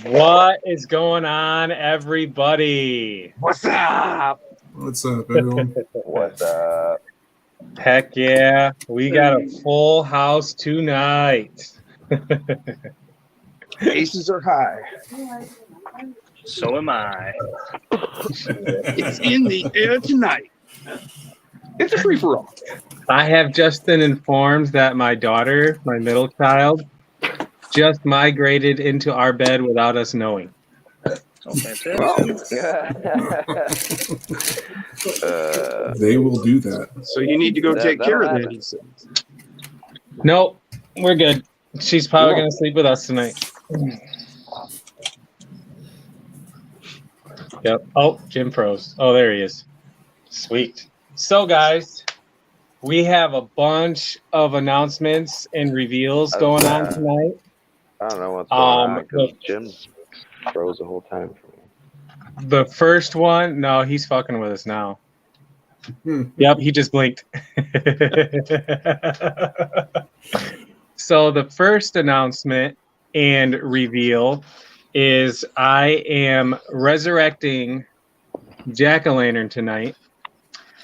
What is going on, everybody? What's up? What's up, everyone? What's up? Heck yeah, we got a full house tonight. Aces are high. So am I. It's in the air tonight. It's a free for all. I have just been informed that my daughter, my middle child, just migrated into our bed without us knowing. Oh, fantastic. They will do that. So you need to go take care of that. He said. Nope, we're good. She's probably going to sleep with us tonight. Yep. Oh, Jim froze. Oh, there he is. Sweet. So, guys, we have a bunch of announcements and reveals going on tonight. I don't know what's going on because Jim froze the whole time for me. The first one, no, he's fucking with us now. Yep, he just blinked. So the first announcement and reveal is I am resurrecting Jack-O-Lantern tonight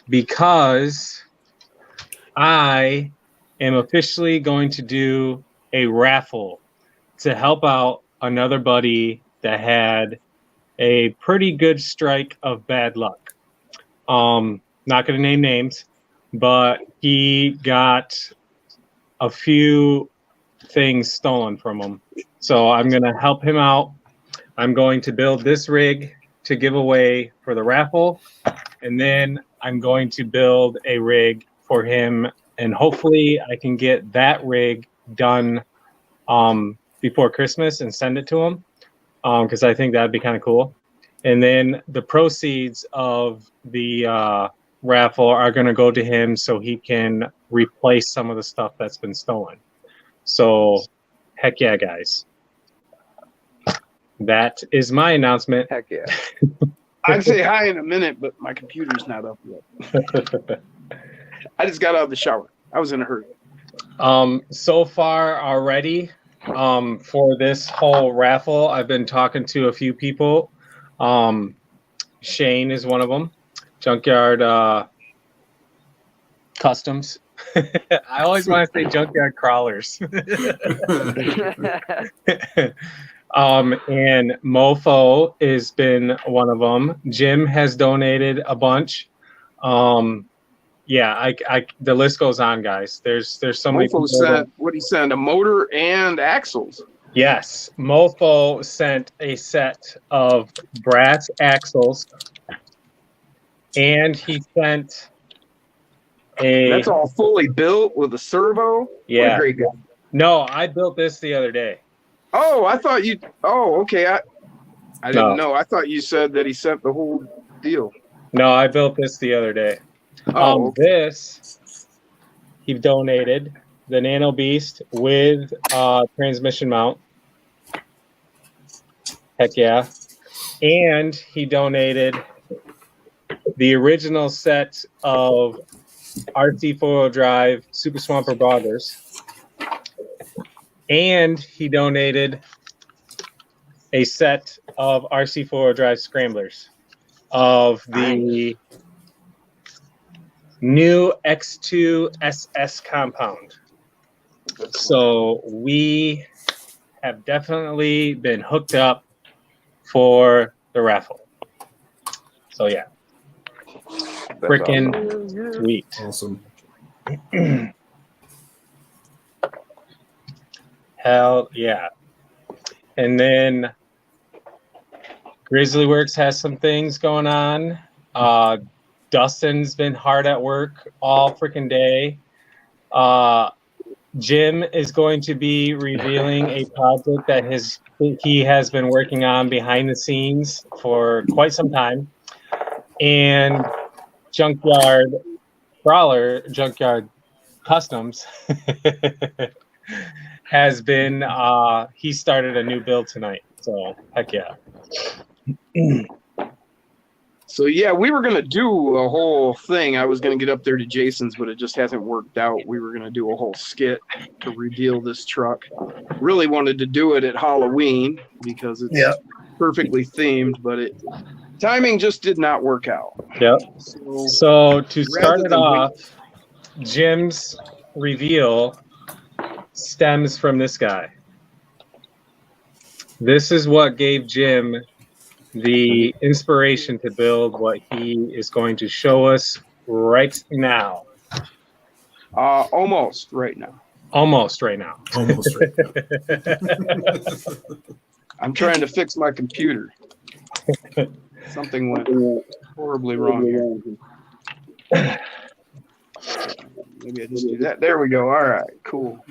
because I am officially going to do a raffle to help out another buddy that had a pretty good strike of bad luck. Not going to name names, but he got a few things stolen from him. So I'm going to help him out. I'm going to build this rig to give away for the raffle. And then I'm going to build a rig for him. And hopefully I can get that rig done before Christmas and send it to him. Because I think that'd be kind of cool. And then the proceeds of the raffle are going to go to him so he can replace some of the stuff that's been stolen. So, heck yeah, guys. That is my announcement. Heck yeah. I'd say hi in a minute, but my computer's not up yet. I just got out of the shower. I was in a hurry. So far already, for this whole raffle, I've been talking to a few people. Shane is one of them. Junkyard Customs. I always want to say Junkyard Crawlers. And Mofo has been one of them. Jim has donated a bunch. Yeah, the list goes on, guys. There's so many. Mofo sent what he sent, a motor and axles. Yes, Mofo sent a set of brass axles, and he sent a. That's all fully built with a servo. Yeah. What a great guy. No, I built this the other day. Oh, I thought you. Oh, okay. I didn't know. I thought you said that he sent the whole deal. No, I built this the other day. Oh, okay. This he donated the Nano Beast with transmission mount. Heck yeah. And he donated the original set of RC 4-wheel drive Super Swamper boggers. And he donated a set of RC 4-wheel drive scramblers of the new X2 SS compound. So we have definitely been hooked up for the raffle. So yeah. Freaking awesome. Sweet. Awesome. Hell yeah. And then Grizzly Works has some things going on. Dustin's been hard at work all freaking day. Jim is going to be revealing a project that he has been working on behind the scenes for quite some time. And Junkyard Customs has been, he started a new build tonight. So, heck yeah. So yeah, we were gonna do a whole thing. I was gonna get up there to Jason's, but it just hasn't worked out. We were gonna do a whole skit to reveal this truck. Really wanted to do it at Halloween because it's perfectly themed, but timing just did not work out. Yep. So to start rather it than off, Jim's reveal stems from this guy. This is what gave Jim the inspiration to build what he is going to show us right now. Almost right now. Almost right now. Almost right now. I'm trying to fix my computer. Something went horribly wrong here. Maybe I just do that. There we go. All right, cool.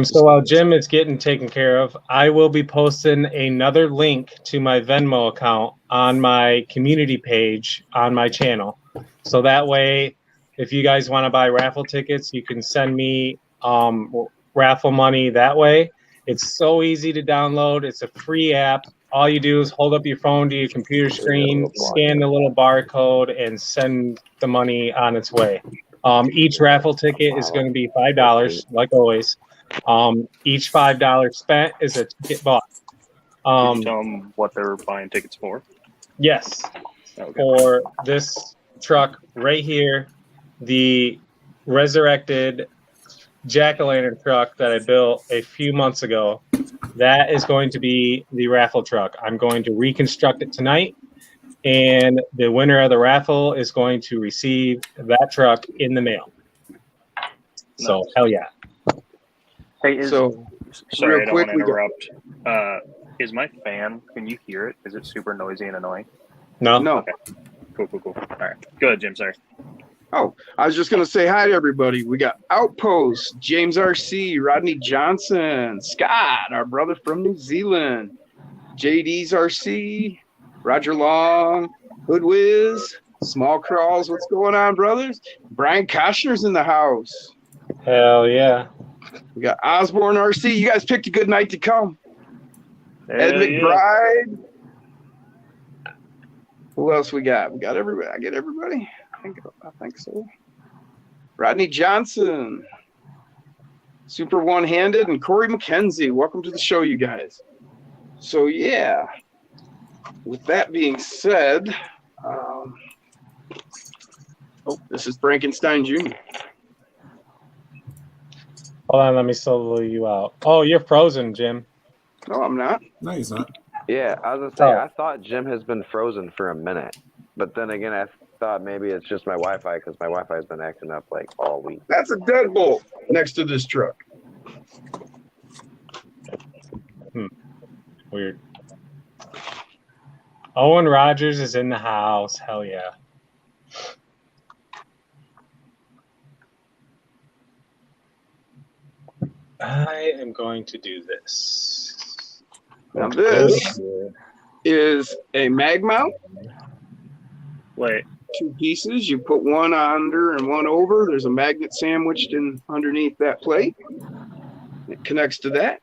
So while Jim is getting taken care of, I will be posting another link to my Venmo account on my community page on my channel. So that way, if you guys want to buy raffle tickets, you can send me raffle money that way. It's so easy to download. It's a free app. All you do is hold up your phone to your computer screen, scan the little barcode, and send the money on its way. Each raffle ticket is going to be $5, like always. Each $5 spent is a ticket bought. Can you tell them what they're buying tickets for? Yes. Okay. For this truck right here, the resurrected jack-o'-lantern truck that I built a few months ago, that is going to be the raffle truck. I'm going to reconstruct it tonight, and the winner of the raffle is going to receive that truck in the mail. So, hell yeah. Hey, So, sorry, real I don't quick, want to interrupt. Is my fan, can you hear it? Is it super noisy and annoying? No? No. Okay. Cool. All right. Go ahead, Jim. Sorry. Oh, I was just going to say hi to everybody. We got Outpost, James RC, Rodney Johnson, Scott, our brother from New Zealand, JD's RC, Roger Long, Hood Whiz, Small Crawls. What's going on, brothers? Brian Koshner's in the house. Hell yeah. We got Osborne RC. You guys picked a good night to come. Ed Hell yeah. McBride. Who else we got? We got everybody. I get everybody. I think so. Rodney Johnson, Super One-Handed, and Corey McKenzie. Welcome to the show, you guys. So yeah, with that being said, this is Frankenstein Jr. Hold on, let me solo you out. Oh, you're frozen, Jim. No, I'm not. No, he's not. Yeah, I was gonna say, I thought Jim has been frozen for a minute, but then again, I thought maybe it's just my Wi-Fi because my Wi-Fi has been acting up like all week. That's a deadbolt next to this truck. Weird. Owen Rogers is in the house. Hell yeah. I am going to do this. Now this is a mag mount. Wait. 2 pieces. You put one under and one over. There's a magnet sandwiched in underneath that plate. It connects to that.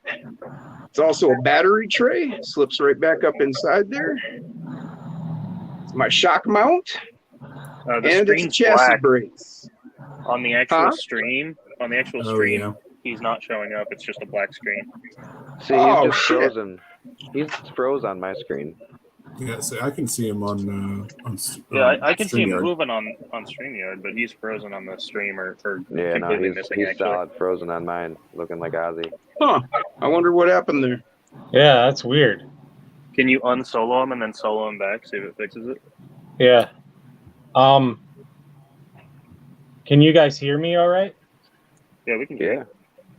It's also a battery tray. Slips right back up inside there. It's my shock mount. The And it's a screen's chassis black. brakes. On the actual Huh? stream, Oh, yeah. he's not showing up. It's just a black screen. See, he's Oh, just shit. frozen. He's froze on my screen. Yeah, so I can see him on Yeah, I can see him StreamYard. moving on StreamYard, but he's frozen on the stream or Yeah, no, completely he's missing, he's actually. solid frozen on mine, looking like Ozzy. Huh. I wonder what happened there. Yeah, that's weird. Can you unsolo him and then solo him back, see if it fixes it? Yeah. Can you guys hear me all right? Yeah, we can hear Yeah. you.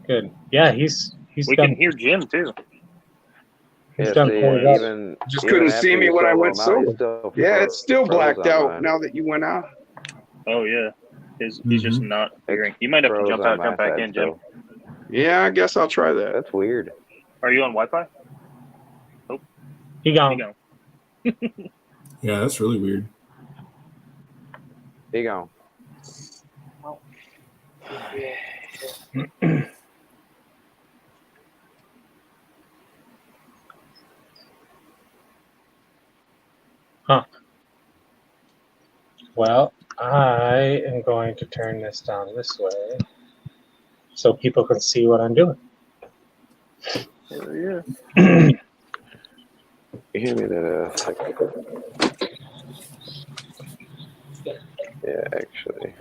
Good. Yeah, he's We done. can hear Jim, too. He's Yeah, done see, pulled up. even Just even couldn't after see me you when I solo went him out, solo. he's still Yeah, it's still froze blacked on out mine. now that you went out. Oh, yeah. He's just not hearing. You might have to Froze jump on out, my jump back side in, Jim. still. Yeah, I guess I'll try that. That's weird. Are you on Wi-Fi? He There gone. you go. Yeah, that's really weird. Here you go. Huh. Well, I am going to turn this down this way so people can see what I'm doing. Yeah. You hear me that? Yeah, actually.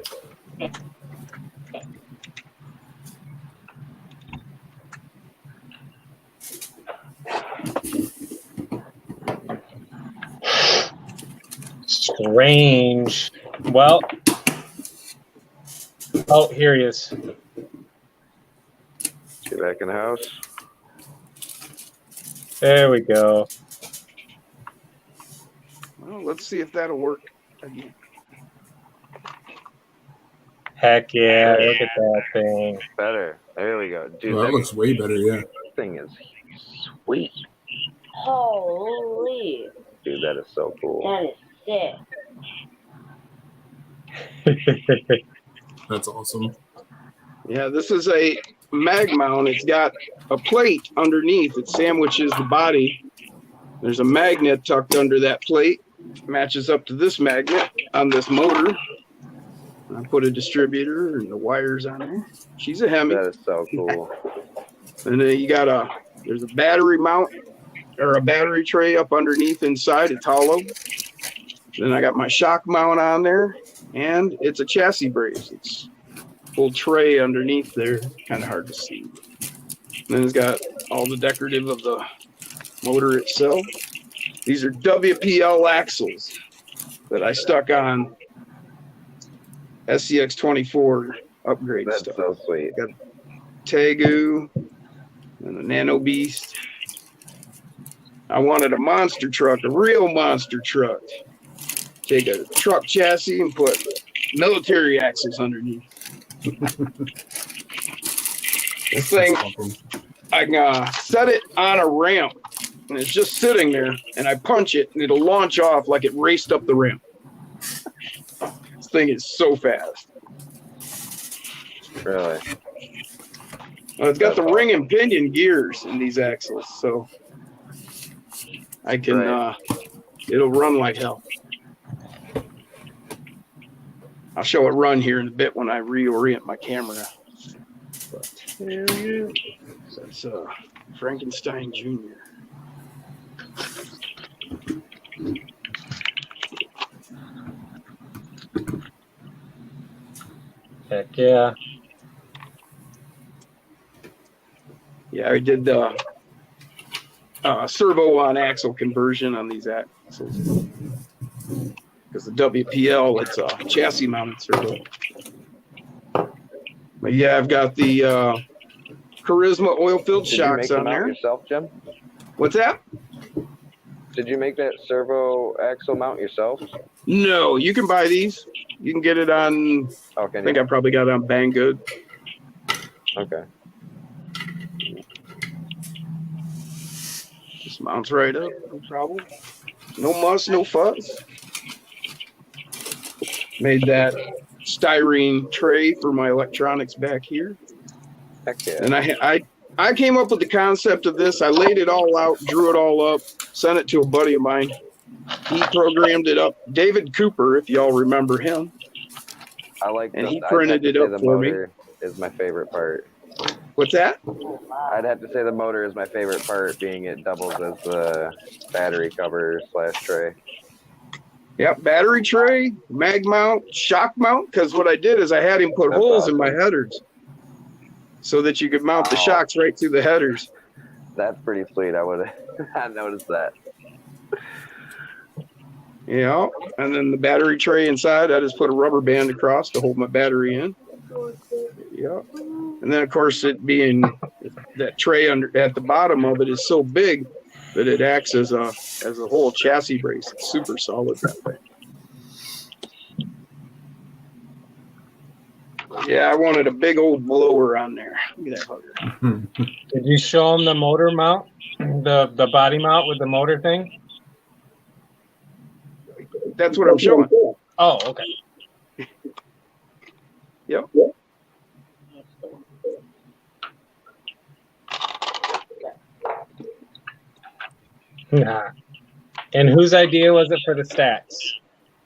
Strange. Well, oh, here he is. Get back in the house. There we go. Well, let's see if that'll work again. Heck yeah, look at that thing. Better. There we go. Dude, Well, that looks way better, yeah. thing is sweet. Holy, Dude, that is so cool. that is sick. That's awesome. Yeah, this is a mag mount. It's got a plate underneath. It sandwiches the body. There's a magnet tucked under that plate. Matches up to this magnet on this motor. I put a distributor and the wires on there. She's a Hemi. That is so cool. And then you got there's a battery mount or a battery tray up underneath inside. It's hollow. Then I got my shock mount on there, and it's a chassis brace. It's full tray underneath there. Kind of hard to see. Then it's got all the decorative of the motor itself. These are WPL axles that I stuck on SCX 24 upgrade That's stuff. so sweet. Tegu and the Nano Beast. I wanted a monster truck, a real monster truck. Take a truck chassis and put military axles underneath. This thing, That's awesome. I set it on a ramp, and it's just sitting there, and I punch it, and it'll launch off like it raced up the ramp. This thing is so fast. Really. It's got the ring and pinion gears in these axles, so I can, it'll run like hell. I'll show it run here in a bit when I reorient my camera. But, so that's Frankenstein Jr. Heck yeah. Yeah, I did the servo on axle conversion on these axles. Because the WPL, it's a chassis mounted servo. But yeah, I've got the Charisma oil filled Did you shocks make on them out there. yourself, Jim? What's that? Did you make that servo axle mount yourself? No, you can buy these. You can get it on, Okay. I think I probably got it on Banggood. Okay. Just mounts right up, no problem. No muss, no fuss. Made that styrene tray for my electronics back here. Heck yeah. And I came up with the concept of this. I laid it all out, drew it all up, sent it to a buddy of mine. He programmed it up. David Cooper, if y'all remember him. I like. And he I'd printed have to it say up the for me. motor is my favorite part. What's that? I'd have to say the motor is my favorite part, being it doubles as the battery cover / tray. Yep, battery tray, mag mount, shock mount. Because what I did is I had him put That's holes in awesome. my headers so that you could mount the Wow. shocks right through the headers. That's pretty sweet. I would have noticed that. Yeah, and then the battery tray inside, I just put a rubber band across to hold my battery in. Yeah, and then of course it being that tray under at the bottom of it is so big that it acts as a whole chassis brace. It's super solid that way. Yeah, I wanted a big old blower on there. Look at that hugger. Did you show them the motor mount? The body mount with the motor thing? That's what I'm showing. Oh, okay. Yep. Nah. And whose idea was it for the stats?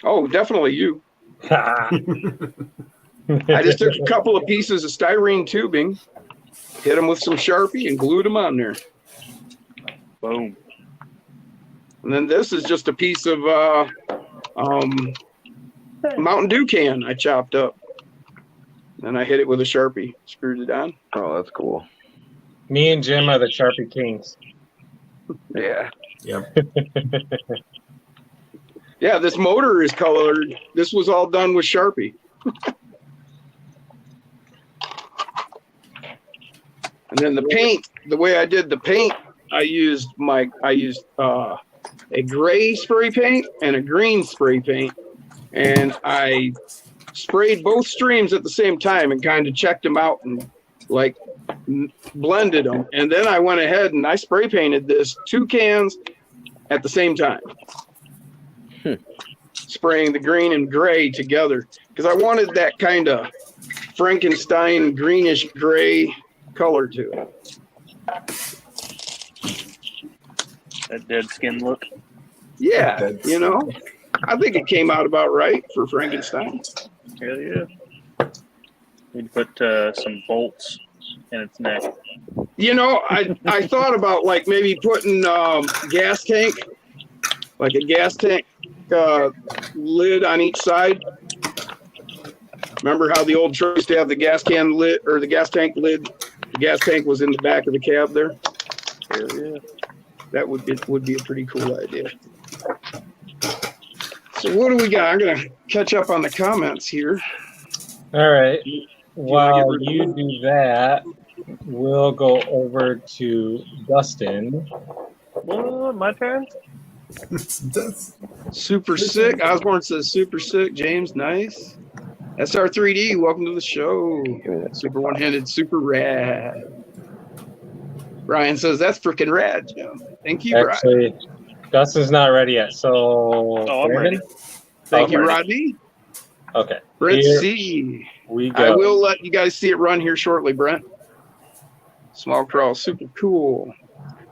Oh, definitely you. I I just took a couple of pieces of styrene tubing, hit them with some Sharpie, and glued them on there. Boom. And then this is just a piece of Mountain Dew can I chopped up. Then I hit it with a Sharpie, screwed it on. Oh, that's cool. Me and Jim are the Sharpie Kings. Yeah. Yep. Yeah, this motor is colored. This was all done with Sharpie. And then the paint, the way I did the paint, I used a gray spray paint and a green spray paint, and I sprayed both streams at the same time and kind of checked them out and like blended them. And then I went ahead and I spray painted this 2 cans at the same time, spraying the green and gray together because I wanted that kind of Frankenstein greenish gray color to it. That dead skin look. Yeah, you know, I think it came out about right for Frankenstein. Hell yeah. Need to put some bolts in its neck. You know, I thought about like maybe putting gas tank, like a gas tank lid on each side. Remember how the old truck used to have the gas can lid or the gas tank lid? The gas tank was in the back of the cab there. Hell yeah. That would be a pretty cool idea. So what do we got? I'm gonna catch up on the comments here. All right. While you do that, we'll go over to Dustin. What? My turn? That's- Super sick. Osborne says super sick. James, nice. SR3D, welcome to the show. Super one-handed, super rad. Ryan says that's freaking rad, Jim. Thank you, Ryan. Actually, Dustin's not ready yet. So, Oh, I'm ready. Thank you, ready. Rodney. Okay. Brent Here C. we I go. will let you guys see it run here shortly, Brent. Small crawl, super cool.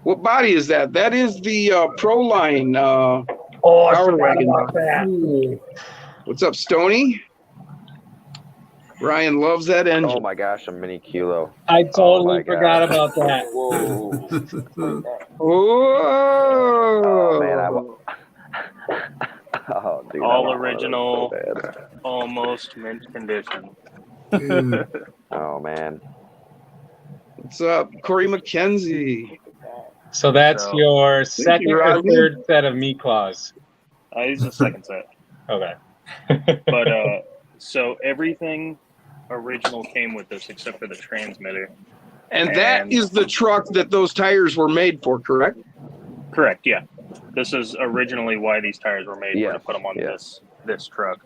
What body is that? That is the Proline Oh, I Power forgot Wagon. about that. What's up, Stony? Ryan loves that Oh engine. my gosh, a mini kilo. I totally my forgot God. about that. Whoa. Oh, Oh man, oh dude. All I want one of those original. so bad. Almost mint condition. Dude, Oh man. What's up, Corey McKenzie? So that's So- your second or Rodney. third set of meat claws. I use the second set. Okay. But so everything original came with this except for the transmitter. And that And- is the truck that those tires were made for, correct? Correct, yeah. This is originally why these tires were made, were to Yes, put them on yeah. this truck.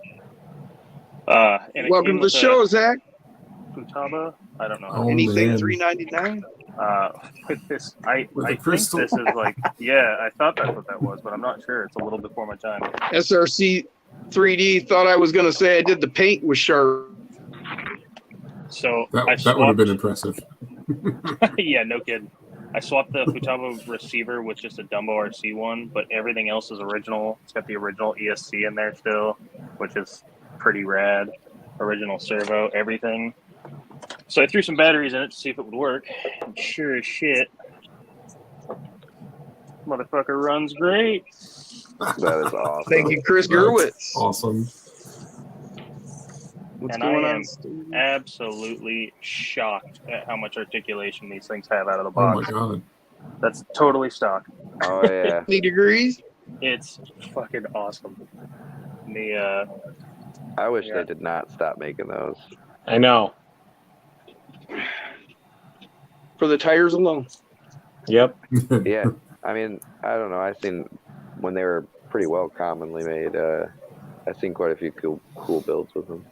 And it Welcome came to the with show, a Zach. Futaba. I don't know. Oh, Anything man. $3.99? With this, I With I the crystal. think this is like, yeah, I thought that's what that was, but I'm not sure. It's a little before my time. SRC 3D thought I was going to say I did the paint with sharp. So I that would have swapped. been impressive. Yeah, no kidding. I swapped the Futaba receiver with just a Dumbo RC one, but everything else is original. It's got the original ESC in there still, which is pretty rad. Original servo, everything. So I threw some batteries in it to see if it would work. And sure as shit, motherfucker runs great. That is awesome. Thank you, Chris Gerwitz. Awesome. What's And going I on? am Steve? absolutely shocked at how much articulation these things have out of the Oh my box. god. That's totally stock. Oh yeah. 50 degrees? It's fucking awesome. The I wish Yeah. they did not stop making those. I know. For the tires alone. Yep. Yeah. I mean, I don't know. I've seen when they were pretty well commonly made. I've seen quite a few cool builds with them.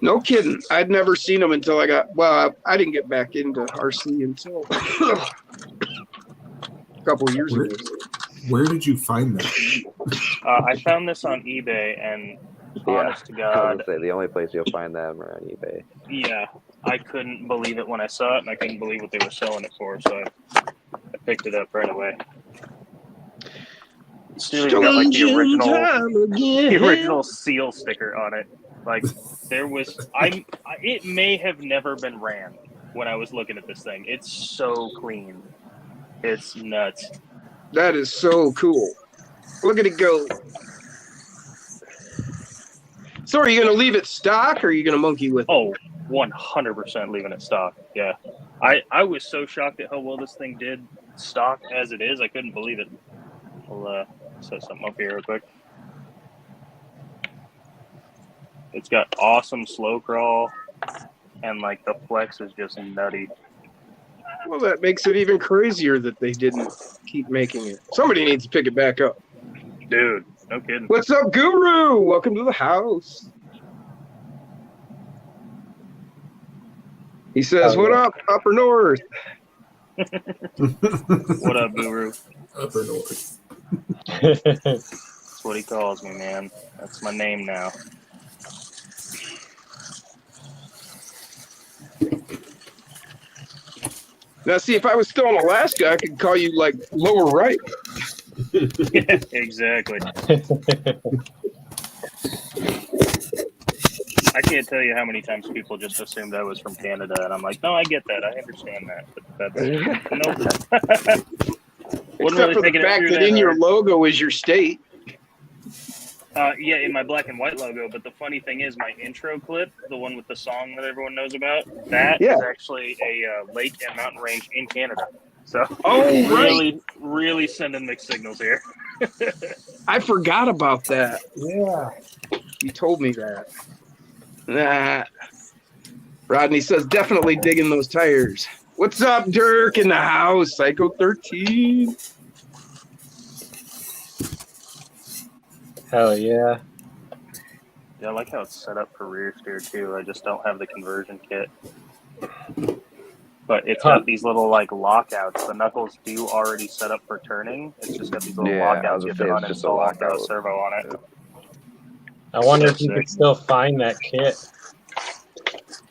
No kidding. I'd never seen them until I didn't get back into RC until a couple of years ago. Where did you find that? I found this on eBay, and honest to I was God, gonna say the only place you'll find them are on eBay. yeah, I couldn't believe it when I saw it, and I couldn't believe what they were selling it for, so I picked it up right away. Still even got like the Strange original, time again. the original seal sticker on it. Like there was, it may have never been ran when I was looking at this thing. It's so clean. It's nuts. That is so cool. Look at it go. So are you going to leave it stock or are you going to monkey with it? Oh, 100% leaving it stock. Yeah. I was so shocked at how well this thing did stock as it is. I couldn't believe it. I'll set something up here real quick. It's got awesome slow crawl, and like the flex is just nutty. Well, that makes it even crazier that they didn't keep making it. Somebody needs to pick it back up. Dude, no kidding. What's up, Guru? Welcome to the house. He says, what up, Upper North? What up, Guru? Upper North. That's what he calls me, man. That's my name now. Now, see, if I was still in Alaska, I could call you, like, lower right. Yeah, exactly. I can't tell you how many times people just assumed I was from Canada, and I'm like, no, I get that. I understand that. But that's, Except for the fact that in your logo is your state. Yeah, in my black and white logo. But the funny thing is, my intro clip, the one with the song that everyone knows about, that is actually a lake and mountain range in Canada. So, really sending mixed signals here. I forgot about that. Yeah. You told me that. Nah. Rodney says, definitely digging those tires. What's up, Dirk, in the house? Psycho 13. Hell yeah. Yeah, I like how it's set up for rear steer too. I just don't have the conversion kit. But it's got these little like lockouts. The knuckles do already set up for turning. It's just got these little lockouts. You have to uninstall and throw a servo on it. I wonder if you could still find that kit.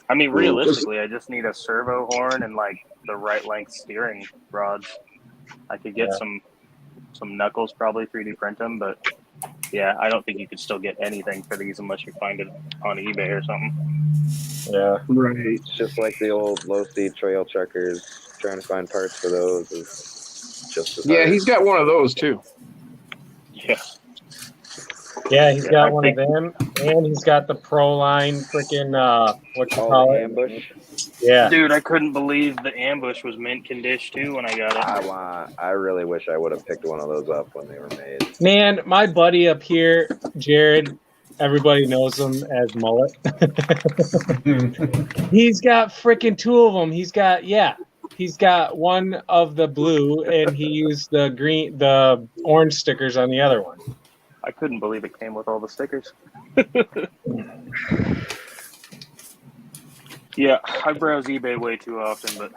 I mean, realistically, I just need a servo horn and like the right length steering rods. I could get some knuckles, probably 3D print them, but yeah, I don't think you could still get anything for these unless you find it on eBay or something. Yeah. Right. It's just like the old low speed trail checkers. Trying to find parts for those is just as hard. He's got one of those too. Yeah. Yeah, he's got one of them, and he's got the Proline freaking what you call it? Ambush. Yeah. Dude, I couldn't believe the Ambush was mint condition too when I got it. I really wish I would have picked one of those up when they were made. Man, my buddy up here, Jared, everybody knows him as Mullet. He's got freaking two of them. He's got one of the blue, and he used the orange stickers on the other one. I couldn't believe it came with all the stickers. Yeah, I browse eBay way too often, but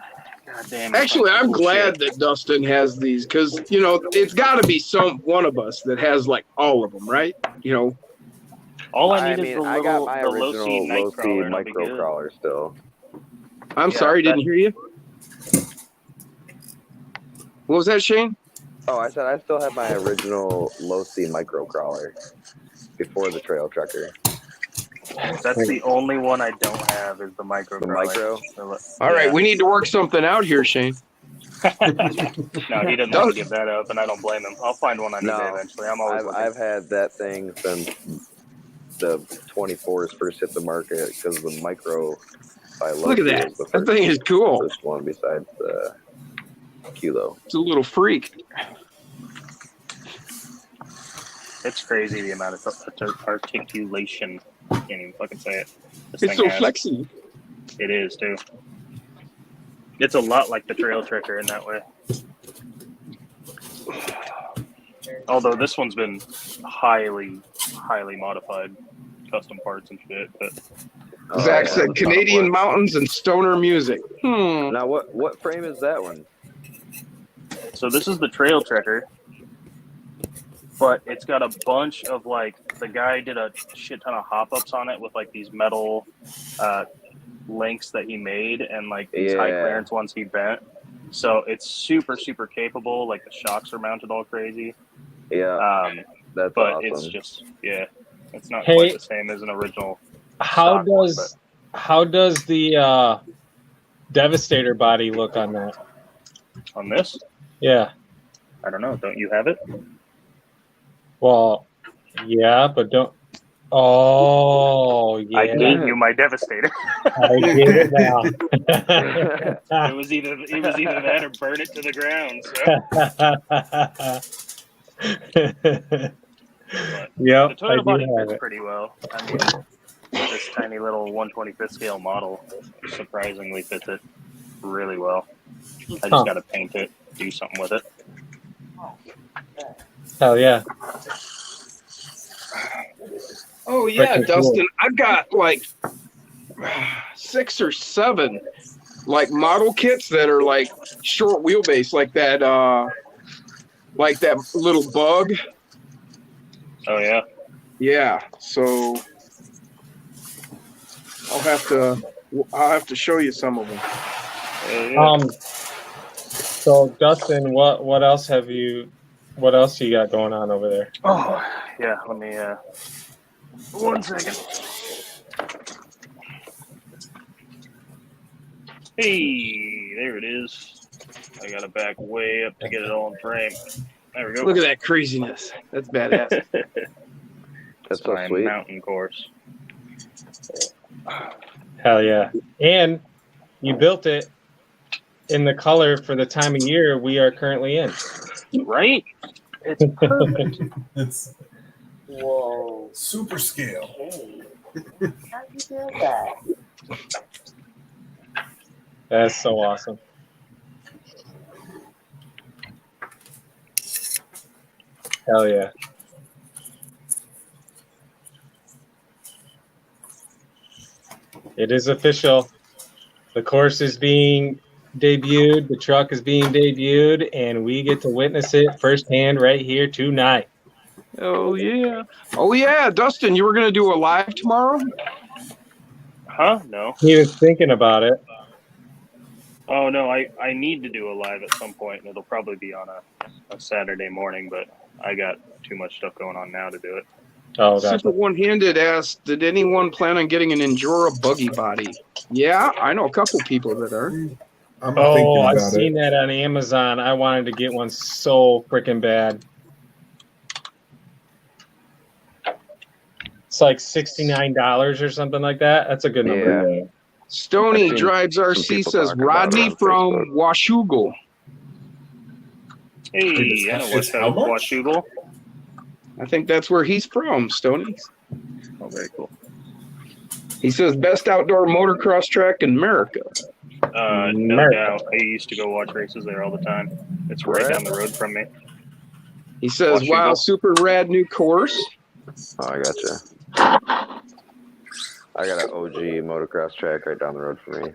goddamn. Actually, I'm glad that Dustin has these because, you know, it's got to be one of us that has like all of them, right? You know, all I need is the I got my low speed micro crawler still. I'm sorry, didn't hear you. What was that, Shane? Oh, I said I still have my original low speed micro crawler before the trail trucker. That's the only one I don't have is the micro. The micro? All right, we need to work something out here, Shane. No, he doesn't want to give that up, and I don't blame him. I'll find one on eBay eventually. I've had that thing since the 24s first hit the market because the micro by low. Look at that. That thing is cool. First one besides the Kilo. It's a little freak. It's crazy the amount of articulation. Can't even fucking say it. It's so flexy. It is too. It's a lot like the trail tricker in that way. Although this one's been highly modified, custom parts and shit. But Zach said Canadian mountains and stoner music. Now what frame is that one? So this is the trail tricker. But it's got a bunch of like the guy did a shit ton of hop-ups on it with like these metal links that he made and like these high clearance ones he bent. So it's super capable. Like the shocks are mounted all crazy. Yeah, that's but awesome. it's just it's not Hey. quite the same as an original. How stock one, does the Devastator body look on that? on this, Yeah. I don't know. Don't you have it? Well, yeah, but don't. Oh, yeah. I gave you my Devastator. I get it now. It was either that or burn it to the ground. So. Yep, The Toyota I body do have fits it. pretty well. I mean, this tiny little 125th scale model surprisingly fits it really well. I just got to paint it, do something with it. Hell yeah. Oh yeah, Freaking Dustin. I've got like 6 or 7 like model kits that are like short wheelbase, like that little bug. Oh yeah. Yeah. So I'll have to show you some of them. Yeah. So Dustin, what else you got going on over there? Oh yeah. Let me 1 second. Hey, there it is. I got to back way up to get it all in frame. There we go. Look at that craziness. That's badass. That's so my sweet. mountain course. Hell yeah. And you built it in the color for the time of year we are currently in. Right? It's perfect. It's Whoa. super scale. Hey. How'd you do that? That's so awesome. Hell yeah. It is official. The course is being debuted. The truck is being debuted, and we get to witness it firsthand right here tonight. Oh yeah. Oh yeah, Dustin, you were gonna do a live tomorrow? Huh? No. He was thinking about it. Oh no, I need to do a live at some point, and it'll probably be on a Saturday morning, but I got too much stuff going on now to do it. Oh, gotcha. Super One-Handed asked, did anyone plan on getting an Endura buggy body? Yeah, I know a couple people that are. I'm Oh, thinking I've about seen it. that on Amazon. I wanted to get one so freaking bad. It's like $69 or something like that. That's a good number. Yeah. Stony I've seen Drives some RC people says talk about Rodney it on from Facebook. Washugal. Hey, I know It's how much? Washougal. I think that's where he's from, Stony. Oh, very cool. He says best outdoor motocross track in America. No America. doubt. I used to go watch races there all the time. It's right Where? down the road from me. He says, Washugal. wow, super rad new course. Oh, I gotcha. I got an OG motocross track right down the road from me.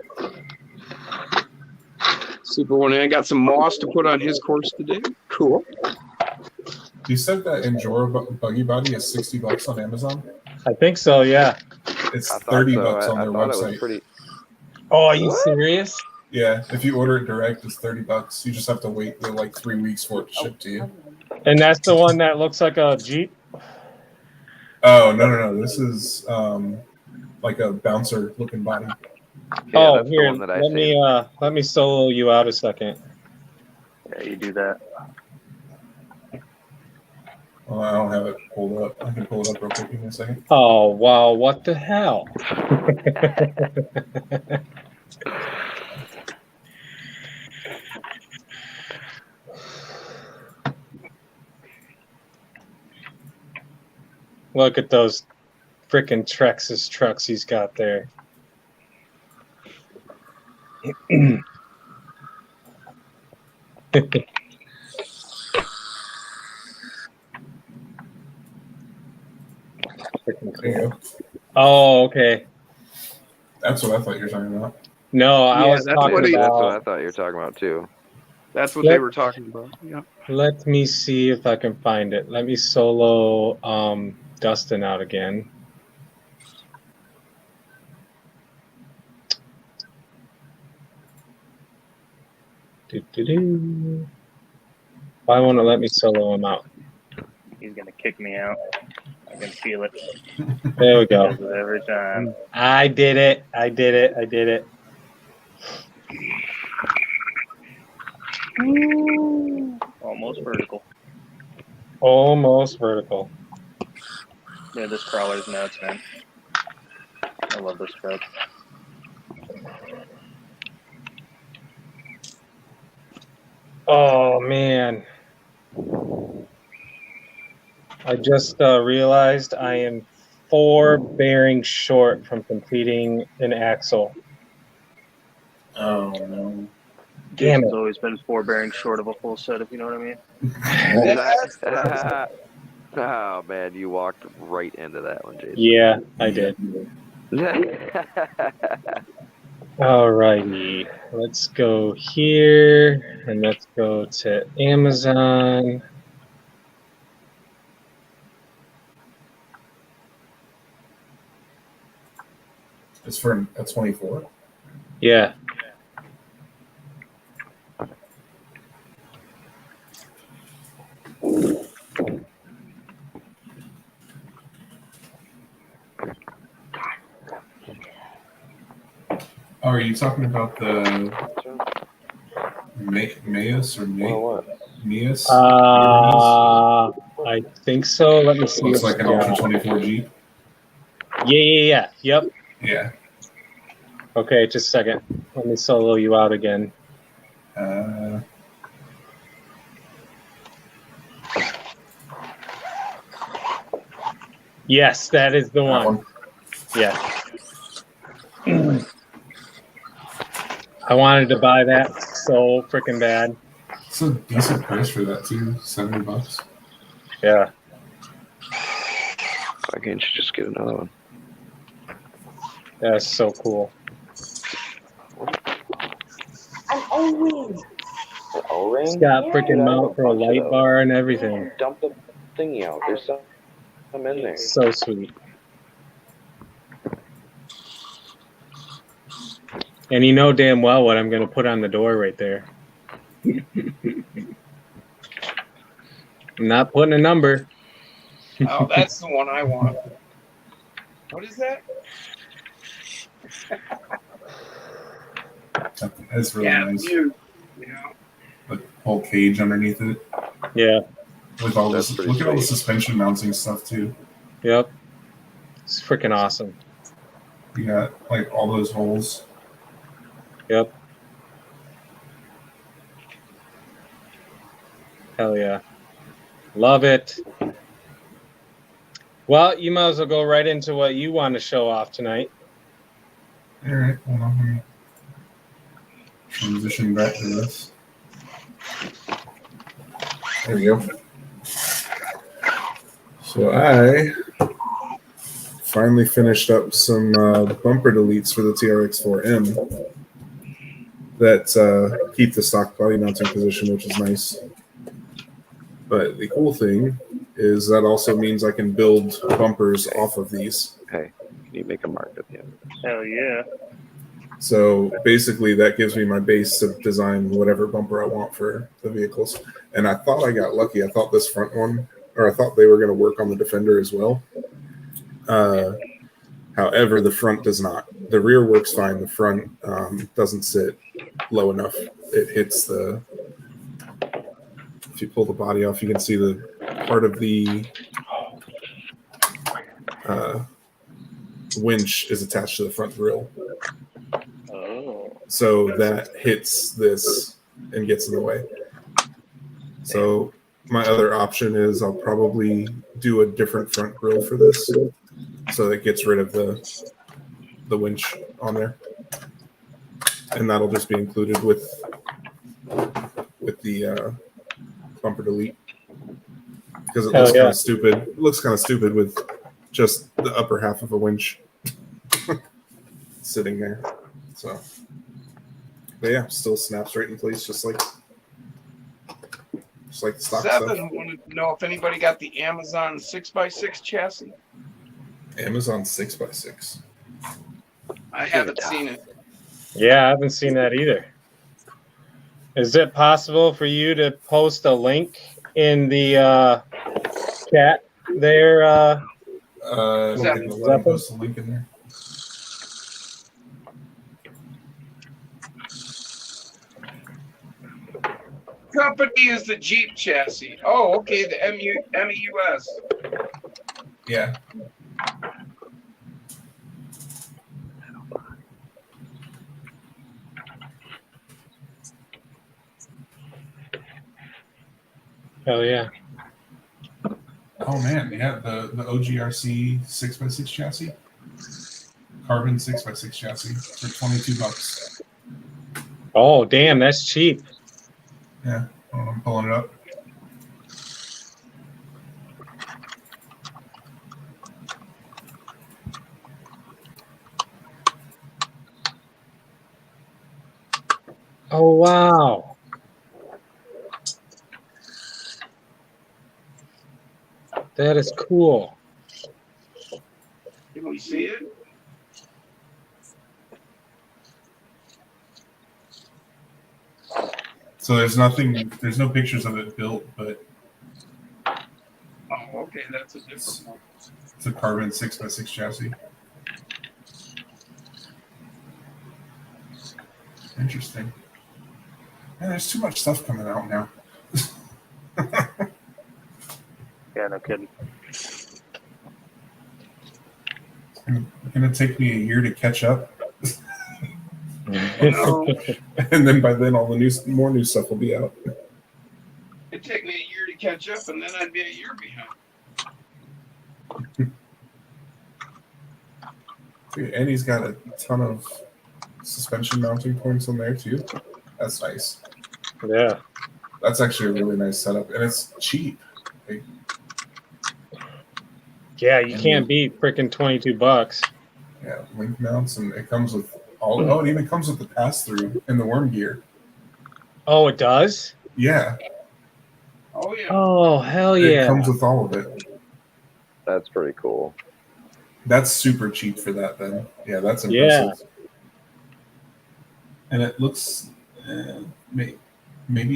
Super One. I got some moss to put on his course today. Cool. You said that Endura buggy body is $60 on Amazon. I think so, yeah. It's I thought $30 so. on I their thought it website. was pretty. Oh, are you What? serious? Yeah, if you order it direct, it's $30. You just have to wait like 3 weeks for it to ship to you. And that's the one that looks like a Jeep? Oh no! This is like a bouncer looking body. Yeah, Oh, that's here, the one that I let me solo you out a second. Yeah, you do that. Well, I don't have it pulled up. I can pull it up real quick. Give me a second. Oh, wow, what the hell? Look at those freaking Trexas trucks he's got there. Freaking There you cool. go. Oh, okay. That's what I thought you were talking about. No, I Yeah, was that's talking what he- That's what I about. thought you were talking about too. That's what Yep. they were talking about. Yeah. Let me see if I can find it. Let me solo Dustin out again. Why won't it let me solo him out? He's gonna kick me out. I can feel it. There we go. Does it every time. I did it. I did it. I did it. Almost vertical. Almost vertical. Yeah, this crawler's nuts, man. I love this truck. Oh man. I just realized I am 4 bearings short from completing an axle. Oh no. Damn Jason's it. always been 4 bearings short of a full set, if you know what I mean. Oh man, you walked right into that one, Jason. Yeah, I did. Alrighty. Let's go here and let's go to Amazon. It's for a 24. Yeah. Oh, are you talking about the Mayus or Mias? I think so. Let me see. Looks what's like an going Ultra on. 24 Jeep. Yeah. Yep. Yeah. Okay, just a second. Let me solo you out again. Yes, that is the That one. one. Yeah. I wanted to buy that so freaking bad. It's a decent price for that too. $70. Yeah. Why can't you just get another one? That's so cool. An O-ring. An O-ring? It's got freaking Yeah, mount for a bunch of light those. bar and everything. Dump the thingy out. There's some in there. So sweet. And you know damn well what I'm going to put on the door right there. I'm not putting a number. Oh, that's the one I want. What is that? It's really nice. You know. The whole cage underneath it. Yeah. With all That's this, pretty look at all the sweet. suspension mounting stuff too. Yep. It's freaking awesome. You got like all those holes. Yep. Hell yeah. Love it. Well, you might as well go right into what you want to show off tonight. All right, hold on. Let me transition back to this. There we go. So I finally finished up some bumper deletes for the TRX4M that keep the stock body mounting position, which is nice. But the cool thing is that also means I can build bumpers off of these. Hey, can you make a mark at the end? Hell yeah. So basically that gives me my base to design whatever bumper I want for the vehicles. And I thought I got lucky. I thought this front one, or I thought they were going to work on the Defender as well. However, the front does not. The rear works fine. The front doesn't sit low enough. It hits the, if you pull the body off, you can see the part of the winch is attached to the front grille. Oh. So that hits this and gets in the way. So my other option is I'll probably do a different front grille for this, so that gets rid of the winch on there, and that'll just be included with the bumper delete, because it looks kind of stupid. It looks kind of stupid with just the upper half of a winch sitting there. So, but yeah, still snaps right in place, just like the stock Seven stuff. wanted to know if anybody got the Amazon 6x6 chassis. Amazon 6x6. I haven't seen it. Yeah, I haven't seen that either. Is it possible for you to post a link in the chat there. I don't think they'll let me post the link in there. Company is the Jeep chassis. Oh, okay, the MEUS. Yeah. Hell yeah. Oh man, yeah, the OGRC 6x6 chassis, carbon 6x6 chassis for $22. Oh, damn, that's cheap. Yeah, I'm pulling it up. Oh, wow. That is cool. Can we see it? So there's no pictures of it built, but Oh, okay, that's a different one. it's a carbon 6x6 chassis. Interesting. Man, there's too much stuff coming out now. Yeah, no kidding. It's gonna take me a year to catch up, No, and then by then all the more new stuff will be out. it'd take me a year to catch up, and then I'd be a year behind. And he's got a ton of suspension mounting points on there too. That's nice. Yeah. That's actually a really nice setup, and it's cheap. Like, Yeah, you can't beat freaking $22. yeah, link mounts, and it comes with all. Oh, it even comes with the pass through and the worm gear. Oh, it does? Yeah, Oh yeah. Oh, hell it yeah. comes with all of it. That's pretty cool. That's super cheap for that. Then, yeah, that's impressive. And it looks maybe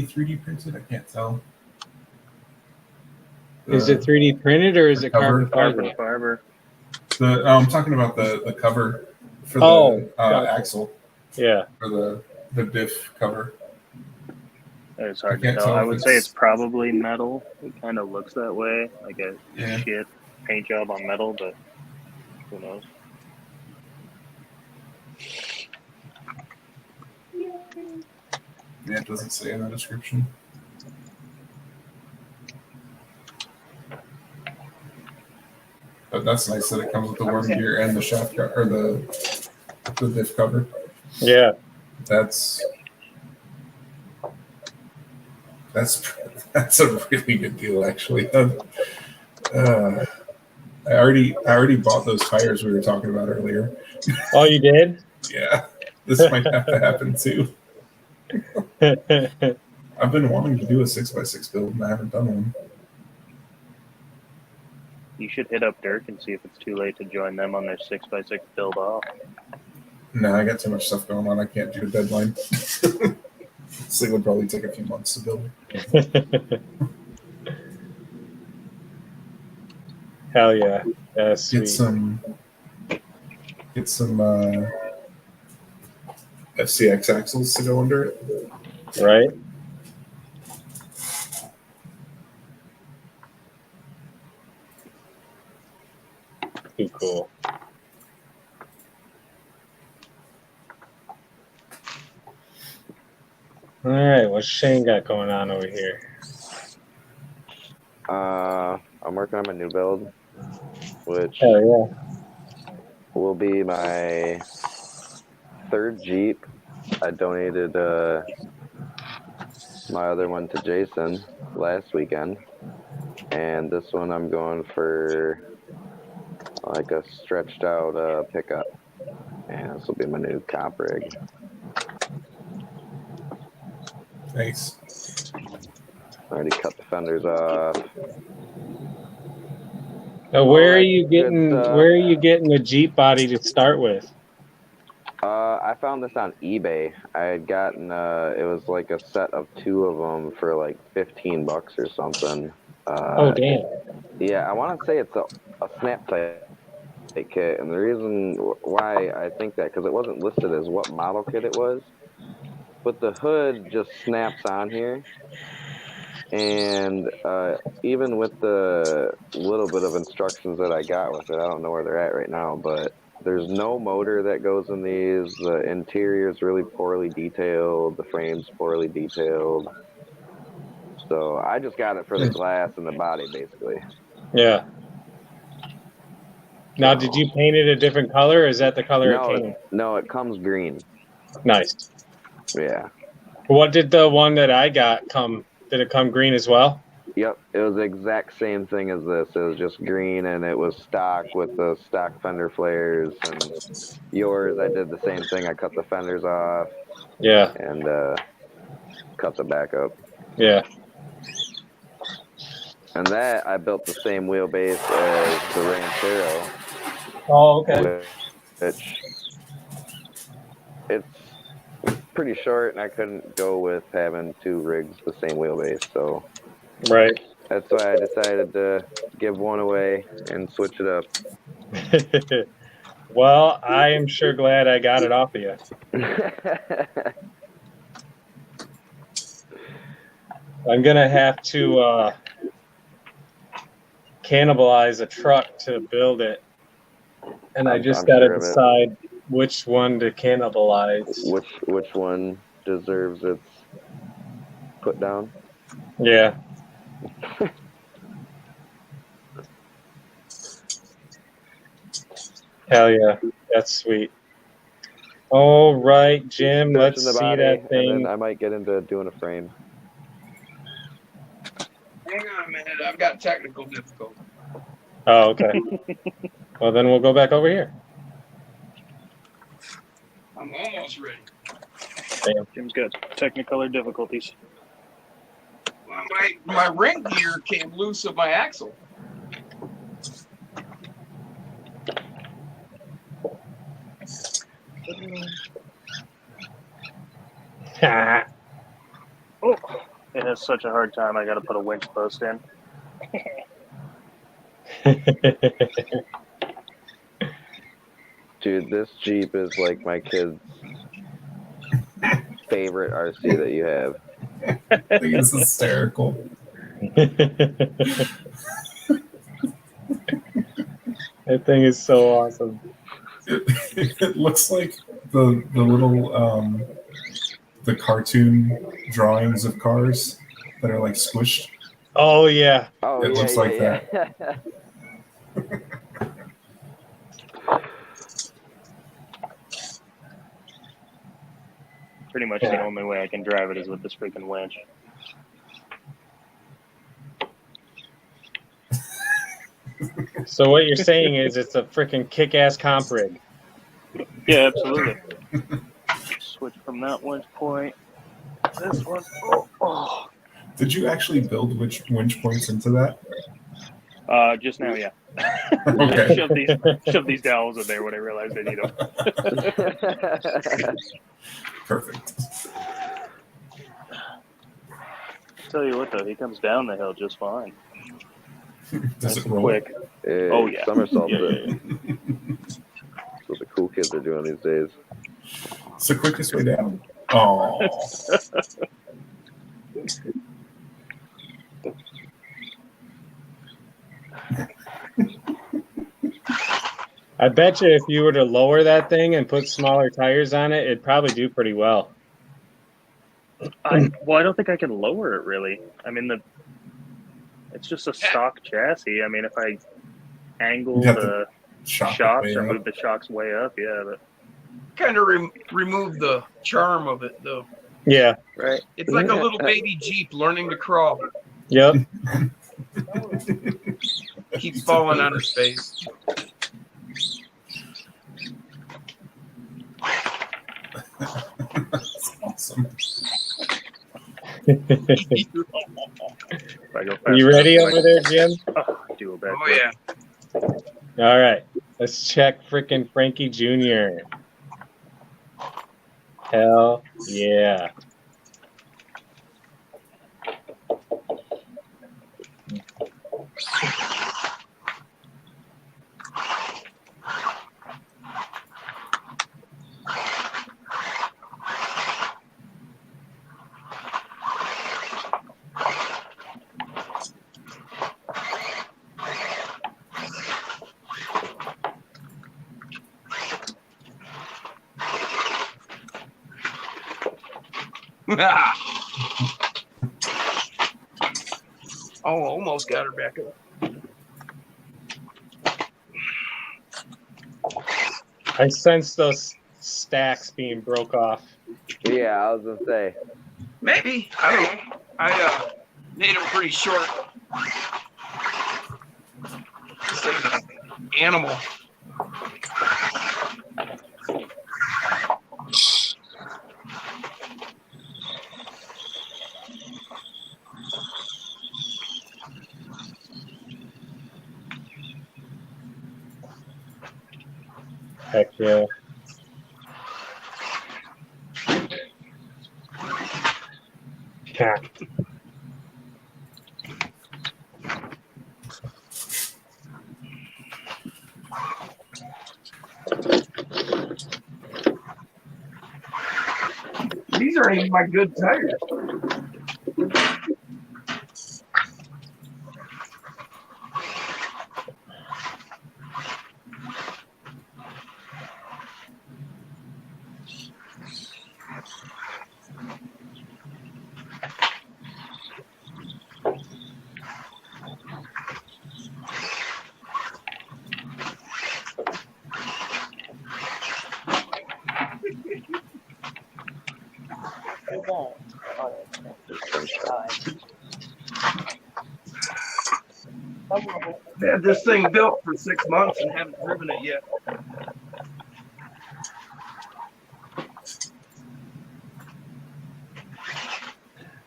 3D printed. I can't tell. Is it 3D printed or is the it carbon cover. fiber? Fiber. I'm talking about the cover for the gotcha. axle, Yeah. for the diff cover. It's hard I to can't tell. tell I if would say it's probably metal. It kind of looks that way, like a Yeah. shit paint job on metal, but who knows? Yeah, it doesn't say in the description. But that's nice that it comes with the worm gear and the shaft or the diff cover. Yeah. That's a really good deal, actually. I already bought those tires we were talking about earlier. Oh, you did? Yeah, this might have to happen too. I've been wanting to do a 6x6 build, and I haven't done one. You should hit up Dirk and see if it's too late to join them on their 6x6 build off. No, I got too much stuff going on. I can't do a deadline. This thing would probably take a few months to build. Hell yeah. That's sweet. Get some FCX axles to go under it. Right? Too cool. All right, what's Shane got going on over here? I'm working on my new build, which Hell will be my third Jeep. I donated my other one to Jason last weekend, and this one I'm going for like a stretched out pickup, and this will be my new comp rig. Nice. Already cut the fenders off. yeah. Where are you good getting? stuff. Where are you getting the Jeep body to start with? I found this on eBay. I had gotten it was like a set of 2 of them for like $15 or something. Oh damn! Yeah, I want to say it's a snap type kit, and the reason why I think that because it wasn't listed as what model kit it was, but the hood just snaps on here, and even with the little bit of instructions that I got with it, I don't know where they're at right now, but there's no motor that goes in these. The interior is really poorly detailed. The frame's poorly detailed. So I just got it for the glass and the body, basically. Yeah. Now, did you paint it a different color, or is that the color it came? No, it comes green. Nice. Yeah. What did the one that I got come? Did it come green as well? Yep, it was the exact same thing as this. It was just green, and it was stock with the stock fender flares. And yours, I did the same thing. I cut the fenders off. Yeah. And cut the back up. Yeah. And that I built the same wheelbase as the Ranchero. Oh, okay. Which it's pretty short, and I couldn't go with having two rigs the same wheelbase. So right. That's why I decided to give one away and switch it up. Well, I am sure glad I got it off of you. I'm gonna have to cannibalize a truck to build it, and I just gotta decide which one to cannibalize. Which one deserves its put down? Yeah. Hell yeah, that's sweet. All right, Jim, let's see that thing. And then I might get into doing a frame. Hang on a minute, I've got technical difficulty. Oh, okay. Well, then we'll go back over here. I'm almost ready. Damn. Jim's got Technicolor difficulties. Well, my ring gear came loose of my axle. Oh, it has such a hard time. I got to put a winch post in. Dude, this Jeep is like my kid's favorite RC that you have. I think it's hysterical. That thing is so awesome. It looks like the little the cartoon drawings of cars that are like squished. Oh yeah. Oh, It looks like that. Pretty much the only way I can drive it is with this freaking winch. So what you're saying is it's a freaking kick-ass comp rig. Yeah, absolutely. Switch from that winch point. This one. Oh. Did you actually build winch points into that? Just now, yeah. Okay. shove these dowels in there when I realized I need them. Perfect. Tell you what, though, he comes down the hill just fine. Does it and roll? quick. Oh yeah. Somersaults Yeah, it. That's what the cool kids are doing these days. It's the quickest way down. Oh. I bet you if you were to lower that thing and put smaller tires on it, it'd probably do pretty well. I don't think I can lower it really. I mean, it's just a stock chassis. I mean, if I angle the shocks or move the shocks way up, yeah. But kind of remove the charm of it, though. Yeah. Right. It's like a little baby Jeep learning to crawl. Yep. Keeps falling on his face. That's awesome. You ready over there, Jim? Do a bad Oh yeah. All right. Let's check freaking Frankie Jr. Hell yeah. Oh, almost got her back up. I sense those stacks being broke off. Yeah, I was gonna say. Maybe. I don't know. I made them pretty short. This thing's an animal. Heck yeah. Yeah. These aren't even my good tires. They had this thing built for 6 months and haven't driven it yet.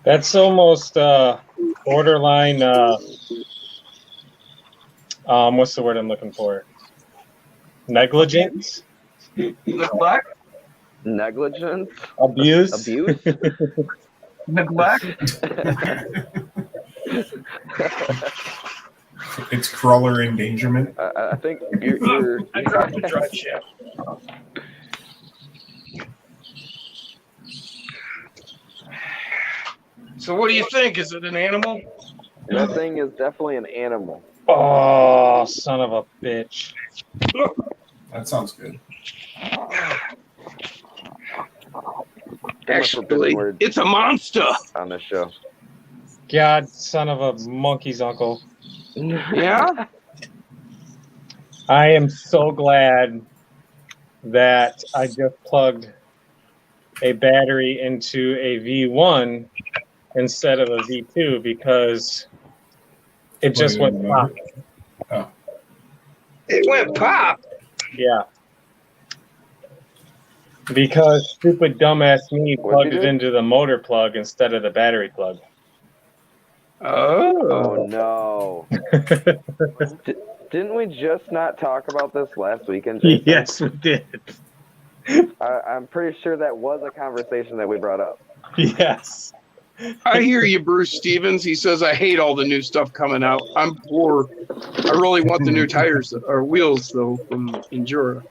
That's almost borderline. What's the word I'm looking for? Negligence, Neglect? Negligence? abuse. Abuse? Neglect? It's crawler endangerment. I think you're I dropped the drive shaft. So what do you think? Is it an animal? that thing is definitely an animal. Oh, son of a bitch! That sounds good. Actually, it's a monster. On the show. God, son of a monkey's uncle! Yeah? I am so glad that I just plugged a battery into a V1 instead of a V2 because it just went pop. It went pop. Yeah. Because stupid dumbass me plugged it into the motor plug instead of the battery plug. Oh no. Didn't we just not talk about this last weekend, Jason? Yes, we did. I'm pretty sure that was a conversation that we brought up. Yes. I hear you, Bruce Stevens. He says, I hate all the new stuff coming out. I'm poor. I really want the new tires or wheels, though, from Endura.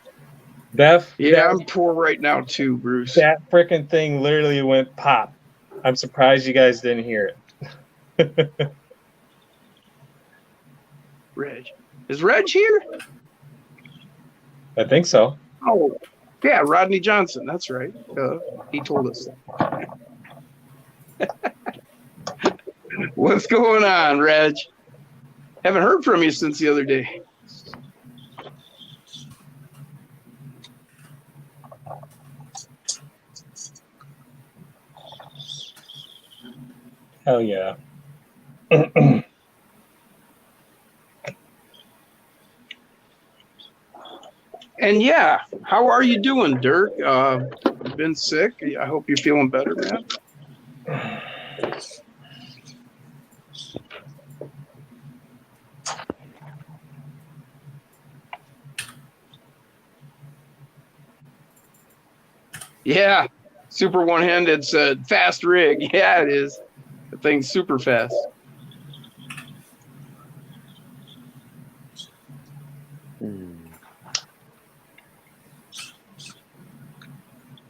I'm poor right now, too, Bruce. That freaking thing literally went pop. I'm surprised you guys didn't hear it. Reg. Is Reg here? I think so. Oh, yeah, Rodney Johnson. That's right. He told us that. What's going on, Reg? Haven't heard from you since the other day. Hell yeah. And yeah, how are you doing, Dirk? You've been sick. I hope you're feeling better, man. Yeah, Super One-Handed said fast rig. Yeah, it is. The thing's super fast.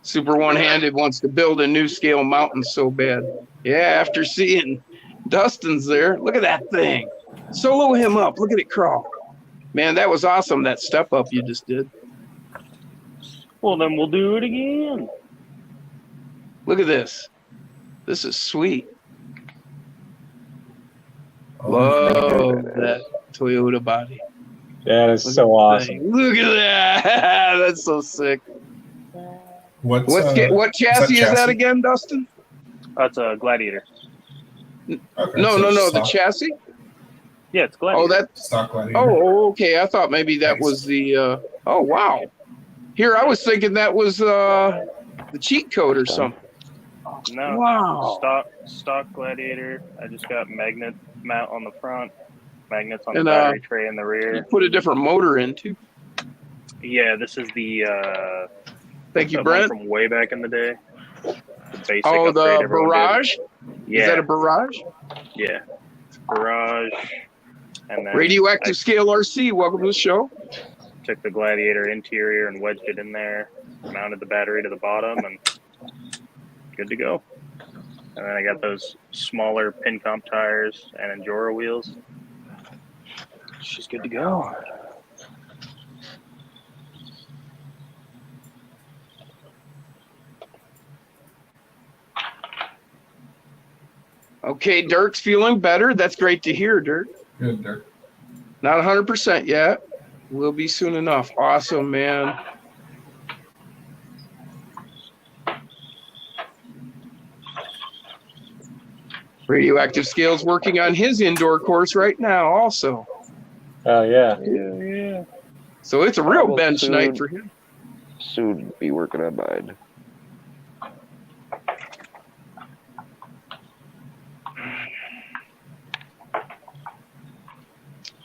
Super One-Handed wants to build a new scale mountain so bad. Yeah, after seeing Dustin's there, look at that thing. Solo him up. Look at it crawl. Man, that was awesome, that step up you just did. Well, then we'll do it again. Look at this. This is sweet. Oh, Love that Toyota body. That is Look so at the awesome. thing. Look at that. That's so sick. What What chassis is that again, Dustin? That's a Gladiator. Okay, No, so the stock, chassis. Yeah, it's Gladiator. Oh, that. stock Gladiator. Oh, okay. I thought maybe that Thanks. was the. Oh, wow. Here, I was thinking that was the cheat code or something. No. Wow. Stock Gladiator. I just got magnet mount on the front, magnets on the And, battery tray in the You rear. put a different motor in too. Yeah, this is the Thank you, one Brent. from way back in the day. The basic Oh, upgrade the everyone did. Barrage. Yeah, Is that a Barrage? yeah. Barrage, and then Radioactive Scale RC. Welcome to the show. I took the Gladiator interior and wedged it in there, mounted the battery to the bottom, and good to go. And then I got those smaller pin comp tires and Enduro wheels. She's good to go. Okay, Dirk's feeling better. That's great to hear, Dirk. Good, Dirk. Not 100% yet. Will be soon enough. Awesome, man. Radioactive Scale's working on his indoor course right now also. Oh yeah. Yeah. So it's a real Well, bench soon- night for him. Soon be working on mine.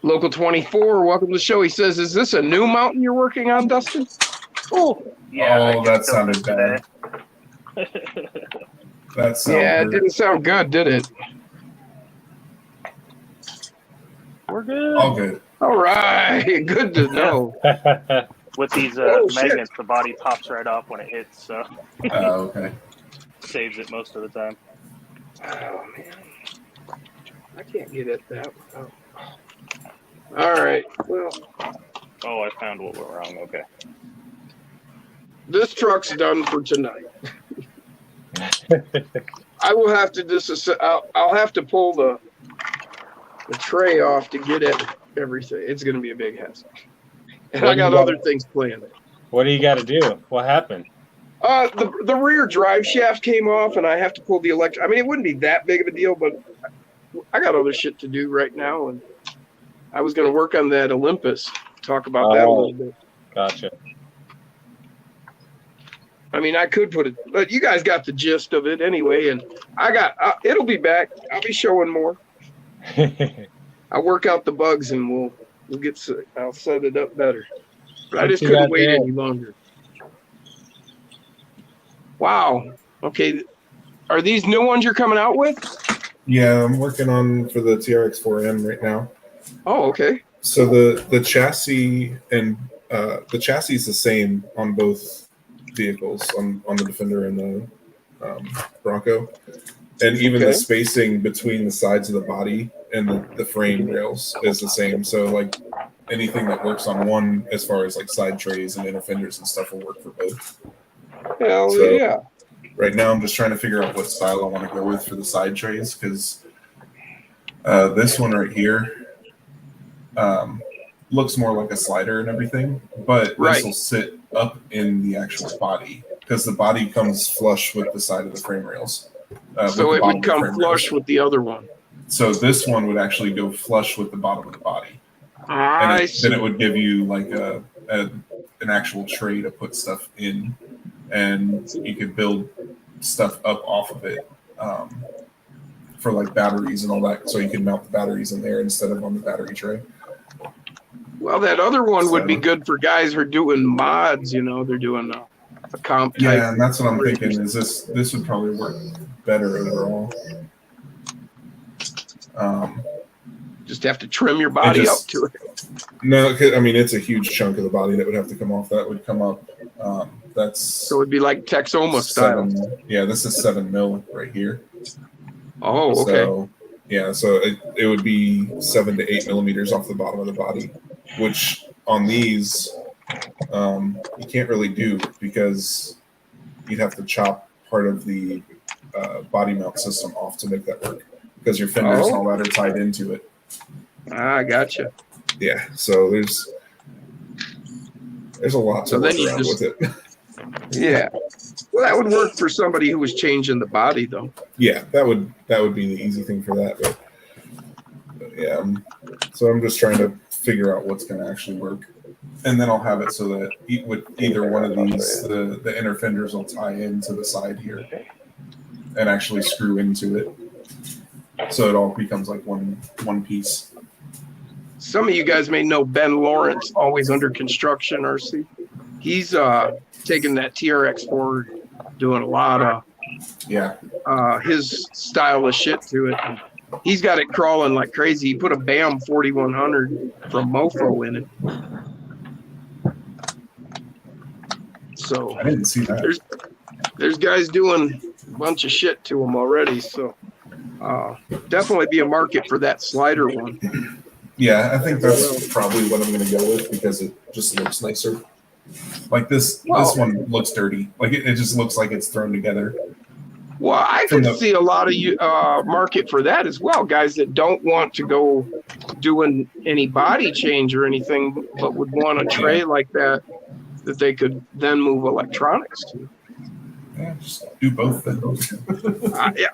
Local 24, welcome to the show. He says, is this a new mountain you're working on, Dustin? Oh, Yeah. Oh, I that just sounded built bad. it today. That sounds yeah, it didn't sound good, did it? We're good. all good. All right, good to know. With these Oh, shit. magnets, the body pops right off when it hits, so Okay. saves it most of the time. Oh, man. I can't get at that. Oh. All right, well, Oh, I found what went wrong. Okay. this truck's done for tonight. I will have to I'll have to pull the tray off to get at everything. It's going to be a big hassle. And What I do you got got? other things planned. What do you got to do? What happened? The rear drive shaft came off, and I have to pull the electric. I mean, it wouldn't be that big of a deal, but I got other shit to do right now, and I was going to work on that Olympus. Talk about that a little bit. Gotcha. I mean, I could put it, but you guys got the gist of it anyway, and it'll be back. I'll be showing more. I'll work out the bugs, and we'll I'll set it up better. But I What just you couldn't got wait there? any longer. Wow. Okay. Are these new ones you're coming out with? Yeah, I'm working on for the TRX4M right now. Oh, okay. So the chassis and the chassis is the same on both vehicles, on the Defender and the Bronco, and even Okay. the spacing between the sides of the body and the frame rails is the same. So like anything that works on one, as far as like side trays and inner fenders and stuff, will work for both. Hell So- yeah. Right now, I'm just trying to figure out what style I want to go with for the side trays, because this one right here looks more like a slider and everything, but Right. this will sit up in the actual body because the body comes flush with the side of the frame rails. So with it the bottom would of the come frame flush rails. with the other one. So this one would actually go flush with the bottom of the body, and I see. then it would give you like an actual tray to put stuff in, and you could build stuff up off of it for like batteries and all that, so you can mount the batteries in there instead of on the battery tray. Well, that other one would be So- good for guys who are doing mods. You know, they're doing a comp type. Yeah, and that's what I'm thinking. Is this would probably work better overall. Just have to trim your body just- up to it. No, 'cause, I mean it's a huge chunk of the body that would have to come off. That would come up. That's So it'd be like Texoma style. 7. Yeah, this is 7 mil right here. Oh, okay. So yeah, so it would be 7 to 8 millimeters off the bottom of the body, which on these you can't really do because you'd have to chop part of the body mount system off to make that work because your fenders and all that are tied into it. I gotcha. Yeah, so there's a lot to So work then you around just- with it. Yeah. Well, that would work for somebody who was changing the body, though. Yeah, that would be the easy thing for that. But yeah, so I'm just trying to figure out what's going to actually work, and then I'll have it so that with either one of these, the inner fenders will tie into the side here and actually screw into it, so it all becomes like one piece. Some of you guys may know Ben Lawrence, always under construction, RC. He's taking that TRX forward, doing a lot of Yeah, his style of shit to it. He's got it crawling like crazy. He put a BAM 4100 from Mofo in it. So I didn't see that. there's guys doing a bunch of shit to them already. So definitely be a market for that slider one. Yeah, I think that's probably what I'm going to go with because it just looks nicer. Like this one looks dirty. Like it just looks like it's thrown together. Well, I From could the- see a lot of market for that as well. Guys that don't want to go doing any body change or anything, but would want a tray like that they could then move electronics to. Yeah, just do both then.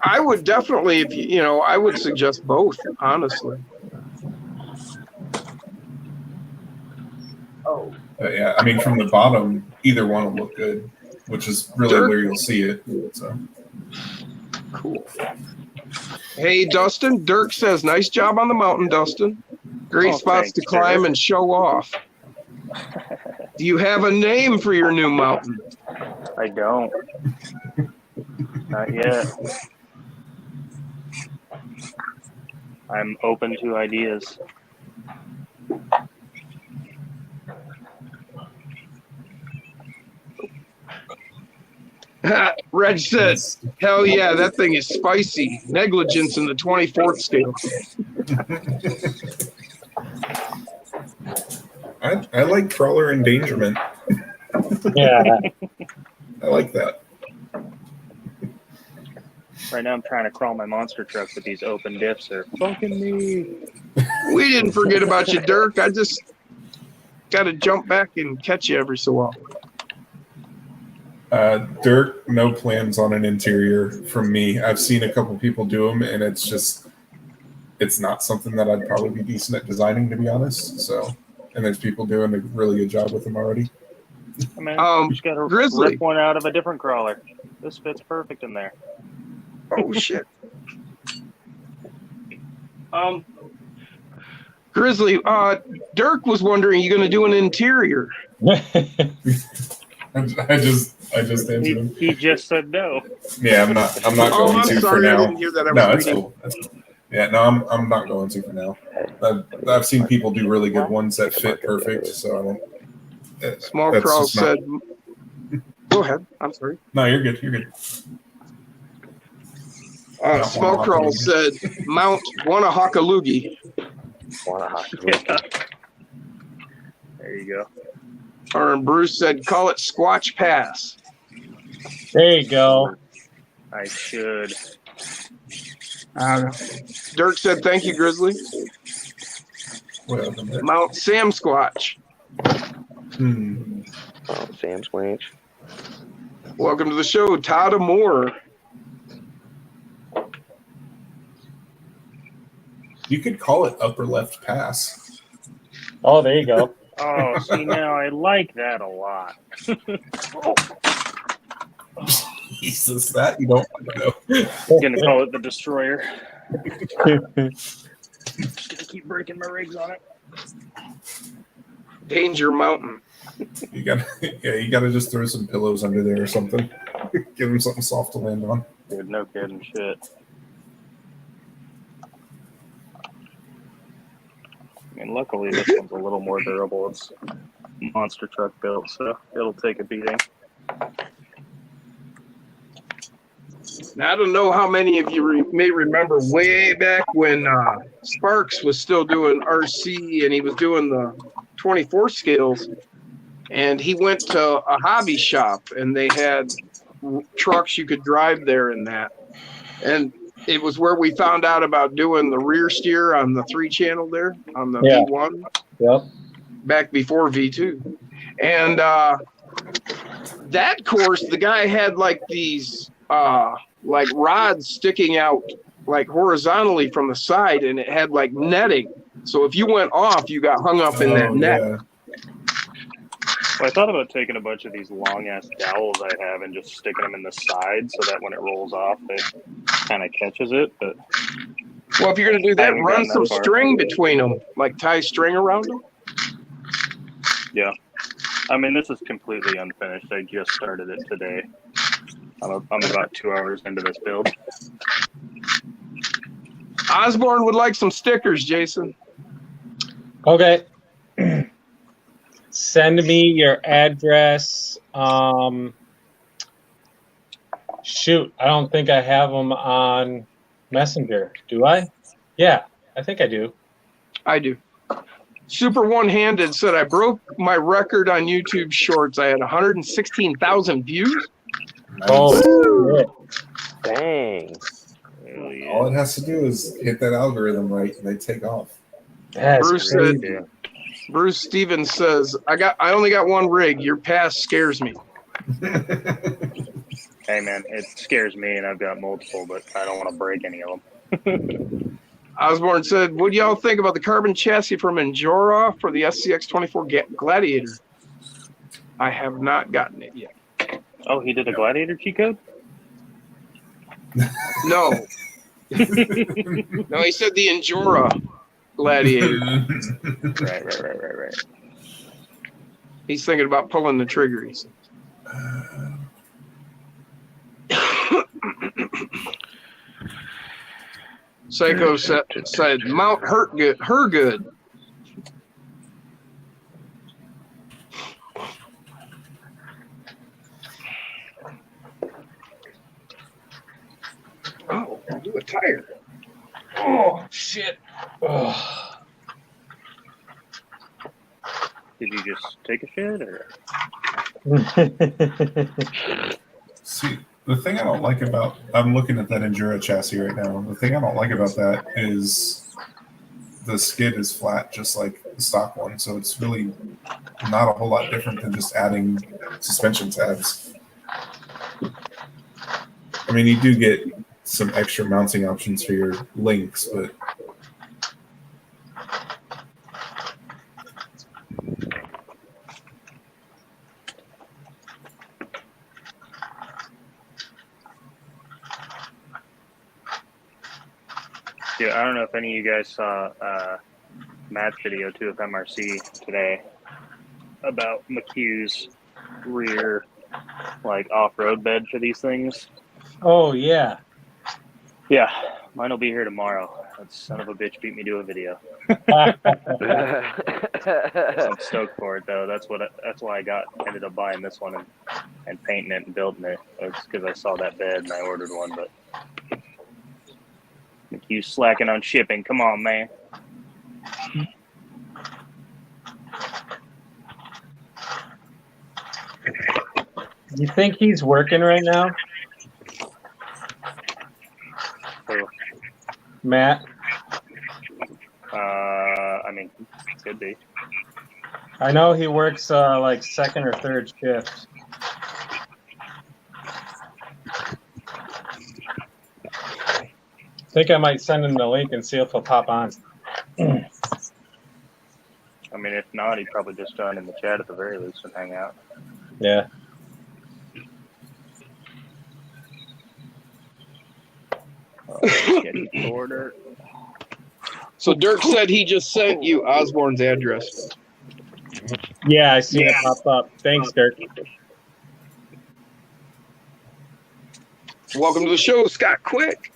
I would definitely, if I would suggest both, honestly. Oh, Yeah, I mean, from the bottom, either one will look good, which is really Dirk? where you'll see it. So cool. Hey, Dustin. Dirk says, nice job on the mountain, Dustin. Great Oh, spots to thanks, climb Dirk. and show off. Do you have a name for your new mountain? I don't. Not yet. I'm open to ideas. Reg said, hell yeah, that thing is spicy. Negligence in the 24th scale. I like crawler endangerment. Yeah. I like that. Right now I'm trying to crawl my monster truck, but these open diffs are fucking me. We didn't forget about you, Dirk. I just got to jump back and catch you every so often. Dirk, no plans on an interior from me. I've seen a couple people do them, and it's not something that I'd probably be decent at designing, to be honest. So, and there's people doing a really good job with them already. I mean, Um, you just gotta Grizzly. rip one out of a different crawler. This fits perfect in there. Oh, shit. Grizzly, Dirk was wondering, you going to do an interior? I just answered him. He just said no. Yeah, I'm not Oh, going I'm to sorry. for I now. didn't hear that. I was No, that's reading. cool. That's cool. Yeah, no, I'm not going to for now. I've seen people do really good ones that fit perfect, so I don't. Small that's Crawl just not- said, go ahead. I'm sorry. No, you're good. You're good. Small Crawl said, Mount Wanahakalugi. Yeah. There you go. And Bruce said, call it Squatch Pass. There you go. I should. Dirk said, thank you, Grizzly. What happened there? Mount Sam Squatch. Oh, Sam Squanch. Welcome to the show, Todd Moore. You could call it upper left pass. Oh, there you go. Oh, see now I like that a lot. Jesus, that you don't want to know. Gonna call it the Destroyer. Just gonna keep breaking my rigs on it. Danger Mountain. You gotta just throw some pillows under there or something. Give them something soft to land on. Dude, no kidding, shit. I mean, luckily this one's a little more durable. It's monster truck built, so it'll take a beating. Now, I don't know how many of you may remember way back when Sparks was still doing RC and he was doing the 24 scales, and he went to a hobby shop and they had trucks you could drive there and that. And it was where we found out about doing the rear steer on the 3-channel there on the Yeah. V1 Yep. back before V2. And that course, the guy had like these like rods sticking out like horizontally from the side, and it had like netting. So if you went off, you got hung up in that Oh, net. yeah. Well, I thought about taking a bunch of these long ass dowels I have and just sticking them in the side so that when it rolls off, it kind of catches it. But Well, if you're gonna do I that, haven't run gotten that some far. string between them, like tie string around them. yeah, I mean, this is completely unfinished. I just started it today. I'm about 2 hours into this build. Osborne would like some stickers, Jason. Okay. Send me your address. Shoot, I don't think I have them on Messenger. Do I? Yeah, I think I do. I do. Super One-Handed said I broke my record on YouTube Shorts. I had 116,000 views. Nice. Oh, shit. Dang. Hell yeah. All it has to do is hit that algorithm right, and they take off. That's Bruce crazy. said, Bruce Stevens says, I only got one rig. Your past scares me. Hey man, it scares me, and I've got multiple, but I don't want to break any of them. Osborne said, what do y'all think about the carbon chassis from Endura for the SCX24 Gladiator? I have not gotten it yet. Oh, he did a Gladiator cheat code? No. No, he said the Endura Gladiator. Right. He's thinking about pulling the trigger. He said. Psycho said Mount her good. Oh, do a tire. Oh shit. Oh. Did you just take a shit, or? See, the thing I don't like about I'm looking at that Endura chassis right now. The thing I don't like about that is the skid is flat, just like the stock one. So it's really not a whole lot different than just adding suspension tabs. I mean, you do get some extra mounting options for your links, but Yeah, I don't know if any of you guys saw Matt's video too of MRC today about McHugh's rear like off-road bed for these things. Oh, yeah. Yeah, mine will be here tomorrow. That son of a bitch beat me to a video. I'm stoked for it though. That's why I ended up buying this one and painting it and building it. It's because I saw that bed and I ordered one. But McHugh's slacking on shipping. Come on, man. You think he's working right now, So, Matt? I mean, could be. I know he works like second or third shift. I think I might send him the link and see if he'll pop on. I mean, if not, he'd probably just join in the chat at the very least and hang out. Yeah. Getting shorter. So Dirk said he just sent you Osborne's address. Yeah, I seen it pop up. Thanks, Dirk. Welcome to the show, Scott Quick.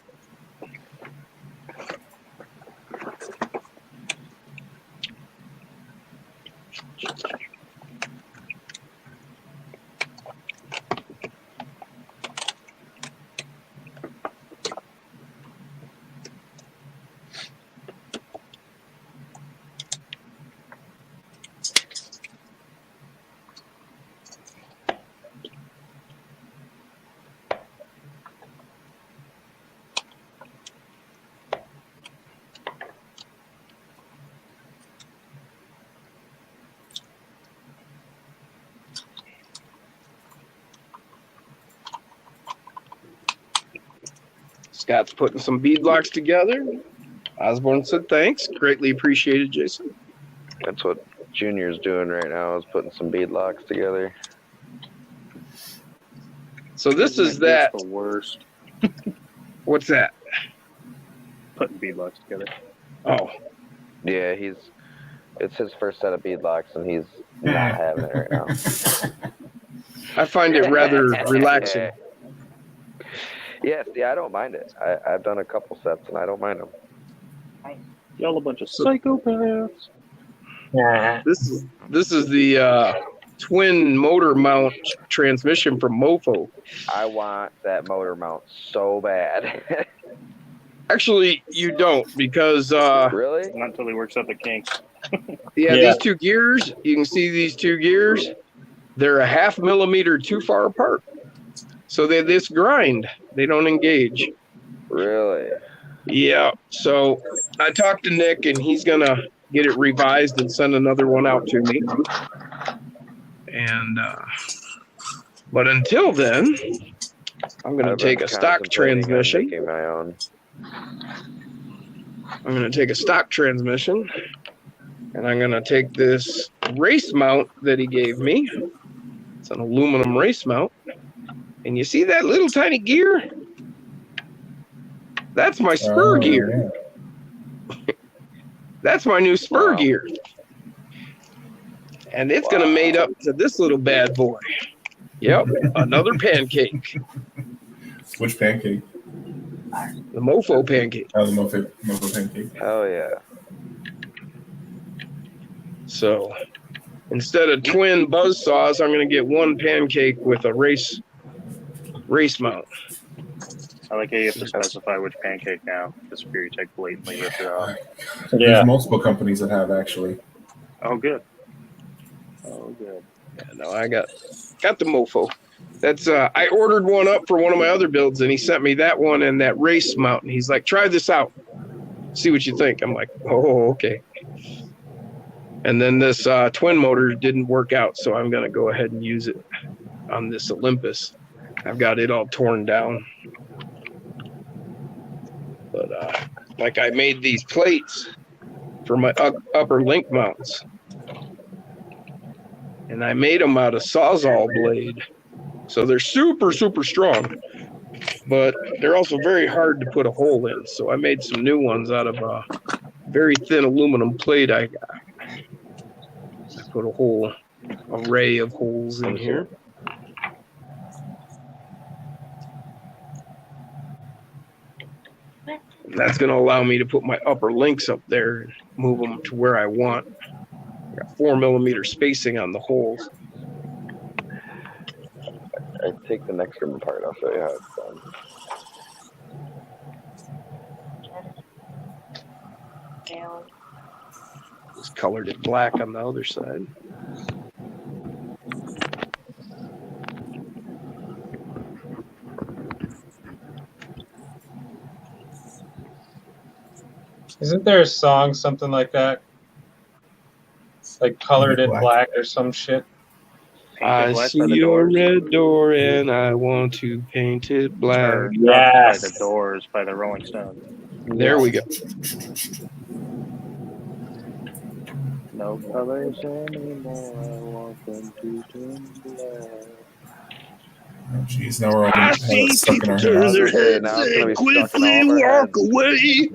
Scott's putting some beadlocks together. Osborne said thanks. Greatly appreciated, Jason. That's what Junior's doing right now, is putting some beadlocks together. So this is that. The worst. What's that? Putting beadlocks together. Oh, Yeah, it's his first set of beadlocks, and he's not having it right now. I find it rather relaxing. Yes, yeah, I don't mind it. I've done a couple sets, and I don't mind them. Y'all a bunch of psychopaths. Nah. This is the twin motor mount transmission from Mofo. I want that motor mount so bad. Actually, you don't, because Really? Not until he works out the kinks. yeah, Yeah. these two gears, you can see these two gears, they're a 0.5 millimeter too far apart. So they this grind, they don't engage. Really? Yeah. So I talked to Nick, and he's gonna get it revised and send another one out to me. And but until then, I'm gonna I've take been a stock contemplating on transmission. making my own. I'm gonna take a stock transmission, and I'm gonna take this race mount that he gave me. It's an aluminum race mount. And you see that little tiny gear? That's my spur gear. That's my new spur Wow. gear. And it's going to mate up to this little bad boy. Yep, another pancake. Which pancake? The Mofo pancake. Oh, the Mofo pancake. Hell yeah. So instead of twin buzz saws, I'm going to get one pancake with a race mount. I like how you have to specify which pancake now. This Fury Tech blatantly ripped it off. Yeah. There's multiple companies that have actually. Oh, good. Oh, good. Yeah, no, I got the Mofo. That's I ordered one up for one of my other builds, and he sent me that one and that race mount. And he's like, try this out, see what you think. I'm like, oh, okay. And then this twin motor didn't work out, so I'm gonna go ahead and use it on this Olympus. I've got it all torn down, but like I made these plates for my upper link mounts, and I made them out of Sawzall blade. So they're super, super strong, but they're also very hard to put a hole in. So I made some new ones out of a very thin aluminum plate I got. I put a whole array of holes in here. And that's going to allow me to put my upper links up there and move them to where I want. I got 4 millimeter spacing on the holes. I take the next room apart. I'll show you how it's done. Just colored it black on the other side. Isn't there a song, something like that? Like colored it black or some shit? I Painted black see by the your Doors. red door and I want to paint it black. Or Yes. By the Doors, by the Rolling Stones. There we go. No colors anymore. I want them to turn black. Oh, jeez, now we're all I gonna have see it stuck in people our turn heads. their Okay, heads now it's gonna and be stuck in quickly all of our walk away.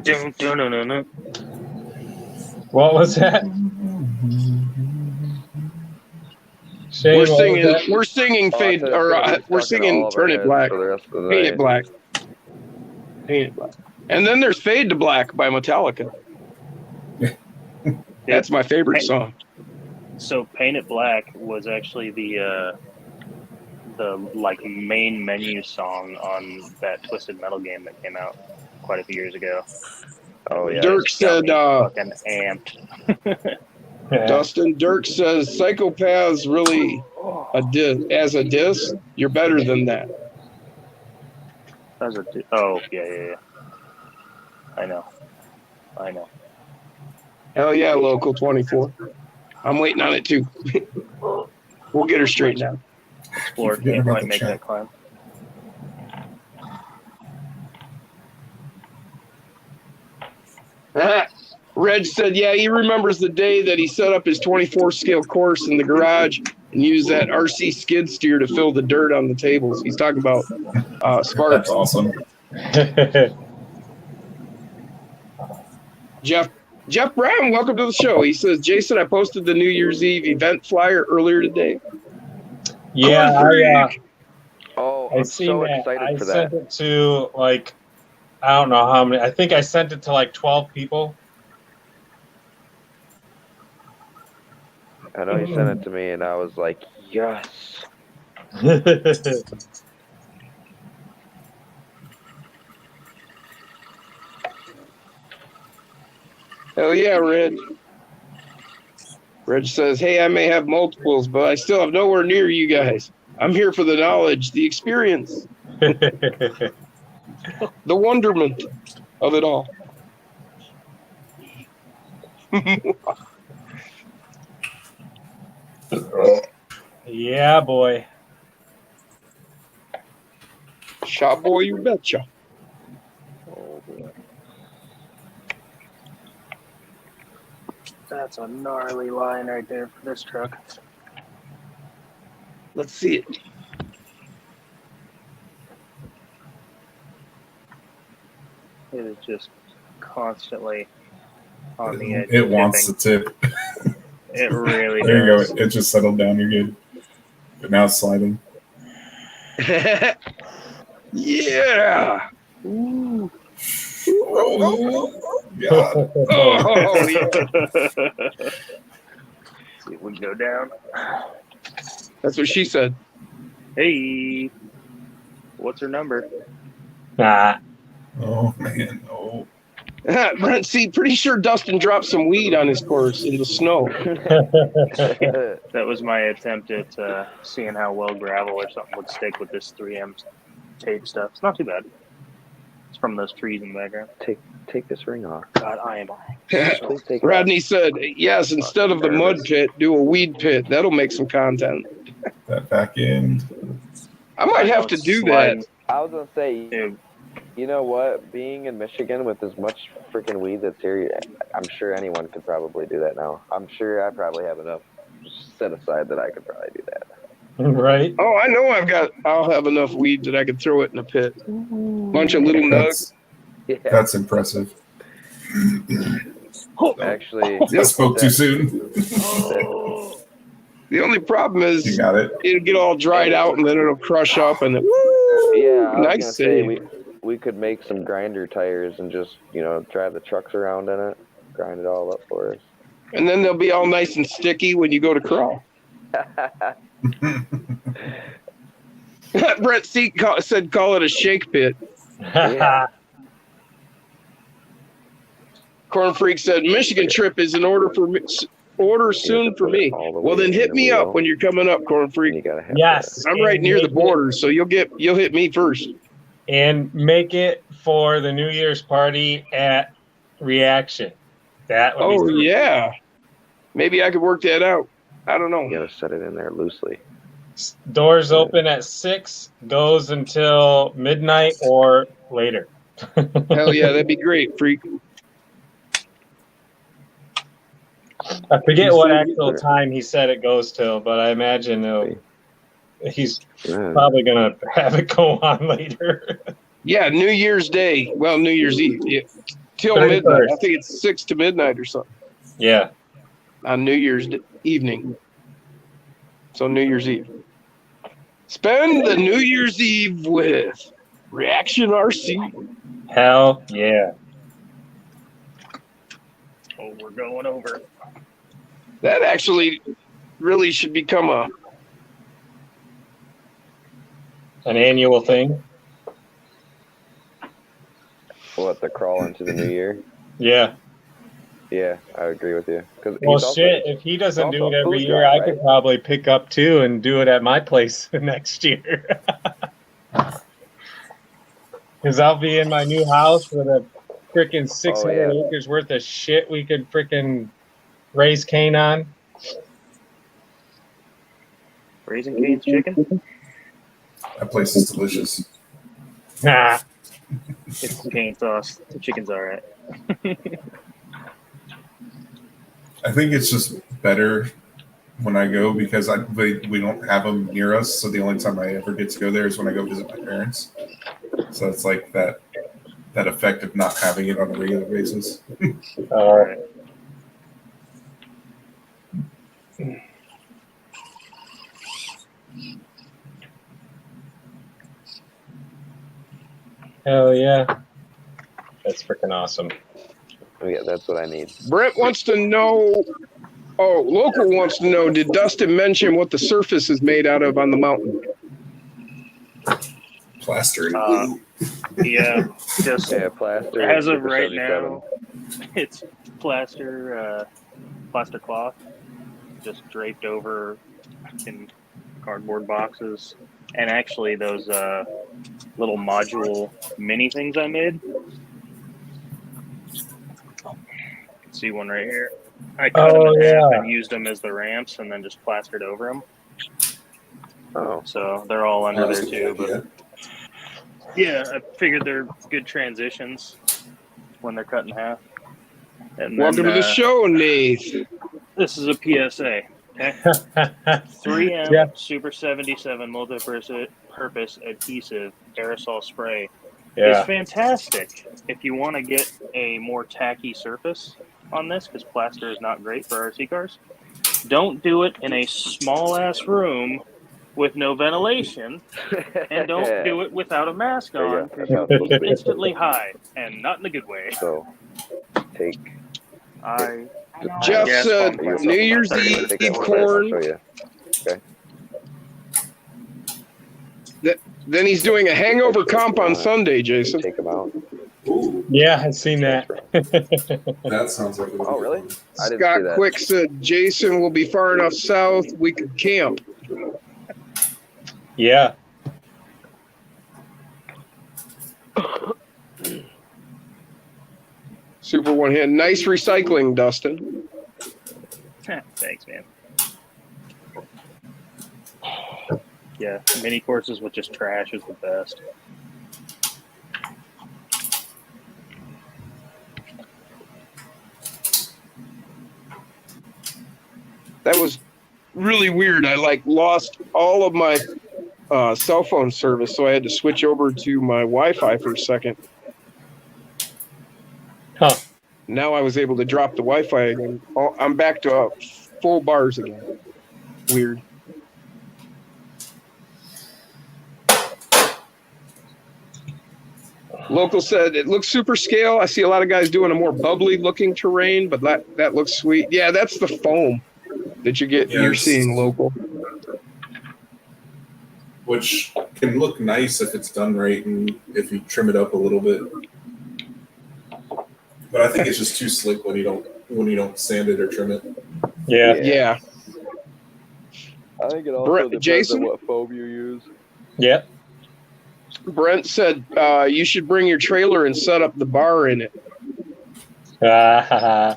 Dun, dun, dun, dun, dun. What was that? Shane, We're what was singing. that? We're singing Oh, I fade, said it's or gonna be we're stuck in all singing of our turn it heads black, for the rest of the paint night. it black, paint it black. And then there's Fade to Black by Metallica. That's my favorite song. So Painted Black was actually the like main menu song on that Twisted Metal game that came out quite a few years ago. Oh yeah. Dirk It's got said, me fucking amped. Yeah. Dustin, Dirk says, Psychopaths really as a diss, you're better than that. That was oh yeah. I know. Hell yeah, Local 24. I'm waiting on it too. We'll get her straightened out. Explore Forgetting can't about quite the make chat. that climb. Reg said, yeah, he remembers the day that he set up his 24 scale course in the garage and used that RC skid steer to fill the dirt on the tables. He's talking about Sparks. That's awesome. Jeff Brown, welcome to the show. He says, Jason, I posted the New Year's Eve event flyer earlier today. Yeah, Oh, I I'm seen so that. excited I for sent that. it to like I don't know how many. I think I sent it to like 12 people. I know you sent it to me, and I was like, yes. Hell yeah, Reg. Reg says, hey, I may have multiples, but I still have nowhere near you guys. I'm here for the knowledge, the experience, the wonderment of it all. Yeah, boy. Shot boy, you betcha. Oh, boy. That's a gnarly line right there for this truck. Let's see it. It is just constantly on the edge. It of wants tipping. to tip. It really There you does. go. It just settled down. You're good. But now it's sliding. Yeah. Ooh. Oh, God. Oh, yeah. See if we can go down. That's what she said. Hey, what's her number? Nah. Oh, man. Oh. Brent, see, pretty sure Dustin dropped some weed on his course in the snow. That was my attempt at seeing how well gravel or something would stick with this 3M tape stuff. It's not too bad. It's from those trees in the background. Take this ring off. God, I am. Please take it Rodney said, yes, instead of the mud pit, do a weed pit. That'll make some content. That back end. I might have to do that. I was gonna say, Dude, you know what? Being in Michigan with as much freaking weed that's here, I'm sure anyone could probably do that now. I'm sure I probably have enough set aside that I could probably do that. Right? Oh, I know I'll have enough weed that I could throw it in a pit. Bunch of little nugs. Yeah, That's impressive. actually, I spoke too soon. The only problem You is got it. it'll get all dried out and then it'll crush up and then, yeah, I was nice gonna say save. we could make some grinder tires and just drive the trucks around in it, grind it all up for us. And then they'll be all nice and sticky when you go to crawl. Brett C said call it a shake pit. Yeah. Corn Freak said Michigan trip is in order soon for me. Well, then hit me up when you're coming up, Corn And Freak. you gotta have Yes. I'm right near the border, so you'll hit me first. And make it for the New Year's party at Reaction. That would Oh be yeah, maybe I could work that out. I don't You know. gotta set it in there loosely. Doors open at 6, goes until midnight or later. Hell yeah, that'd be great, Freak. I forget what actual time he said it goes till, but I imagine he's Yeah. probably going to have it go on later. Yeah, New Year's Day. Well, New Year's Eve. Yeah. Till 31st. midnight. I think it's 6 to midnight or something Yeah. on New Year's evening. So New Year's Eve. Spend the New Year's Eve with Reaction RC. Hell yeah. oh, we're going over. That actually really should become An annual thing. What, the crawl into the new year? Yeah. Yeah, I agree with you. Cause Well, he's also- shit, if he doesn't do also it a every food year, guy, I right? could probably pick up too and do it at my place next year. Because I'll be in my new house with a freaking 600 yeah. acres worth of shit we could freaking raise cane on. Raising Cane's chicken? That place is delicious. Nah. It's cane sauce. The chicken's all right. I think it's just better when I go because we don't have them near us. So the only time I ever get to go there is when I go visit my parents. So it's like that effect of not having it on a regular basis. Right. Hell yeah. That's freaking awesome. Yeah, that's what I need. Brent wants to know. Oh, local wants to know. Did Dustin mention what the surface is made out of on the mountain? Plaster and Uh, glue. Yeah, just Yeah, plaster. as of Super right 77. now, it's plaster cloth, just draped over in cardboard boxes, and actually those little module mini things I made. See one right here. I cut them in half and used them as the ramps, and then just plastered over them. Oh, So they're all under there too. But Yeah. yeah, I figured they're good transitions when they're cut in half. And Welcome then, to the show, Nath. This is a PSA. Okay? 3M Yeah. Super 77 multi-purpose adhesive aerosol spray is Yeah. fantastic if you want to get a more tacky surface on this, because plaster is not great for RC cars. Don't do it in a small ass room with no ventilation, and don't do it without a mask There you on, go. because That's how it's supposed to you'll be. instantly hide, and not in a good way. So, take. I Jeff gas said pump New Year's Take Eve that one back, I'll corn. show you. Then he's doing a hangover comp on Sunday, Jason. Take them out. Yeah, I've seen that. That sounds like. Oh, really? I didn't see Scott that. Quick said Jason will be far enough south we could camp. Yeah. Super one hand. Nice recycling, Dustin. Thanks, man. Yeah, mini courses with just trash is the best. That was really weird. I lost all of my cell phone service, so I had to switch over to my Wi-Fi for a second. Huh. Now I was able to drop the Wi-Fi again. Oh, I'm back to full bars again. Weird. Local said it looks super scale. I see a lot of guys doing a more bubbly looking terrain, but that looks sweet. Yeah, that's the foam that you get. You're Yes. seeing local. Which can look nice if it's done right and if you trim it up a little bit. But I think it's just too slick when you don't sand it or trim it. Yeah. Yeah. I think it also Brett- depends Jason? on what foam you use. Yep. Brent said you should bring your trailer and set up the bar in it. Ah,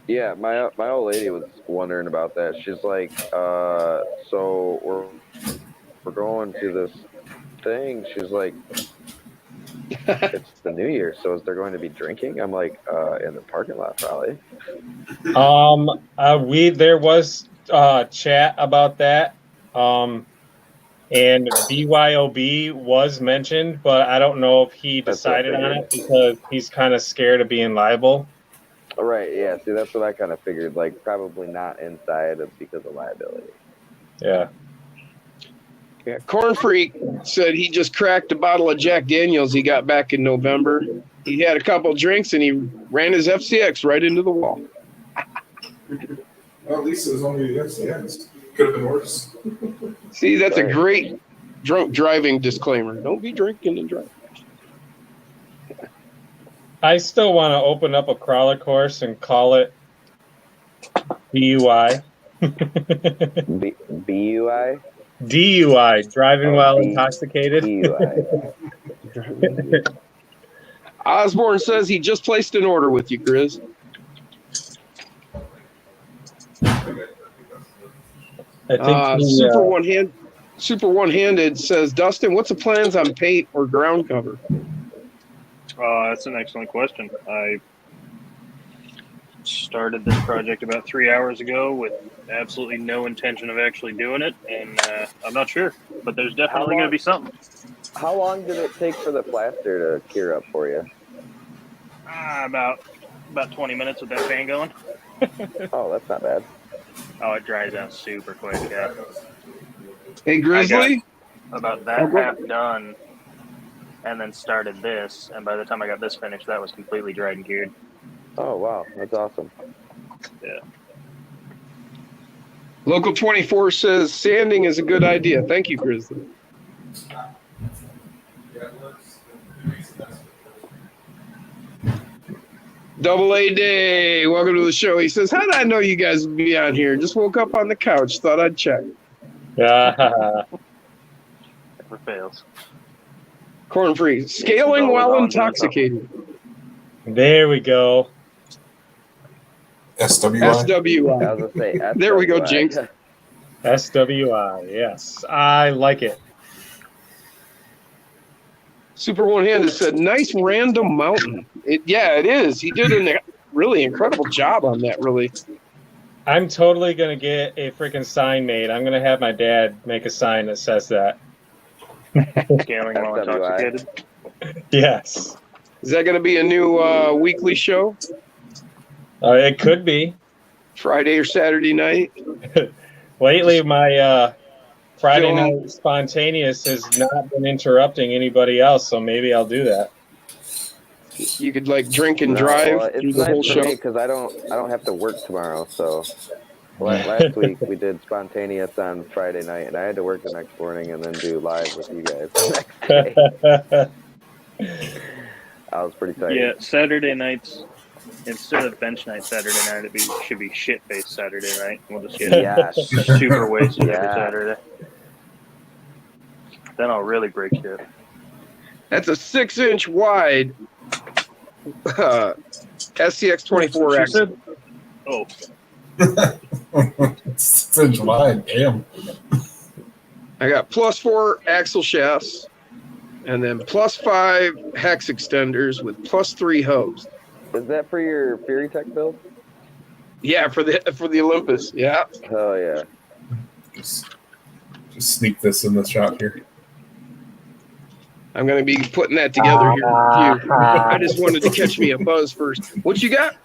Yeah, my old lady was wondering about that. She's like, so we're going to this thing. She's like, it's the New Year, so is there going to be drinking? I'm like, in the parking lot probably. there was chat about that. And BYOB was mentioned, but I don't know if he That's what I decided on figured. it because he's kind of scared of being liable. All right, yeah. See, that's what I kind of figured. Like, probably not inside because of liability. Yeah. Yeah, Corn Freak said he just cracked a bottle of Jack Daniels he got back in November. He had a couple drinks and he ran his FCX right into the wall. Well, at least it was only FCX. Could have been worse. See, that's a Right. great drunk driving disclaimer. Don't be drinking and driving. I still want to open up a crawler course and call it DUI. BUI? DUI, driving Oh, while D- intoxicated. DUI. Osborne says he just placed an order with you, Grizz. I think he, Super one-handed says, Dustin, what's the plans on paint or ground cover? That's an excellent question. Started this project about 3 hours ago with absolutely no intention of actually doing it, and I'm not sure, but there's definitely going to be something. How long did it take for the plaster to cure up for you? About 20 minutes with that fan going. Oh, that's not bad. Oh, it dries out super quick. Yeah, Hey, Grizzly. about that half done, and then started this, and by the time I got this finished, that was completely dried and cured. Oh, wow. That's awesome. Yeah. Local 24 says sanding is a good idea. Thank you, Grizzly. Double A Day, welcome to the show. He says, how did I know you guys would be on here? Just woke up on the couch, thought I'd check. Never fails. Corn free. Scaling always while on, intoxicated. There we go. SWI. I SWI. was going to say, There we go, SWI. Jinx. SWI. Yes, I like it. Super One Handed said, nice random mountain. Yeah, it is. He did a really incredible job on that, really. I'm totally gonna get a freaking sign made. I'm gonna have my dad make a sign that says that. Scaling while SWI. intoxicated. Yes, Is that going to be a new weekly show? it could be. Friday or Saturday night? Lately, my Friday Film. night spontaneous has not been interrupting anybody else, so maybe I'll do that. You could like drink and No, drive well, through it's the whole nice for show. me because I don't have to work tomorrow. So last week we did spontaneous on Friday night, and I had to work the next morning and then do live with you guys the next day. I was pretty tired. Yeah, Saturday nights, instead of bench night Saturday night, should be shit-faced Saturday night. We'll just get Yes. super wasted Yeah. every Saturday. Then I'll really break shit. That's a 6-inch wide SCX 24 She X. said, Oh, 6 inch wide. Damn. I got +4 axle shafts, and then +5 hex extenders with +3 hubs. Is that for your Fury Tech build? Yeah, for the Olympus. Yeah. Oh yeah. Just sneak this in the shop here. I'm gonna be putting that together here in a few. I just wanted to catch me a buzz first. What you got?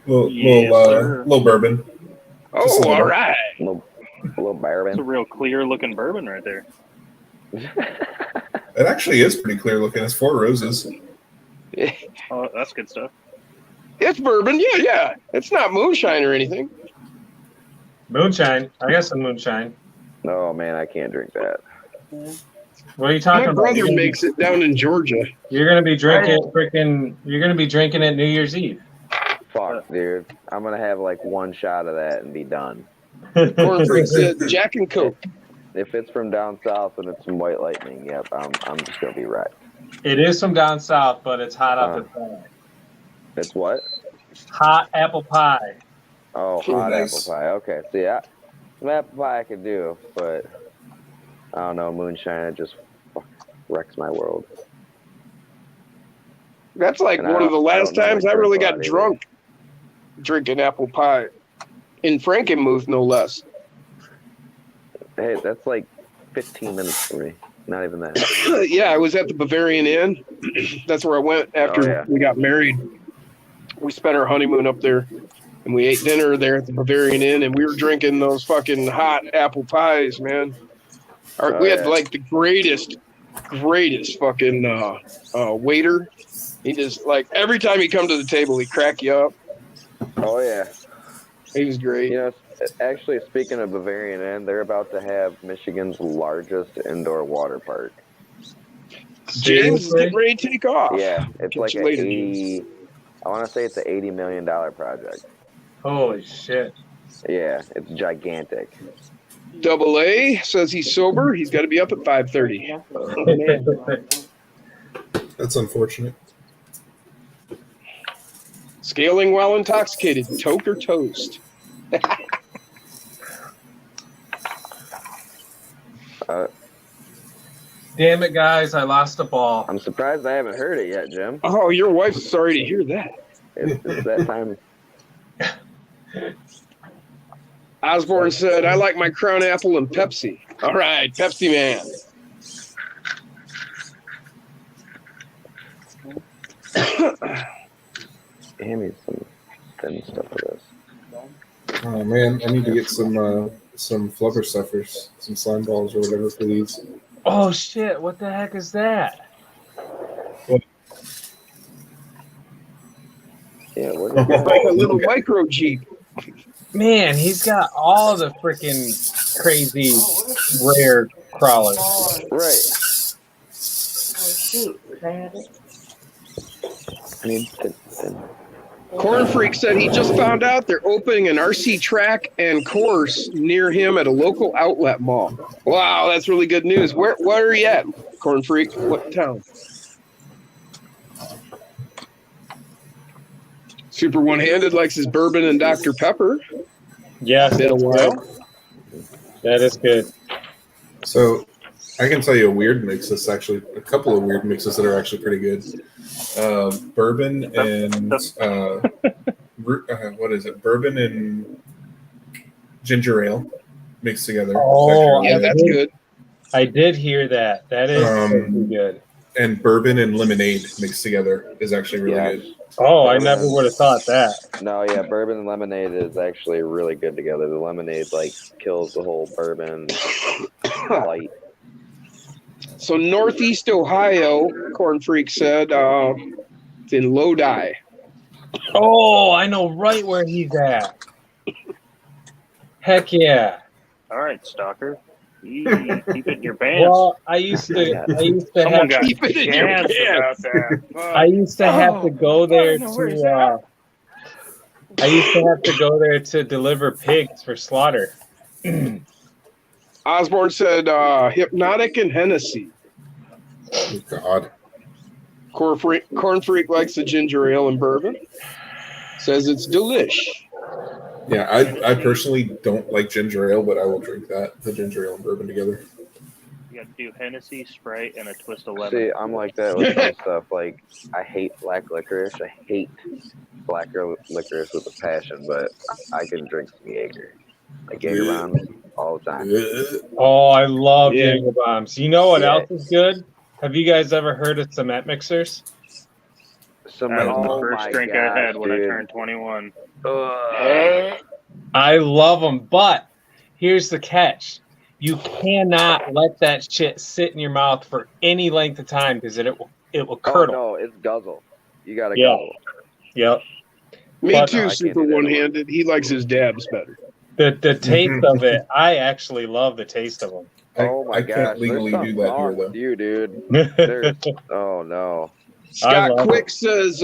Yes, sir. Little bourbon. Just a Oh, little. all right. A little it's a bourbon. real clear-looking bourbon right there. It actually is pretty clear looking. It's 4 roses. Oh, that's good stuff. It's bourbon. Yeah. It's not moonshine or anything. moonshine. I got some moonshine. Oh man, I can't drink that. What are you talking My about? brother makes it down in Georgia. You're gonna be drinking freaking. You're gonna be drinking it New Year's Eve. Fuck, dude. I'm gonna have like one shot of that and be done. Corn Freak said Jack and Coke. If it's from down south and it's from White Lightning, yep, I'm just gonna be right. It is from down south, but it's hot apple pie. It's what? Hot apple pie. Oh, Ooh, hot nice. apple pie. Okay, see, some apple pie I could do, but I don't know, moonshine, it just wrecks my world. That's like And I one of the don't- I last don't times I really really drink a got lot either. drunk drinking apple pie. In Frankenmuth, no less. Hey, that's like 15 minutes for me. Not even that. Yeah, I was at the Bavarian Inn. That's where I went after Oh, yeah. we got married. We spent our honeymoon up there, and we ate dinner there at the Bavarian Inn, and we were drinking those fucking hot apple pies, man. We had yeah. like the greatest fucking waiter. He just like every time he come to the table, he crack you up. Oh, yeah. He was great. You know, actually, speaking of Bavarian Inn, they're about to have Michigan's largest indoor water park. James is Seriously? getting ready to take off. Yeah, it's Catch like you an later, 80, I want to say it's an $80 million project. Holy shit. Yeah, it's gigantic. Double A says he's sober. He's got to be up at 5:30. Oh, man. That's unfortunate. Scaling while intoxicated. Toke or toast? Damn it, guys! I lost a ball. I'm surprised I haven't heard it yet, Jim. Oh, your wife's sorry to hear that. It's that time. Osborne said, I like my Crown Apple and Pepsi. All right, Pepsi man. Hand me some thin stuff for this. Oh man, I need to get some flubber stuffers, some slime balls or whatever for these. Oh shit! What the heck is that? Yeah, what It's like a little micro Jeep. Man, he's got all the freaking crazy rare crawlers. Right. Oh, shoot. Can I have it? I need thin. Corn Freak said he just found out they're opening an RC track and course near him at a local outlet mall. Wow, that's really good news. Where are you at, Corn Freak? What town? Super One-Handed likes his bourbon and Dr. Pepper. Yes, Been a while. that is good. So I can tell you a weird mix. That's actually a couple of weird mixes that are actually pretty good. Bourbon and what is it? Bourbon and ginger ale mixed together. Oh, Yeah, that's good. I did hear that. That is pretty good. And bourbon and lemonade mixed together is actually really Yeah. good. Oh, I never would have thought that. No, yeah, bourbon and lemonade is actually really good together. The lemonade like kills the whole bourbon light. So Northeast Ohio, Corn Freak said, it's in Lodi. Oh, I know right where he's at. Heck yeah. All right, stalker. Keep it in your pants. Well, I used to Someone have got Keep it in your gas about pants. that. I used to have to go there where's to I used to have to go there to deliver pigs for slaughter. Osborne said, Hypnotic and Hennessy. Oh, God. Corn Freak likes the ginger ale and bourbon. Says it's delish. Yeah, I personally don't like ginger ale, but I will drink that, the ginger ale and bourbon together. You got to do Hennessy, Sprite, and a twist of lemon. See, I'm like that with some stuff. Like, I hate black licorice. I hate black licorice with a passion, but I can drink some Jaeger. Like Jaeger bombs all the time. Oh, I love Yeah. Jaeger bombs. You know what Yeah. else is good? Have you guys ever heard of cement mixers? Some That was the oh first my drink gosh, I had when dude. I turned 21. I love them, but here's the catch. You cannot let that shit sit in your mouth for any length of time because it will Oh curdle. no, it's guzzle. You gotta Yeah. guzzle. Yep. Me But- too, No, I can't Super do that. One-Handed. He likes his dabs better. The taste of it, I actually love the taste of them. Oh my I gosh, can't legally there's do something that here, wrong though. with you, dude. There's, oh no. Scott love Quick says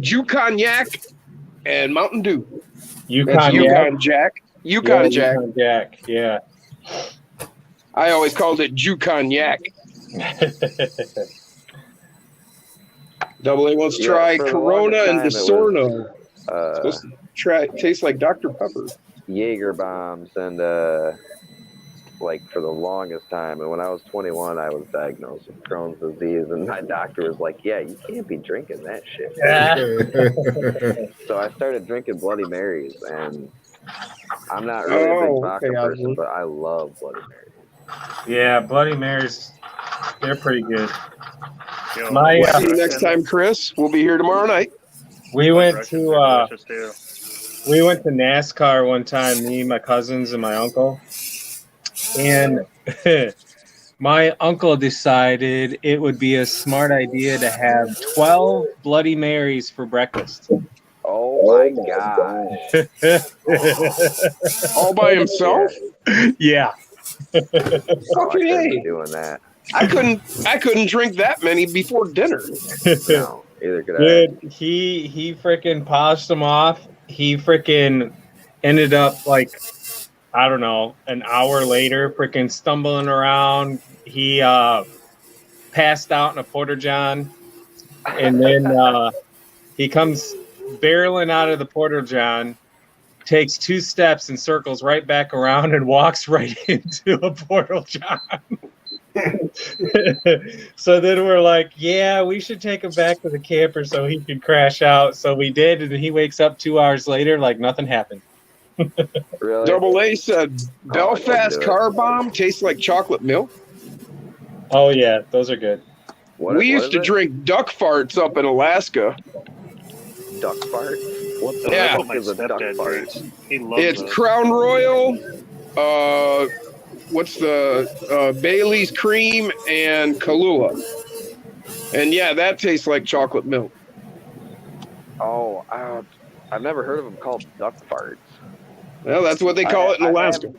Jew Cognac and Mountain Dew. That's Yukon Yukon Jack. Yukon Jack. Yukon Jack, yeah. I always called it Jew Cognac. Double A wants to Yeah, try for the Corona longest and time it was, DiSorno. Supposed to try taste like Dr. Pepper. Jaeger bombs and like for the longest time. And when I was 21, I was diagnosed with Crohn's disease, and my doctor was like, "Yeah, you can't be drinking that shit." So I started drinking Bloody Marys, and I'm not really a big vodka person, Osborne. but I love Bloody Marys. Yeah, Bloody Marys, they're pretty good. Yo, My, We'll Yeah. see you next time, Chris. We'll be here tomorrow night. We went Russians to are delicious, too. NASCAR one time, me, my cousins, and my uncle. And my uncle decided it would be a smart idea to have 12 Bloody Marys for breakfast. Oh my gosh! All by himself? Yeah. Oh, I couldn't be Okay. doing that. I couldn't drink that many before dinner. No, either could I. Dude, he freaking polished them off. He freaking ended up like, I don't know, an hour later, freaking stumbling around. He passed out in a Porter John, and then he comes barreling out of the Porter John, takes 2 steps and circles right back around and walks right into a Porter John. So then we're like, yeah, we should take him back to the camper so he could crash out. So we did, and he wakes up 2 hours later like nothing happened. Really? Double A said I Belfast couldn't do it. car bomb tastes like chocolate milk. Oh yeah, those are good. What, We used is to it? drink duck farts up in Alaska. duck fart. What the Yeah. fuck My is a duck stepdad fart? drinks. He loves It's those. Crown Royal, what's the Bailey's cream and Kahlua. And yeah, that tastes like chocolate milk. Oh, I've never heard of them called duck farts. Well, that's what they call it in I Alaska.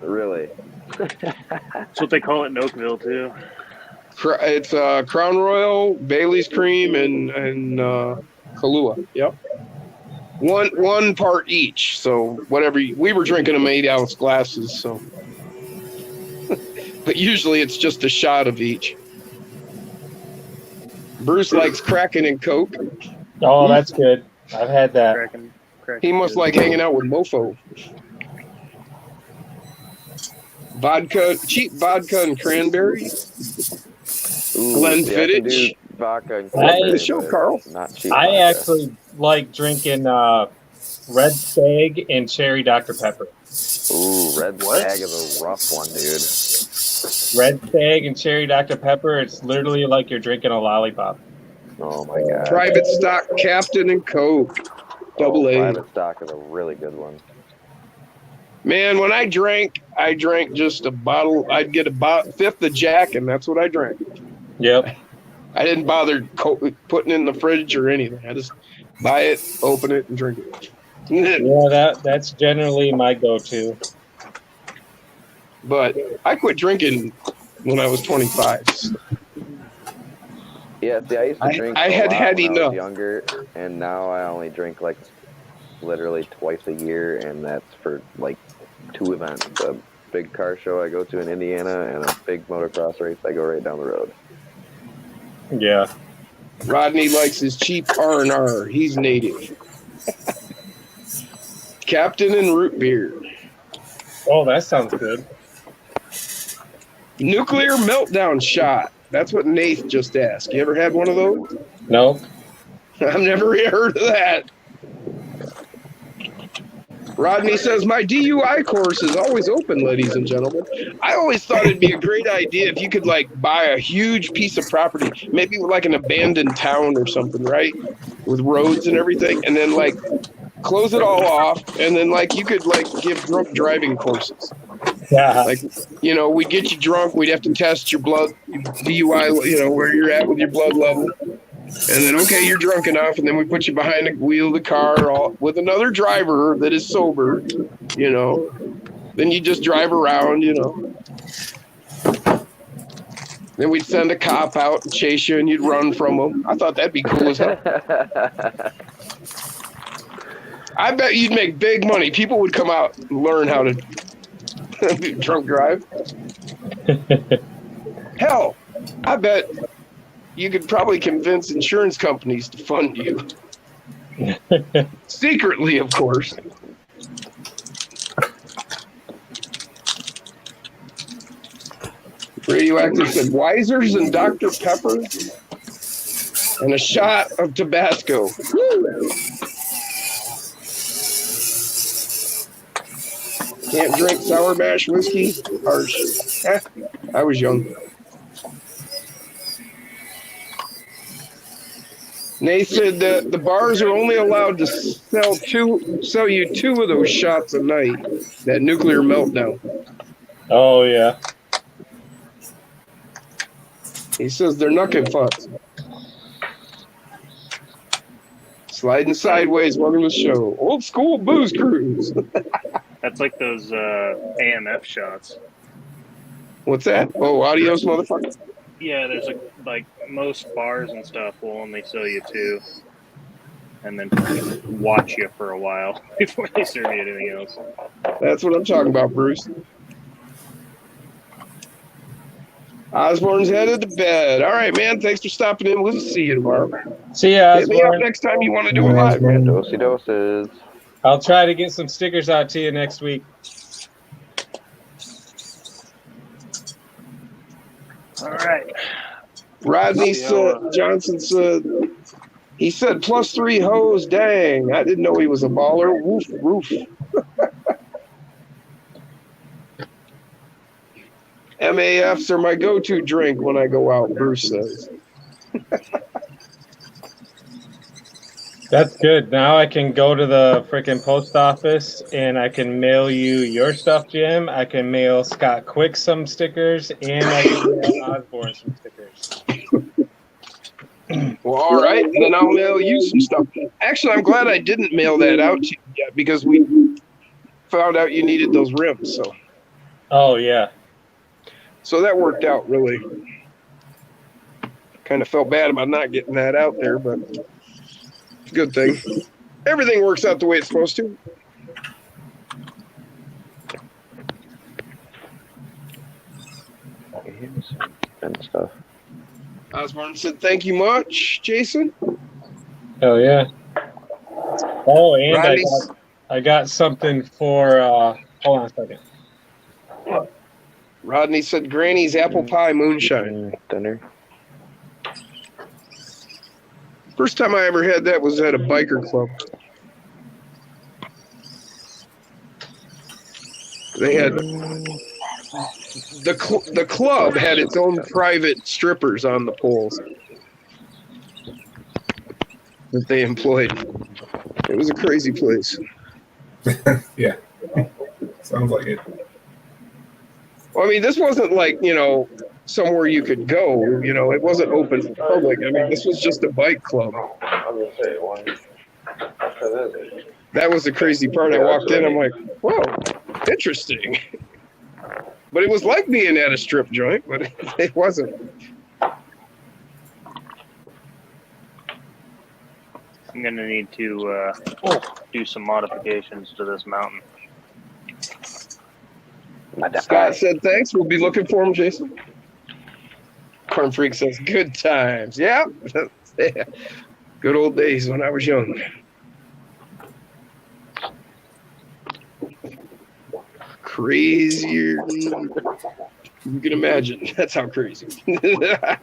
Really? That's what they call it in Oakville too. It's Crown Royal, Bailey's cream, and Kahlua. Yep. One part each. So whatever we were drinking them 8-ounce glasses. So, but usually it's just a shot of each. Bruce likes Kraken and Coke. Oh, that's good. I've had that. Cracking He must like hanging out with Mofo. Vodka, cheap vodka and cranberry. Ooh, Glenfiddich. see, I can do vodka and Hey. cranberry, Show, but Carl. Not cheap I vodka. actually like drinking Red Stag and Cherry Dr. Pepper. Ooh, Red Stag is a rough one, dude. Red Stag and Cherry Dr. Pepper, it's literally like you're drinking a lollipop. Oh my god. Private stock Captain and Coke. Double A. Private stock is a really good one. Man, when I drank just a bottle. I'd get a fifth of Jack, and that's what I drank. Yep. I didn't bother putting it in the fridge or anything. I just buy it, open it, and drink it. Yeah, that's generally my go-to. But I quit drinking when I was 25. Yeah, see, I used to drink I a had lot had when I enough. was younger, and now I only drink like literally twice a year, and that's for like 2 events: a big car show I go to in Indiana, and a big motocross race I go right down the road. Yeah. Rodney likes his cheap R&R. He's native. Captain and root beer. Oh, that sounds good. Nuclear meltdown shot. That's what Nath just asked. You ever had one of those? No. I've never heard of that. Rodney says, my DUI course is always open, ladies and gentlemen. I always thought it'd be a great idea if you could, like, buy a huge piece of property, maybe like an abandoned town or something, right? With roads and everything, and then, like, close it all off, and then, like, you could, like, give drunk driving courses. Yeah. Like, you know, we'd get you drunk, we'd have to test your blood, DUI, you know, where you're at with your blood level. And then, okay, you're drunk enough, and then we put you behind the wheel of the car with another driver that is sober, you know. Then you just drive around, you know. Then we'd send a cop out and chase you, and you'd run from them. I thought that'd be cool as hell. I bet you'd make big money. People would come out and learn how to drunk drive. Hell, I bet you could probably convince insurance companies to fund you. Secretly, of course. Radioactive said Wisers and Dr. Pepper and a shot of Tabasco. Woo! Can't drink Sour Mash whiskey? Harsh. I was young. Nate said that the bars are only allowed to sell you 2 of those shots a night. That nuclear meltdown. Oh, yeah. He says they're knuckin' fucks. Sliding sideways, welcome to the show. Old school booze cruise. That's like those AMF shots. What's that? Oh, adios, motherfucker. Yeah, there's like most bars and stuff will only sell you 2, and then watch you for a while before they serve you anything else. That's what I'm talking about, Bruce. Osborne's headed to bed. All right, man. Thanks for stopping in. We'll see you tomorrow. See ya, Hit me up Osborne. next time you want to do it live, man. Dosey doses. I'll try to get some stickers out to you next week. All right. Rodney See how, said, Johnson said, he said +3 hose. Dang, I didn't know he was a baller. Woof, roof. MAFs are my go-to drink when I go out, Bruce says. That's good. Now I can go to the freaking post office and I can mail you your stuff, Jim. I can mail Scott Quick some stickers, and I can mail Osborne some stickers. Well, all right, and then I'll mail you some stuff. Actually, I'm glad I didn't mail that out to you yet because we found out you needed those rims. Oh yeah. So that worked out really. Kind of felt bad about not getting that out there, but it's a good thing. Everything works out the way it's supposed to. And stuff. Osborne said, "Thank you much, Jason." Oh yeah. Oh, and Rodney's- I got something for. Hold on a second. Rodney said, "Granny's apple pie moonshine." Dinner. First time I ever had that was at a biker club. They had the club had its own private strippers on the poles that they employed. It was a crazy place. Yeah. Sounds like it. Well, I mean, this wasn't like, somewhere you could go. It wasn't open to the public. I mean, this was just a bike club. That was the crazy part. I walked in, I'm like, whoa, interesting. But it was like being at a strip joint, but it wasn't. I'm gonna need to do some modifications to this mountain. Scott said, thanks. We'll be looking for him, Jason. Corn Freak says, good times. Yeah. Good old days when I was young. Crazier than you can imagine. That's how crazy. Yeah.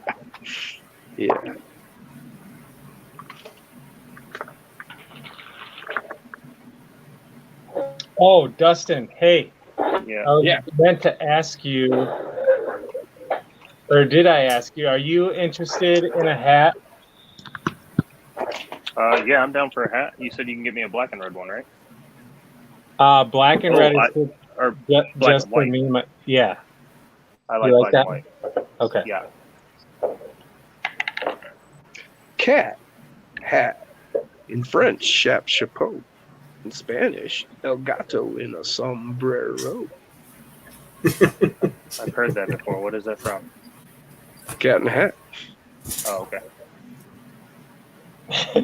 Oh, Dustin. Hey. Yeah. I was Yeah. meant to ask you, or did I ask you? Are you interested in a hat? Yeah, I'm down for a hat. You said you can get me a black and red one, right? Black and red is Or just black and for white. me. Yeah. I like You black like and white. Okay. Yeah. Cat. Hat. In French, chap chapeau. In Spanish, el gato in a sombrero. I've heard that before. What is that from? Cat in a hat. Oh, okay.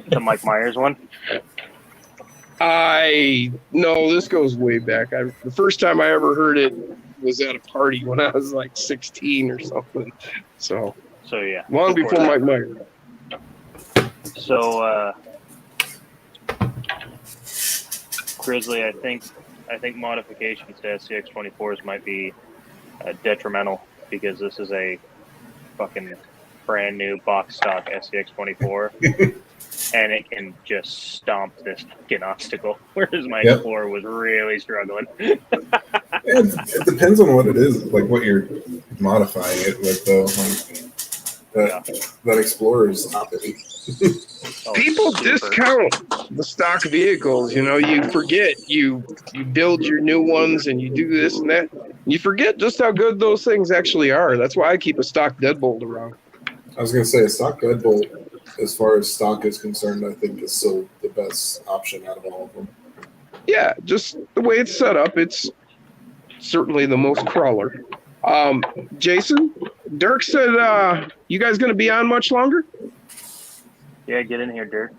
The Mike Myers one? No, this goes way back. The first time I ever heard it was at a party when I was like 16 or something. So So yeah. long before that. Mike Myers. So Grizzly, I think modifications to SCX 24s might be detrimental because this is a fucking brand new box stock SCX 24 and it can just stomp this fucking obstacle, whereas my Yep. Explorer was really struggling. It depends on what it is, like what you're modifying it with, though. That Explorer is toppy. Oh, People super. discount the stock vehicles. You forget you build your new ones and you do this and that. You forget just how good those things actually are. That's why I keep a stock deadbolt around. I was going to say a stock deadbolt, as far as stock is concerned, I think is still the best option out of all of them. Yeah, just the way it's set up, it's certainly the most crawler. Jason, Dirk said, you guys going to be on much longer? Yeah, get in here, Dirk.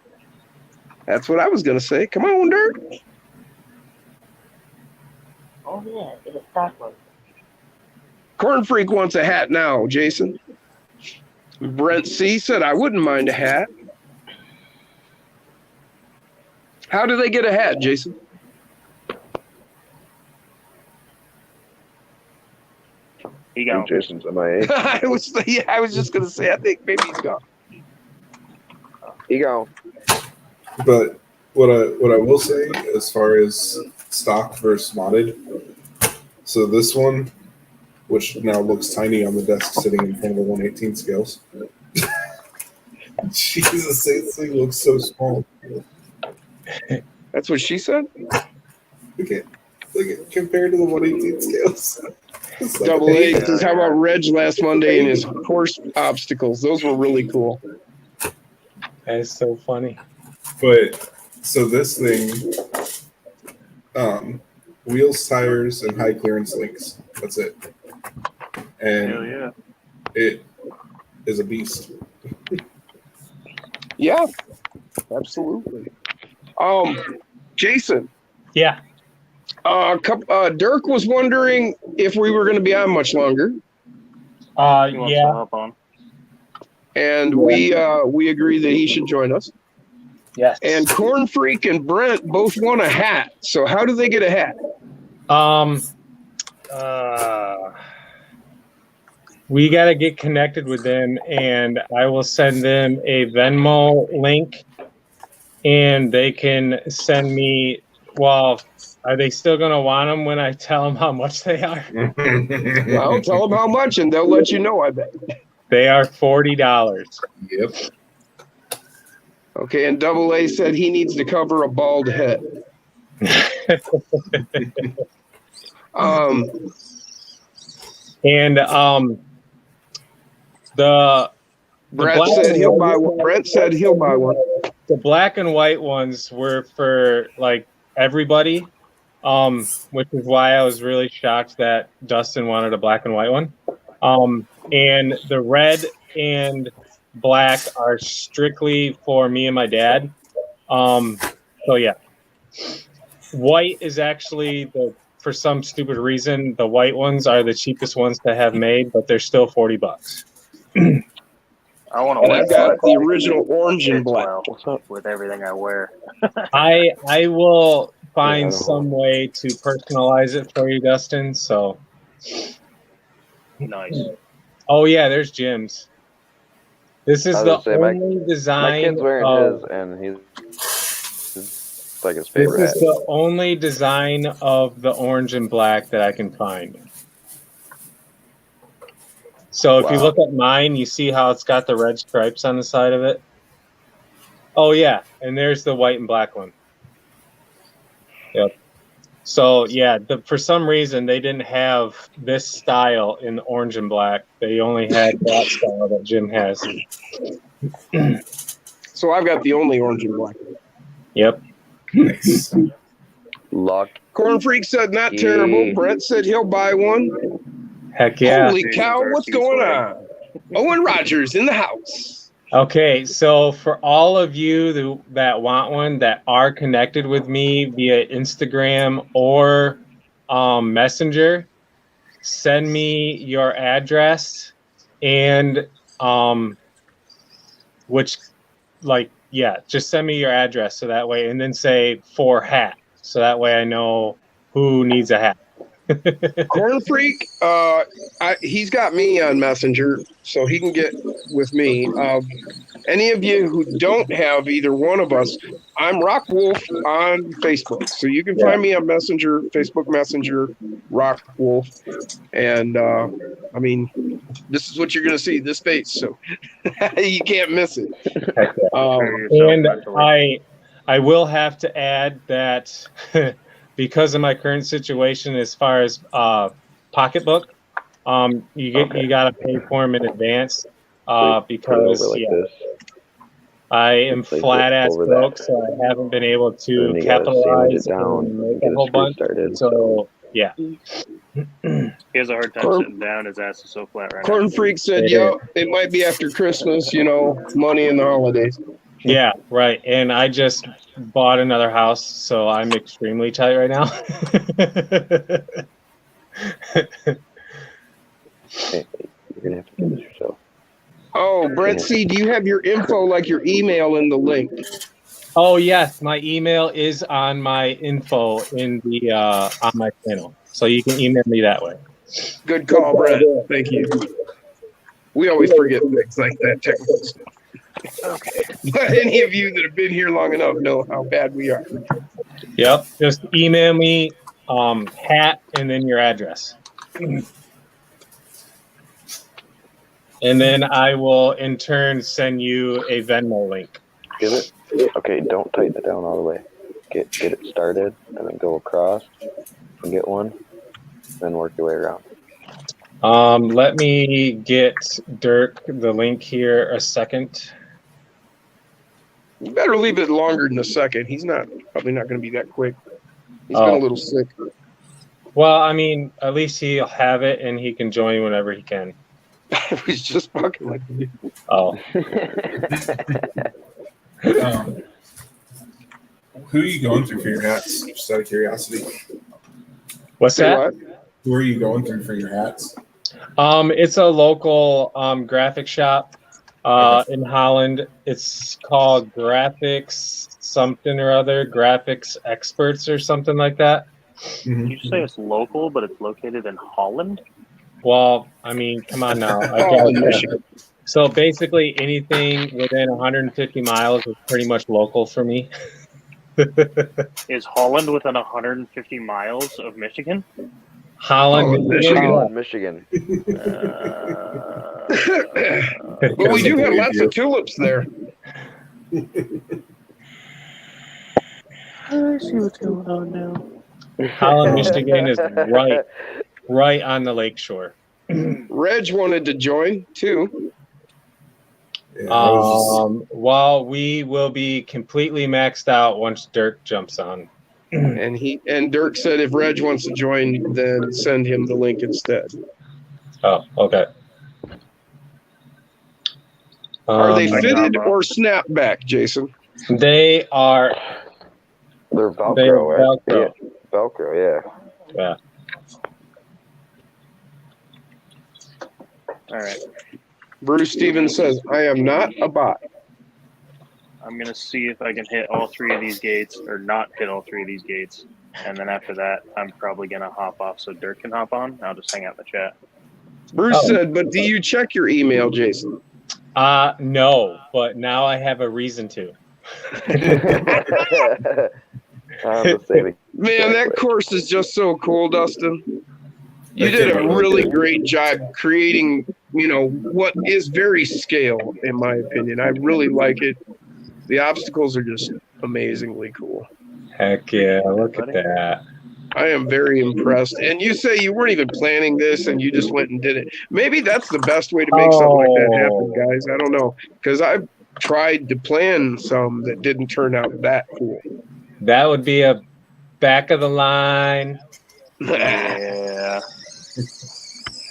That's what I was going to say. Come on, Dirk. Oh, yeah, it's a stock one. Corn Freak wants a hat now, Jason. Brent C said, I wouldn't mind a hat. How do they get a hat, Jason? He He gone. Jason's MIA. I was just gonna say, I think maybe he's gone. He gone. But what I will say as far as stock versus modded, so this one, which now looks tiny on the desk sitting in front of the 118 scales. Jesus, this thing looks so small. That's what she said. Look at compared to the 118 scales. It's like Double A says, how about Reg last Monday and his horse obstacles? Those were really cool. That is so funny. But so this thing, wheels, tires, and high clearance links. That's it. And Hell yeah. it is a beast. Yeah, absolutely. Jason, Yeah. Dirk was wondering if we were going to be on much longer, He wants to Yeah. hop on. and we agreed that he should join us. Yes. And Corn Freak and Brent both won a hat. So how do they get a hat? We got to get connected with them, and I will send them a Venmo link, and they can send me. Well, are they still going to want them when I tell them how much they are? Well, tell them how much, and they'll let you know, I bet. They are $40. Yep. Okay, and Double A said he needs to cover a bald head. And the Brent black said and he'll white buy one. Brent said he'll buy one. the black and white ones were for like everybody, which is why I was really shocked that Dustin wanted a black and white one. And the red and black are strictly for me and my dad. So yeah, white is actually for some stupid reason, the white ones are the cheapest ones to have made, but they're still $40. I want And to I've got the original orange and black. with everything I wear. I will find Yeah. some way to personalize it for you, Dustin. So, Nice. oh yeah, there's Jim's. This is I was the gonna say, my- only My design. kid's wearing of, his, and it's like his this favorite is hat. the only design of the orange and black that I can find. So if you Wow. look at mine, you see how it's got the red stripes on the side of it. Oh yeah, and there's the white and black one. Yep. So yeah, for some reason they didn't have this style in orange and black. They only had that style that Jim has. So I've got the only orange and black. Yep. Nice. Luck. Corn Freak said not terrible. Brent said he'll buy one. Heck yeah. Holy cow, what's going on? Owen Rogers in the house. Okay, so for all of you that want one that are connected with me via Instagram or Messenger, send me your address and just send me your address so that way, and then say for hat, so that way I know who needs a hat. Corn Freak, he's got me on Messenger, so he can get with me. Any of you who don't have either one of us, I'm Rock Wolf on Facebook, so you can find me on Messenger, Facebook Messenger, Rock Wolf, and I mean, this is what you're gonna see, this face, so you can't miss it. And I will have to add that because of my current situation as far as pocketbook, you got to pay for them in advance because Over like this. I am Place it flat ass over broke, that. so I haven't been able Then to you gotta sandwich capitalize it down, and make get a a whole screw bunch. started. So yeah, He has a hard time Corn- sitting down. His ass is so flat right Corn now. Freak said, yo, it might be after Christmas, money in the holidays. yeah, right. And I just bought another house, so I'm extremely tight right now. Hey, you're gonna have to do this yourself. Oh, Brent C., do you have your info, like your email in the link? Oh yes, my email is on my info in the on my channel, so you can email me that way. Good call, Brett. Thank you. We always forget things like that technical stuff. Okay. But any of you that have been here long enough know how bad we are. Yep. Just email me hat and then your address. And then I will in turn send you a Venmo link. Give it. Okay, don't tighten it down all the way. Get it started, and then go across, and get one, then work your way around. Let me get Dirk the link here a second. You better leave it longer than a second. He's probably not going to be that quick. He's been a little sick. Well, I mean, at least he'll have it and he can join whenever he can. I was just fucking like you. Oh, Who are you going through for your hats? Just out of curiosity. what's Say that? what? Who are you going through for your hats? It's a local graphic shop in Holland. It's called Graphics something or other, Graphics Experts or something like that. Mhm. You say it's local, but it's located in Holland? Well, I mean, come on now. Oh, in Michigan. So basically anything within 150 miles is pretty much local for me. Is Holland within 150 miles of Michigan? Holland, Oh, Michigan. Holland, Michigan. But we do have lots of tulips there. I see what's going on now. Holland, Michigan is right on the lakeshore. Reg wanted to join too. Yeah, I was Well, we will be completely maxed out once Dirk jumps on. And Dirk said if Reg wants to join, then send him the link instead. Oh, okay. Are they Um, fitted or snapback, Jason? They are. They're Velcro, They're right? Velcro. Yeah. Velcro, yeah. Yeah. All right. Bruce Stevens says, I am not a bot. I'm going to see if I can hit all three of these gates or not hit all three of these gates. And then after that, I'm probably going to hop off so Dirk can hop on. I'll just hang out in the chat. Bruce Oh. said, but do you check your email, Jason? No, but now I have a reason to. Man, that course is just so cool, Dustin. You did a really great job creating, what is very scale, in my opinion. I really like it. The obstacles are just amazingly cool. Heck yeah, look at that. I am very impressed. And you say you weren't even planning this and you just went and did it. Maybe that's the best way to make something like that happen, guys. I don't know. Because I've tried to plan some that didn't turn out that cool. That would be a back of the line. Yeah.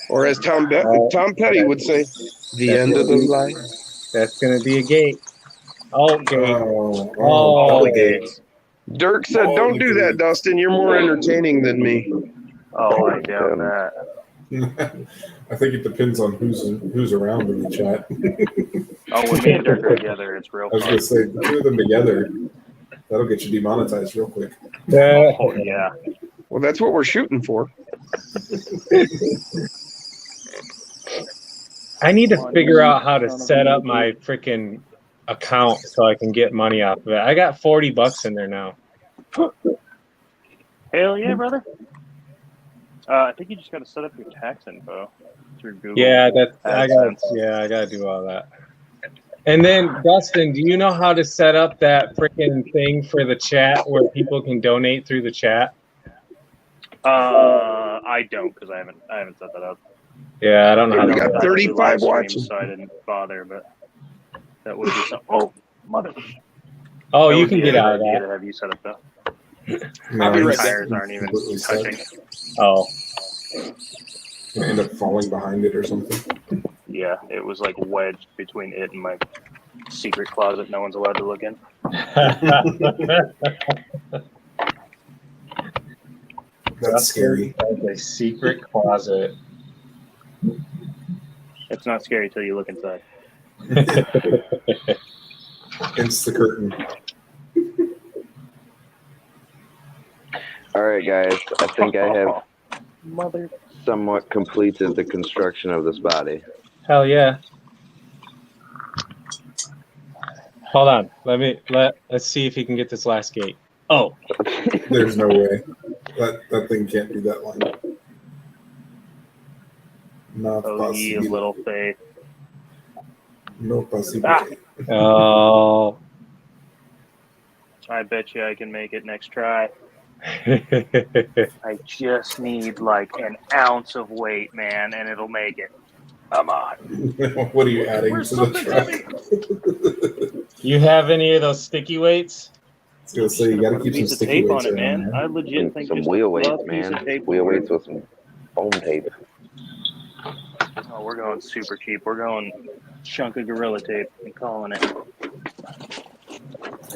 Or as Tom Petty would say, the end of the line. That's going to be a gate. Oh, gate. all the gates. Dirk said, don't do that, Dustin. You're more entertaining than me. Oh, I doubt that. I think it depends on who's around in the chat. Oh, when me and Dirk are together, it's real I was fun. going to say, the two of them together, that'll get you demonetized real quick. Oh, yeah. Well, that's what we're shooting for. I need to figure out how to set up my freaking account so I can get money off of it. I got $40 in there now. Hell yeah, brother. I think you just got to set up your tax info through Google. Yeah, I got AdSense. to do all that. And then Dustin, do you know how to set up that freaking thing for the chat where people can donate through the chat? I don't because I haven't set that up. Yeah, I don't know how We to got do that. 35 watching. So I didn't bother, but that would be something. Oh, mother. Oh, That you would can be get a out of good idea that. to have you set up though. I'll be No, right he's back. Tires aren't even completely stuck. touching. Oh, Gonna end up falling behind it or something. Yeah, it was like wedged between it and my secret closet no one's allowed to look in. That's scary. That's a secret closet. It's not scary till you look inside. Hence the curtain. All right, guys. I think I have Mother somewhat completed the construction of this body. Hell yeah. Hold on. Let's see if he can get this last gate. Oh, There's no way. That thing can't be that long. Not Oh, ye of possible. little faith. No possible. Ah. oh. I bet you I can make it next try. I just need like an ounce of weight, man, and it'll make it. Come on. What are you adding Where's to the something truck? heavy? You have any of those sticky weights? I was gonna say you got to Put a keep some piece of sticky tape weights on it, around man. there. I legit think Some just wheel a weights, fluff piece man. of tape Wheel will work. weights with some foam tape. Oh, we're going super cheap. We're going chunk of Gorilla Tape and calling it.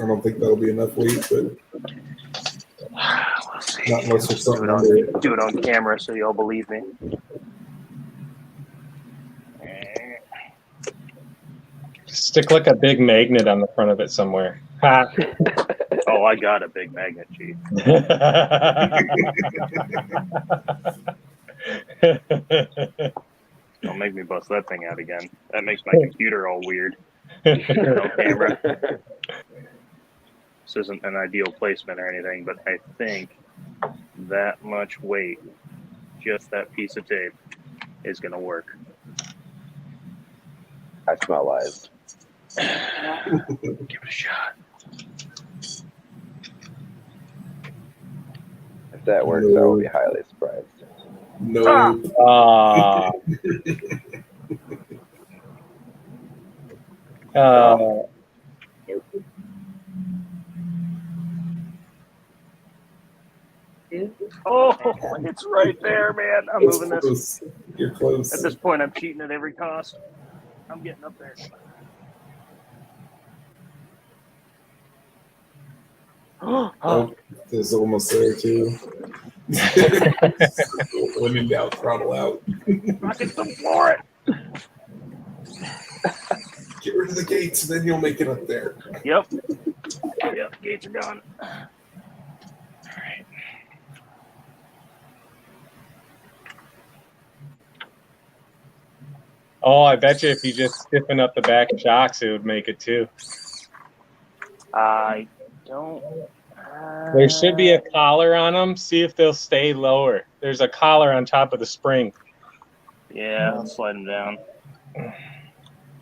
I don't think that'll be enough weight, but We'll see. not unless there's something do under it. it on camera so y'all believe me. Stick like a big magnet on the front of it somewhere. Ha. Oh, I got a big magnet, Chief. Don't make me bust that thing out again. That makes my computer all weird. On camera. This isn't an ideal placement or anything, but I think that much weight, just that piece of tape, is going to work. I smell lies. Give it a shot. If that works, I will be highly surprised. No. Ah. Oh, it's right there, man. I'm It's moving this. close. You're close. At this point, I'm cheating at every cost. I'm getting up there. Oh, it's almost there too. When in doubt, throttle out. Rocket the floor it. Get rid of the gates, then you'll make it up there. Yep. Yep, gates are gone. Alright. Oh, I bet you if you just stiffen up the back shocks, it would make it too. I don't. There should be a collar on them. See if they'll stay lower. There's a collar on top of the spring. Yeah, I'll slide them down.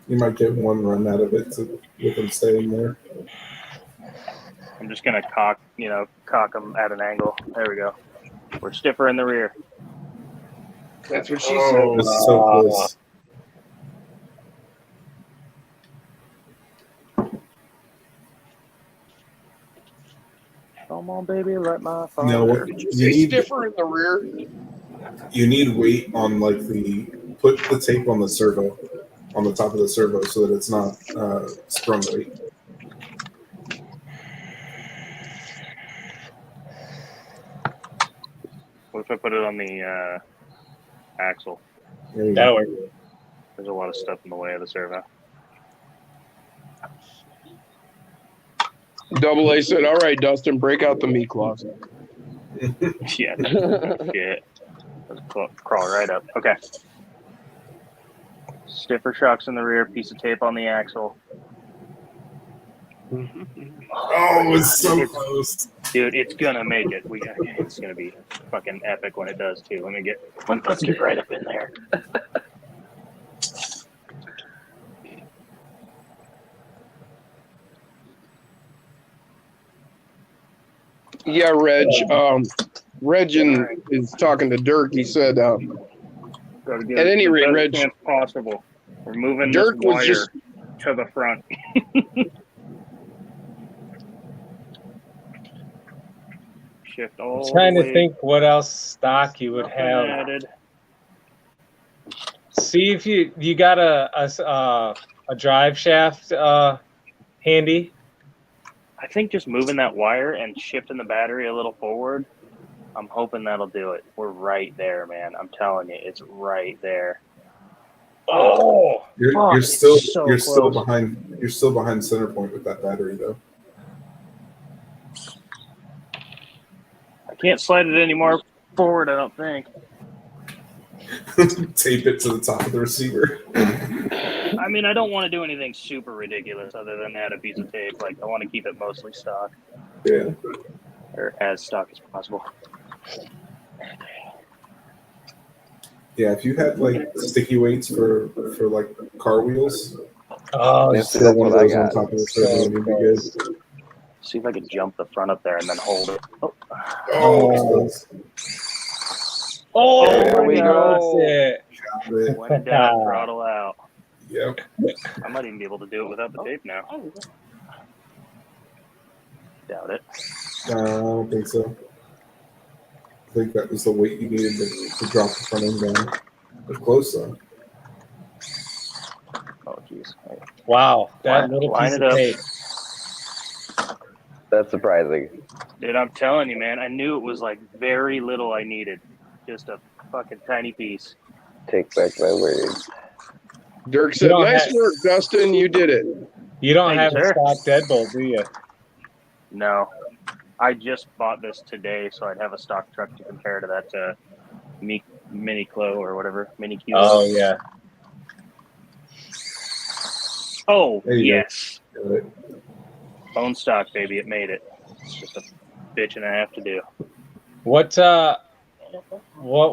You might get one run out of it with them staying there. I'm just gonna cock them at an angle. There we go. We're stiffer in the rear. That's what she Oh, said. it's so close. Come on, baby, let my phone. No, what Did you you say need, stiffer in the rear? you need weight on like put the tape on the servo, on the top of the servo, so that it's not sprung weight. What if I put it on the axle? There you That go. works. There's a lot of stuff in the way of the servo. Double A said, "All right, Dustin, break out the meat closet." Yeah. Shit. Let's crawl right up. Okay. Stiffer shocks in the rear, piece of tape on the axle. Oh, it's so close. Dude, it's gonna make it. It's gonna be fucking epic when it does too. Let's get right up in there. Yeah, Reg. Reg is talking to Dirk. He said, Gotta get At any the rate, best Reg- chance possible. We're moving Dirk this was wire just- to the front. Shift all I'm trying the to way think what else stock you would up and have. added. See if you got a drive shaft handy. I think just moving that wire and shifting the battery a little forward, I'm hoping that'll do it. We're right there, man. I'm telling you, it's right there. Oh, You're it's still so you're still close. behind center point with that battery though. I can't slide it any more forward, I don't think. Tape it to the top of the receiver. I mean, I don't want to do anything super ridiculous other than add a piece of tape. Like, I want to keep it mostly stock, Yeah. or as stock as possible. Yeah, if you had like sticky weights for like car wheels, Oh, That's throw one of what I those on got. top of the table and you'd be good. See if I could jump the front up there and then hold it. Oh, Oh, oh, There we go. that's it. when in doubt, throttle out. Yep. I might even be able to do it without the tape now. Doubt it. I don't think so. I think that was the weight you needed to drop the front end down. But close though. Oh, jeez. Wow, that Line- little line piece it of up. tape. That's surprising. Dude, I'm telling you, man. I knew it was like very little I needed. Just a fucking tiny piece. Take back my word. Dirk said, don't "Nice have- work, Dustin. You did it." You don't Thank have you, a sir. stock deadbolt, do you? No. I just bought this today, so I'd have a stock truck to compare to that Mini Clo or whatever. Mini Q. Oh yeah. Oh, There you go. yes. Bone stock, baby. It made it. It's just a bitch and a half to do. What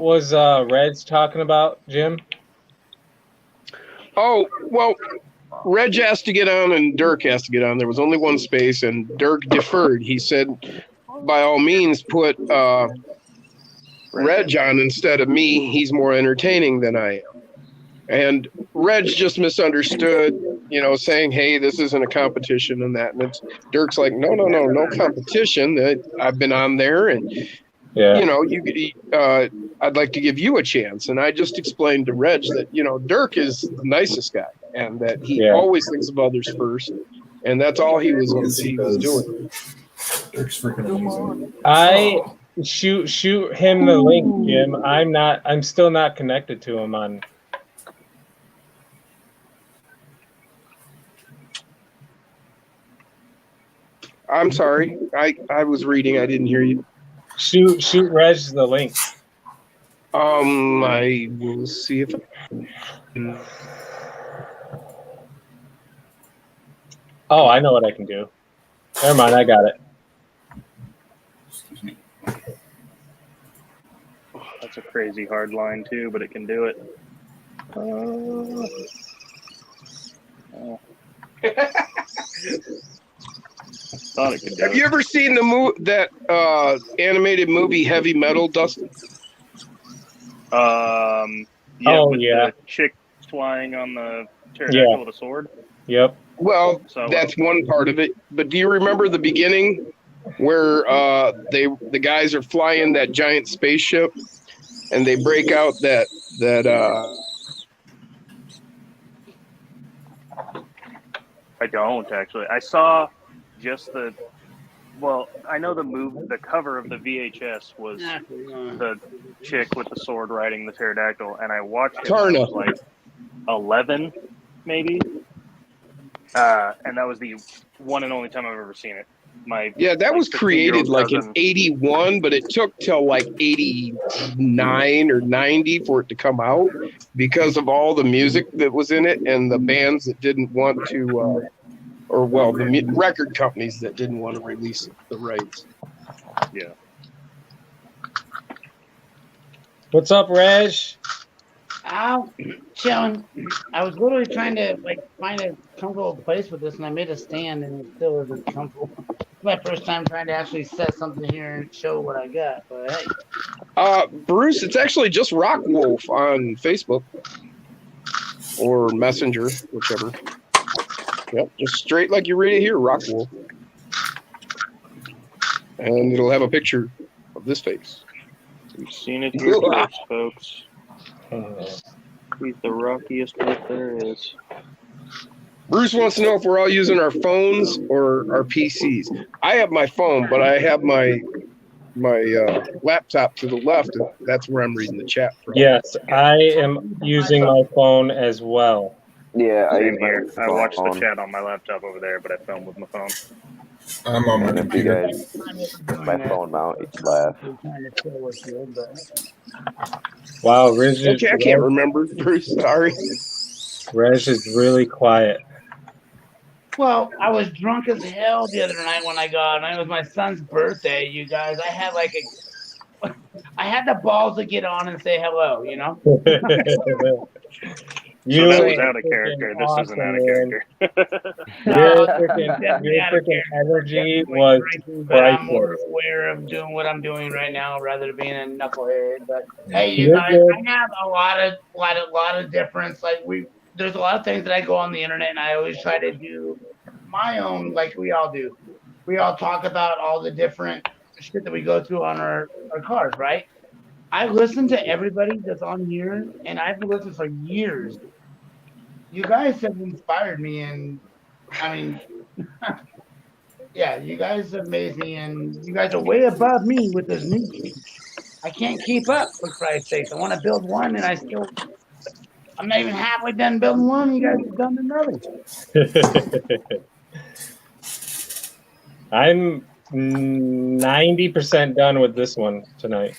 was Reds talking about, Jim? Oh, well, Reg has to get on and Dirk has to get on. There was only one space, and Dirk deferred. He said, by all means, put Reg on instead of me. He's more entertaining than I am. And Reg just misunderstood, saying, hey, this isn't a competition and that. And Dirk's like, no competition. I've been on there and Yeah. I'd like to give you a chance. And I just explained to Reg that, Dirk is the nicest guy and that he always thinks of others first. And that's all he was doing. Dirk's freaking amazing. I shoot him the link, Jim. I'm still not connected to him on. I'm sorry. I was reading. I didn't hear you. Shoot Reg the link. I will see if. Oh, I know what I can do. Never mind, I got it. That's a crazy hard line, too, but it can do it. Thought it could do Have it. you ever seen that animated movie Heavy Metal, Dustin? Oh, with yeah. the chick flying on the pterodactyl with a sword. Yep. Well, So that's one part of it. But do you remember the beginning where the guys are flying that giant spaceship and they break out that I don't actually. I saw just I know the cover of the VHS was the chick with the sword riding the pterodactyl, and I watched it when I was like 11, maybe. And that was the one and only time I've ever seen it. that was created like in 81, but it took till like 89 or 90 for it to come out because of all the music that was in it and the bands that didn't want to, the record companies that didn't want to release the rights. Yeah. What's up, Reg? Chilling. I was literally trying to find a comfortable place with this, and I made a stand, and it still isn't comfortable. It's my first time trying to actually set something here and show what I got. But hey, Bruce, it's actually just Rock Wolf on Facebook or Messenger, whichever. Yep, just straight like you read it here, Rock Wolf, and it'll have a picture of this face. You've seen it here first, folks. He's the rockiest what there is. Bruce wants to know if we're all using our phones or our PCs. I have my phone, but I have my laptop to the left, and that's where I'm reading the chat from. Yes, I am using my phone as well. Yeah, Same here. I watched the chat on my laptop over there, but I filmed with my phone. I'm on my And if you computer. guys, my phone mount, you laugh. Wow, Reg is, Okay, I can't remember. Bruce, sorry. Reg is really quiet. Well, I was drunk as hell the other night when I got, and it was my son's birthday. You guys, I had I had the balls to get on and say hello. You know. You So that are was out of freaking character. This awesome, isn't out of man. character. Your Definitely out of freaking character. energy Definitely was drinking, but I'm more priceless. aware of doing what I'm doing right now rather than being a knucklehead. But hey, you You're guys, good. I have a lot of difference. There's a lot of things that I go on the internet and I always try to do my own, like we all do. We all talk about all the different shit that we go through on our cars, right? I listen to everybody that's on here, and I've listened for years. You guys have inspired me, and I mean, yeah, you guys amaze me, and you guys are way above me with this new thing. I can't keep up, for Christ's sake. I want to build one, and I'm not even halfway done building one. And you guys have done another. I'm 90% done with this one tonight.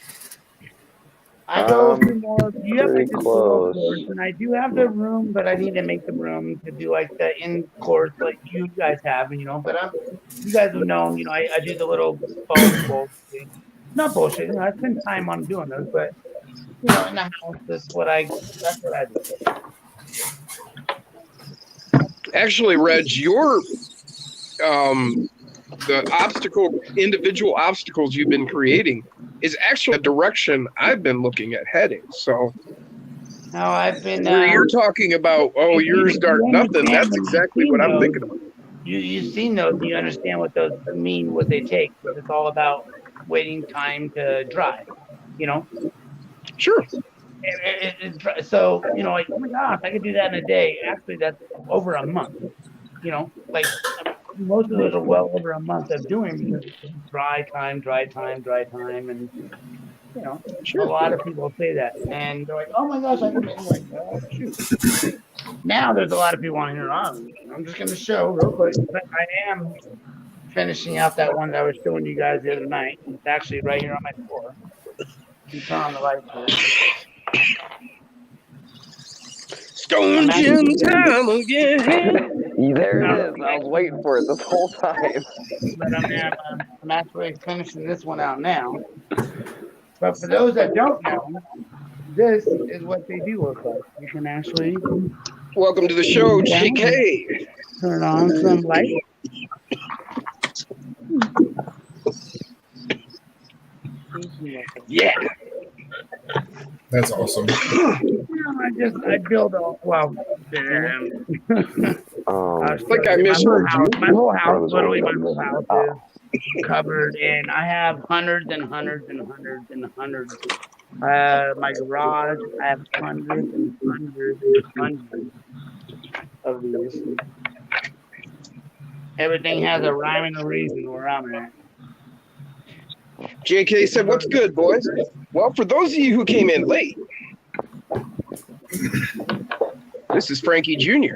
I go through more. You have Pretty like this close. course, and I do have the room, but I need to make the room to do like the in course like you guys have, you know. But you guys have known, you know, I do the little phone bullshit. Not bullshit, you know. I spend time on doing those, but you know, in the house, that's what I do. Actually, Reg, your the individual obstacles you've been creating is actually a direction I've been looking at heading. So Now I've been. where you're talking about, oh, yours start nothing, that's exactly what I'm thinking about. You've seen those. You understand what those mean, what they take. But it's all about waiting time to dry. You know. Sure. So you know, like, oh my gosh, I could do that in a day. Actually, that's over a month. You know, like most of those are well over a month of doing because it's dry time, and you know, a lot of people say that, and they're like, "Oh my gosh, I can do it." Like, oh, shoot. Now there's a lot of people on here. I'm just going to show real quick, but I am finishing out that one that I was showing you guys the other night. It's actually right here on my floor. You turn on the light here. Stone Gym time again. There it is. I was waiting for it this whole time. But I'm actually finishing this one out now. But for those that don't know, this is what they do look like. You can actually Welcome to the show, JK. turn on some light. Yeah. That's awesome. I build a I think I misheard you. My whole house, literally my whole house is covered, and I have hundreds and hundreds and hundreds and hundreds. My garage, I have hundreds and hundreds and hundreds of these. Everything has a rhyme and a reason where I'm at. JK said, "What's good, boys?" Well, for those of you who came in late, this is Frankie Jr.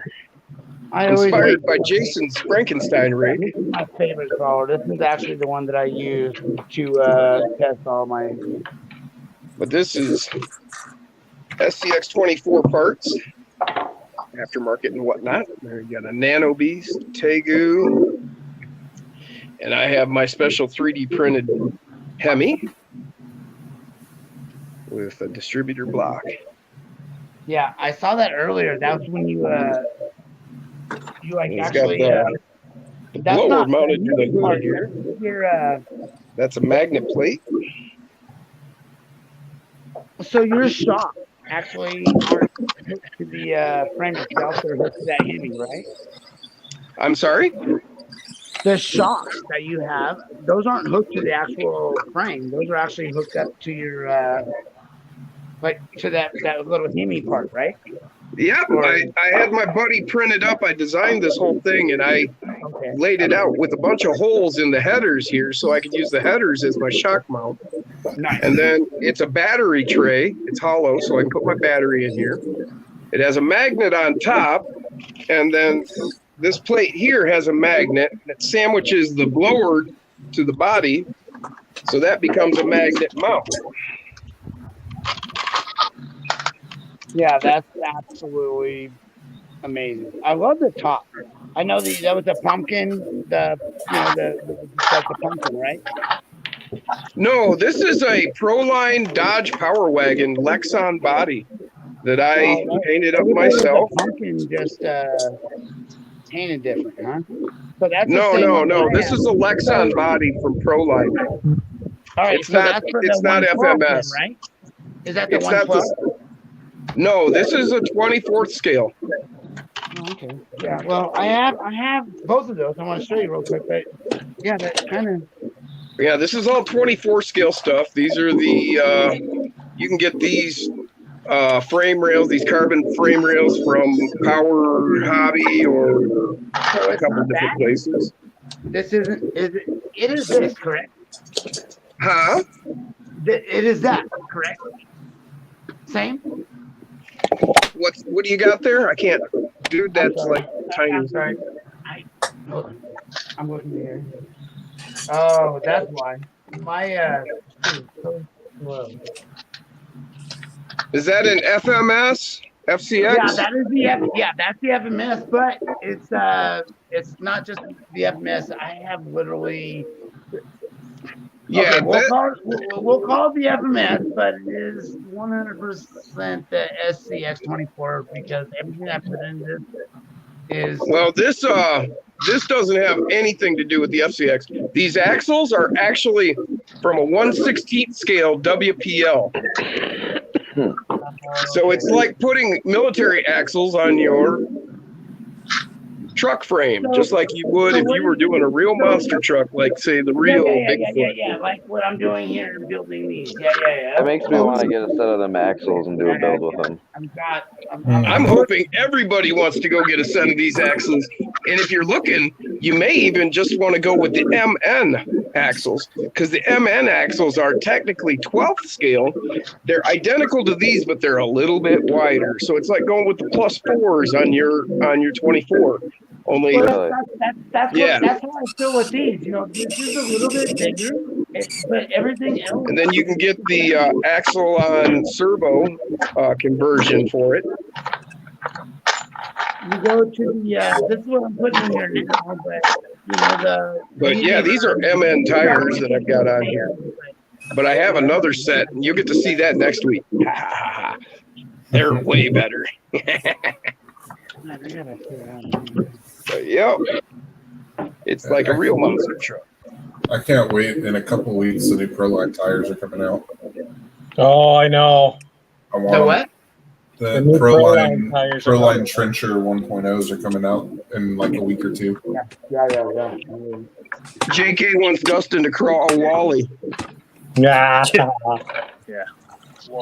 Inspired by Jason's Frankenstein rig. This is my favorite crawler. This is actually the one that I use to test all my. But this is SCX-24 parts, aftermarket and whatnot. There you got a Nano Beast, Tegu, and I have my special 3D printed Hemi with a distributor block. Yeah, I saw that earlier. That was when you like It's actually. got the That's blower not mounted to the part hood here. Your That's a magnet plate. so your shop actually aren't hooked to the frame itself. They're hooked to that Hemi, right? I'm sorry? The shocks that you have, those aren't hooked to the actual frame. Those are actually hooked up to your like to that little Hemi part, right? Yep, I had my buddy printed up. I designed this whole thing and I laid it out with a bunch of holes in the headers here so I could use the headers as my shock mount. Nice. And then it's a battery tray. It's hollow, so I can put my battery in here. It has a magnet on top, and then this plate here has a magnet that sandwiches the blower to the body, so that becomes a magnet mount. Yeah, that's absolutely amazing. I love the top. I know that was the pumpkin, that's the pumpkin, right? No, this is a Proline Dodge Power Wagon Lexan body that I painted up myself. The pumpkin just painted different, huh? So that's the No, same no, one no. I This have. is a Lexan body from Proline. All right, it's so not- that's for it's the not 112 then, FMS. right? Is that the It's not 112? No, this is a 24th scale. Oh, okay. Yeah. Well, I have both of those. I want to show you real quick, but yeah, that kind of. Yeah, this is all 24 scale stuff. These are the you can get these frame rails, these carbon frame rails from Power Hobby or a couple different places. This isn't. It is this correct? Huh? It is that correct? Same. What do you got there? I can't, dude. That's like tiny. I'm sorry. Hold on. I'm looking here. Oh, that's why. My Is that an FMS? FCX? Yeah, that is that's the FMS, but it's not just the FMS. I have literally. Yeah, Okay, we'll call it the FMS, but it is 100% the SCX24 because everything I put in this is. well, this doesn't have anything to do with the FCX. These axles are actually from a 1/16 scale WPL. So it's like putting military axles on your truck frame, just like you would if you were doing a real monster truck, like say the real Bigfoot. Yeah, like what I'm doing here and building these. Yeah. It makes me want to get a set of them axles and do a build with them. I'm hoping everybody wants to go get a set of these axles. And if you're looking, you may even just want to go with the MN axles, because the MN axles are technically 12th scale. They're identical to these, but they're a little bit wider. So it's like going with the +4s on your 24. Only, Well, that's Yeah. how I feel with these. You know, this is a little bit bigger, but everything else. and then you can get the axle on servo conversion for it. You go to the. This is what I'm putting in here now, but But yeah, these are MN tires that I've got on here. But I have another set, and you'll get to see that next week. They're way better. But yep, it's like a real monster truck. I can't wait. In a couple weeks, the new Proline tires are coming out. Oh, I know. I want The them. what? The new Proline tires are Proline coming. Trencher 1.0s are coming out in like a week or two. Yeah. JK wants Dustin to crawl a Wally. Yeah.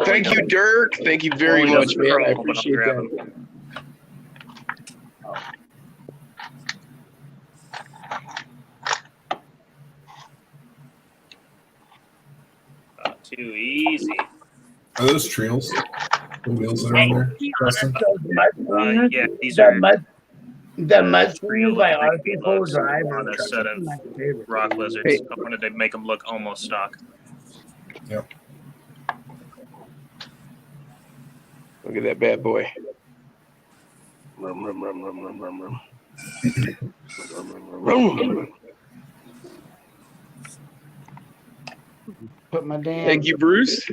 Thank you, Dirk. Thank you very Wally much, doesn't man. I crawl, but I'll appreciate grab that. him. Not too easy. Are those trails? The wheels that are on there? Preston? Yeah, these are The mud screens by RP4 Drive on a set of my favorite. rock lizards. Hey. I wanted to make them look almost stock. Look at that bad boy. Rum, rum, rum, rum, rum, rum, rum. Rum, rum, rum. Put my damn. Thank you, Bruce.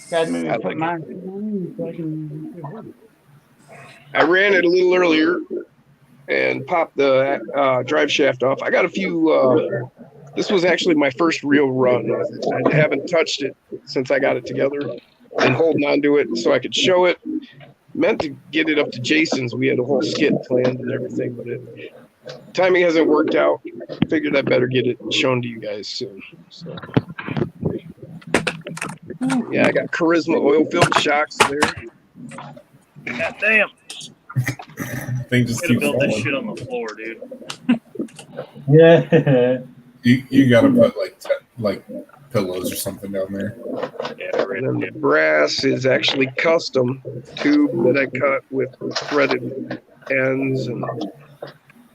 God made me I put like mine so I can. I ran it a little earlier and popped the drive shaft off. I got a few. This was actually my first real run. I haven't touched it since I got it together and holding on to it so I could show it. Meant to get it up to Jason's. We had a whole skit planned and everything, but timing hasn't worked out. Figured I better get it shown to you guys soon. So. Yeah, I got Charisma oil-filled shocks there. God damn. Thing just Could have keeps built this falling. shit on the floor, dude. Yeah. You got to put like pillows or something down there. Yeah, And then the brass is actually custom tube that I cut with threaded ends, and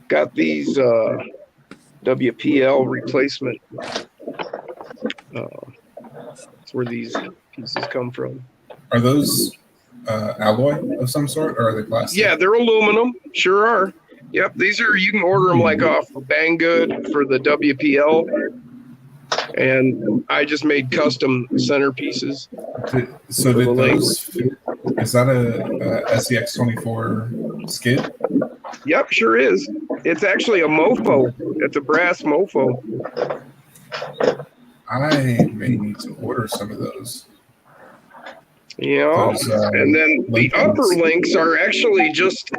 got these WPL replacement. That's where these pieces come from. Are those alloy of some sort, or are they plastic? Yeah, they're aluminum. Sure are. Yep, these are, you can order them like off Banggood for the WPL. And I just made custom centerpieces. So For the did lake. those fit? Is that a SEX24 skid? Yep, sure is. It's actually a mofo. It's a brass mofo. I may need to order some of those. Yeah, Those, and then the link upper ones. links are actually just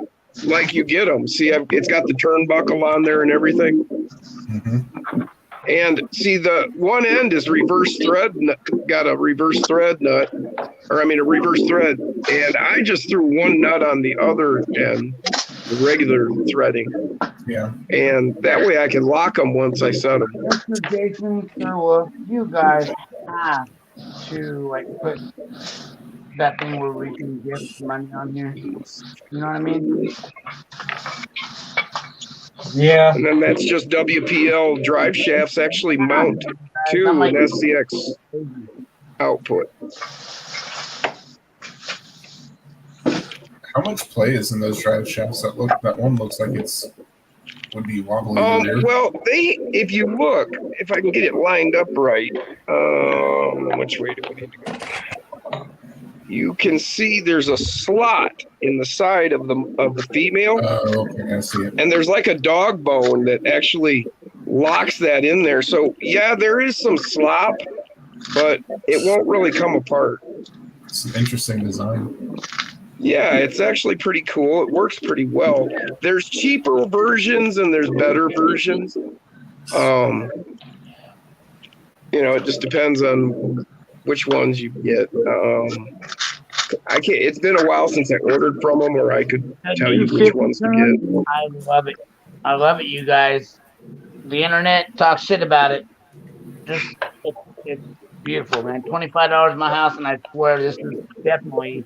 like you get them. See, it's got the turnbuckle on there and everything. Mm-hmm. And see, the one end is reverse thread, got a reverse thread nut, or I mean a reverse thread. And I just threw one nut on the other end, the regular threading. Yeah. And that way I can lock them once I set them. Mr. Jason Sherwood, you guys have to like put that thing where we can get money on here. You know what I mean? Yeah. And then that's just WPL drive shafts actually mount to an SCX output. How much play is in those drive shafts? That one looks like would be wobbly. Well, if you look, if I can get it lined up right, which way do we need to go? You can see there's a slot in the side of the female. Oh, okay, I see it. And there's like a dog bone that actually locks that in there. So yeah, there is some slop, but it won't really come apart. It's an interesting design. Yeah, it's actually pretty cool. It works pretty well. There's cheaper versions and there's better versions. It just depends on which ones you get. I can't. It's been a while since I ordered from them, or I could tell you which ones to get. I love it. I love it, you guys. The internet talks shit about it. It's beautiful, man. $25 in my house, and I swear this is definitely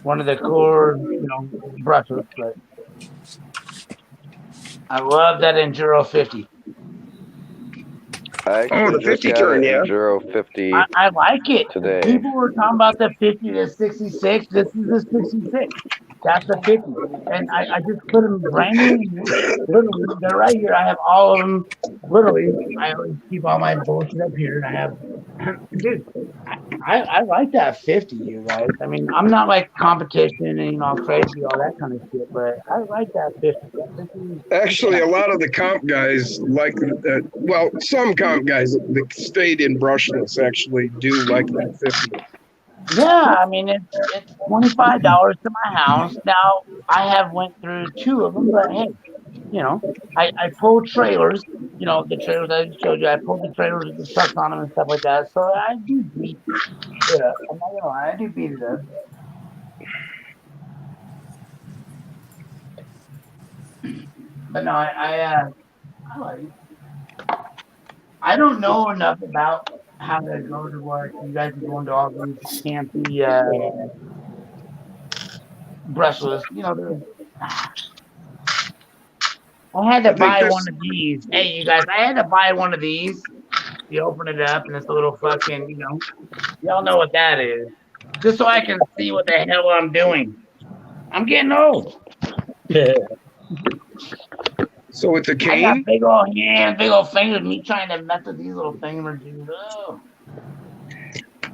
one of the core, brushes. But I love that Enduro 50. I actually the 50 just got turn, an yeah. Enduro 50 I like it. today. People were talking about the 50 to 66. This is the 66. That's the 50. And I just put them brand new. Literally, they're right here. I have all of them. Literally, I always keep all my bullshit up here. And I have, dude, I like that 50, you guys. I mean, I'm not like competition and, crazy, all that kind of shit, but I like that 50. That 50 Actually, a lot of the comp guys like that. Well, some comp guys that stayed in brushless actually do like that 50. Yeah, I mean it's $25 to my house. Now I went through 2 of them, but hey, I pulled trailers. The trailers I just showed you. I pulled the trailers with the trucks on them and stuff like that. So I do beat it up. I'm not gonna lie, I do beat it up. But no, I like it. I don't know enough about how to go to work. You guys are going to all these campy brushless. I had to buy one of these. Hey, you guys, I had to buy one of these. You open it up and it's a little fucking, y'all know what that is. Just so I can see what the hell I'm doing. I'm getting old. Yeah. So it's a I got cane? big old hands, big old fingers, me trying to mess with these little thingamajiggies. Oh.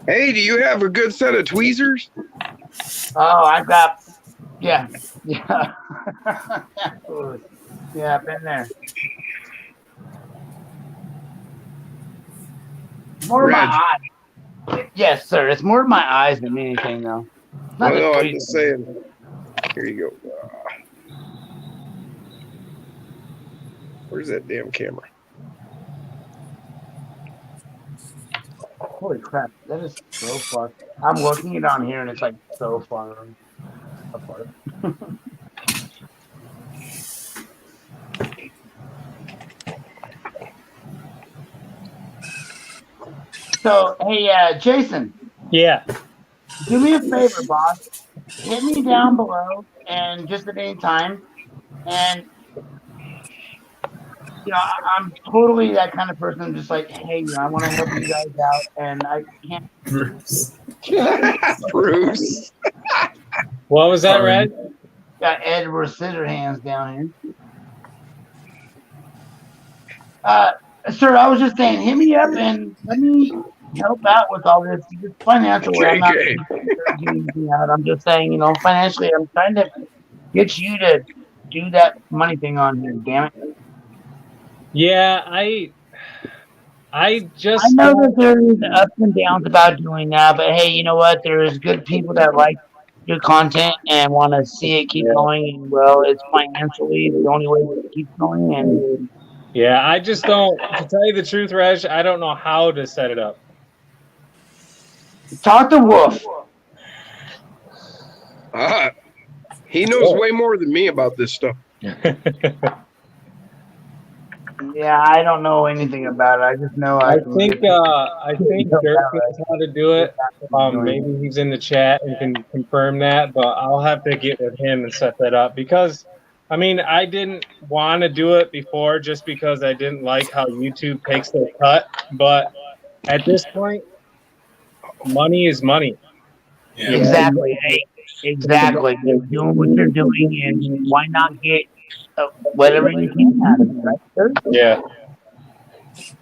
Hey, do you have a good set of tweezers? Oh, I got, yeah. Yeah, I've been there. More of my eyes. Yes, sir. It's more of my eyes than anything, though. Not the No, I'm tweezers. just saying. Here you go. Where's that damn camera? Holy crap, that is so far. I'm working it on here and it's like so far apart. So, hey, Jason, Yeah. do me a favor, boss. Hit me down below and just at any time and I'm totally that kind of person. I'm just like, hey, I want to help you guys out, and I can't. Bruce. Bruce. What was that, Sorry. Red? Got Edward Scissorhands down here. Sir, I was just saying, hit me up and let me help out with all this. It's financial. I'm not JK. getting anything out. I'm just saying, financially, I'm trying to get you to do that money thing on here. Damn it! Yeah, I just I know that there's ups and downs about doing that, but hey, you know what? There's good people that like your content and want to see it keep going. And well, it's financially the only way to keep going. And Yeah, I just don't. To tell you the truth, Reg, I don't know how to set it up. talk to Wolf. He knows way more than me about this stuff. Yeah, I don't know anything about it. I just know I think Dirk knows how to do it. Maybe he's in the chat and can confirm that, but I'll have to get with him and set that up because, I mean, I didn't want to do it before just because I didn't like how YouTube takes their cut. But at this point, money is money. Yeah. Exactly. Exactly. You're doing what you're doing, and why not get whatever you can out of it, right, sir? Yeah.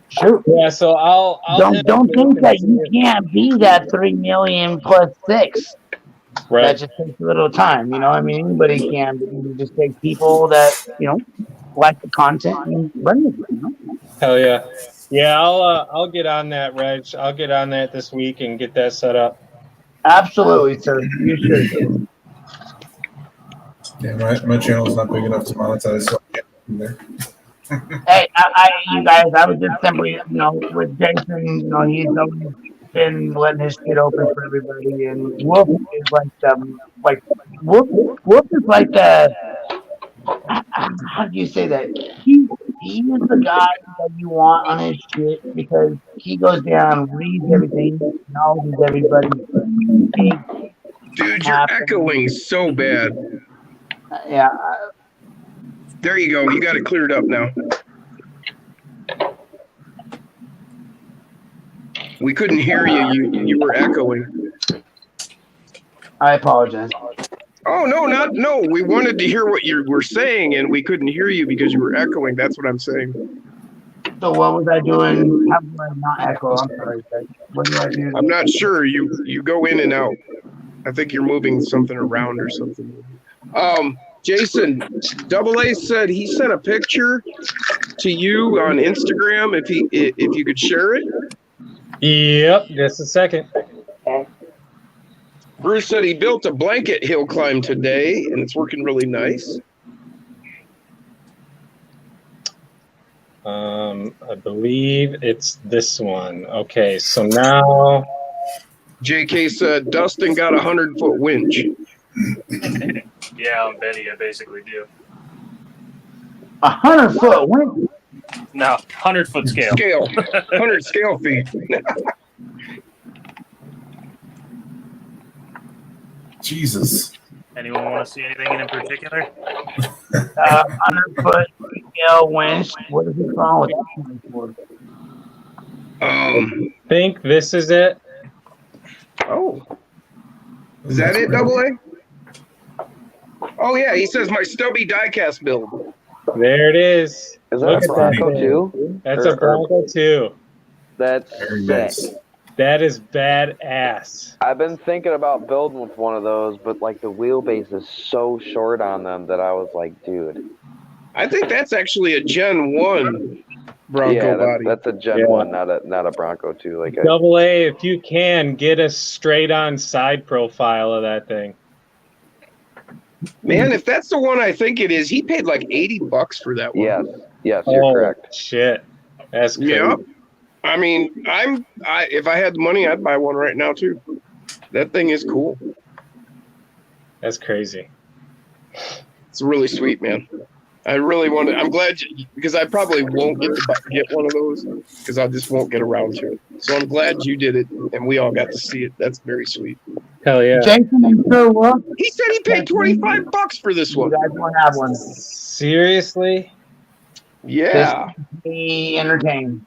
Sure. Yeah. So I'll Don't think that you can't be that 3 million plus 6. That Right. just takes a little time. You know what I mean? Anybody can, but you just take people that like the content and run with it. Hell yeah. Yeah. I'll get on that, Reg. I'll get on that this week and get that set up. Absolutely, sir. You should. Yeah, my channel's not big enough to monetize, so I can't do there. Hey, you guys, I was just simply, with Jason, he's always been letting his shit open for everybody, and Wolf is Wolf is like the, how do you say that? He is the guy that you want on his shit because he goes down, reads everything, acknowledges everybody. Dude, you're echoing so bad. Yeah. There you go. You got it cleared up now. We couldn't hear you. You were echoing. I apologize. Oh, no. We wanted to hear what you were saying, and we couldn't hear you because you were echoing. That's what I'm saying. So what was I doing? How do I not echo? I'm sorry. What do I do? I'm not sure. You go in and out. I think you're moving something around or something. Jason, Double A said he sent a picture to you on Instagram. If you could share it. Yep. Just a second. Bruce said he built a blanket hill climb today, and it's working really nice. I believe it's this one. Okay, so now JK said Dustin got a 100-foot winch. Yeah, on Betty, I basically do. 100-foot winch. No, 100-foot scale. 100 scale feet. Jesus. Anyone want to see anything in particular? 100-foot scale winch. What is it called? I think this is it. Oh. Is that it, Double A? Oh, yeah. He says my stubby diecast build. There it is. Is Look that a at Bronco that. too? That's a Bronco too. That's Very sick. nice. That is badass. I've been thinking about building with one of those, but like the wheelbase is so short on them that I was like, dude. I think that's actually a Gen 1 Bronco body. That's a Gen 1, not a Bronco 2. Like Double A, if you can, get a straight on side profile of that thing. Man, if that's the one I think it is, he paid like $80 for that one. Yes, you're correct. Shit. That's crazy. Yep. I mean, if I had the money, I'd buy one right now too. That thing is cool. That's crazy. It's really sweet, man. I really want to. I'm glad because I probably won't get one of those because I just won't get around to it. So I'm glad you did it and we all got to see it. That's very sweet. Hell yeah. Jason and Sir Wolf. He said he paid $25 for this You one. guys won't have one. Seriously? Yeah. Be entertained.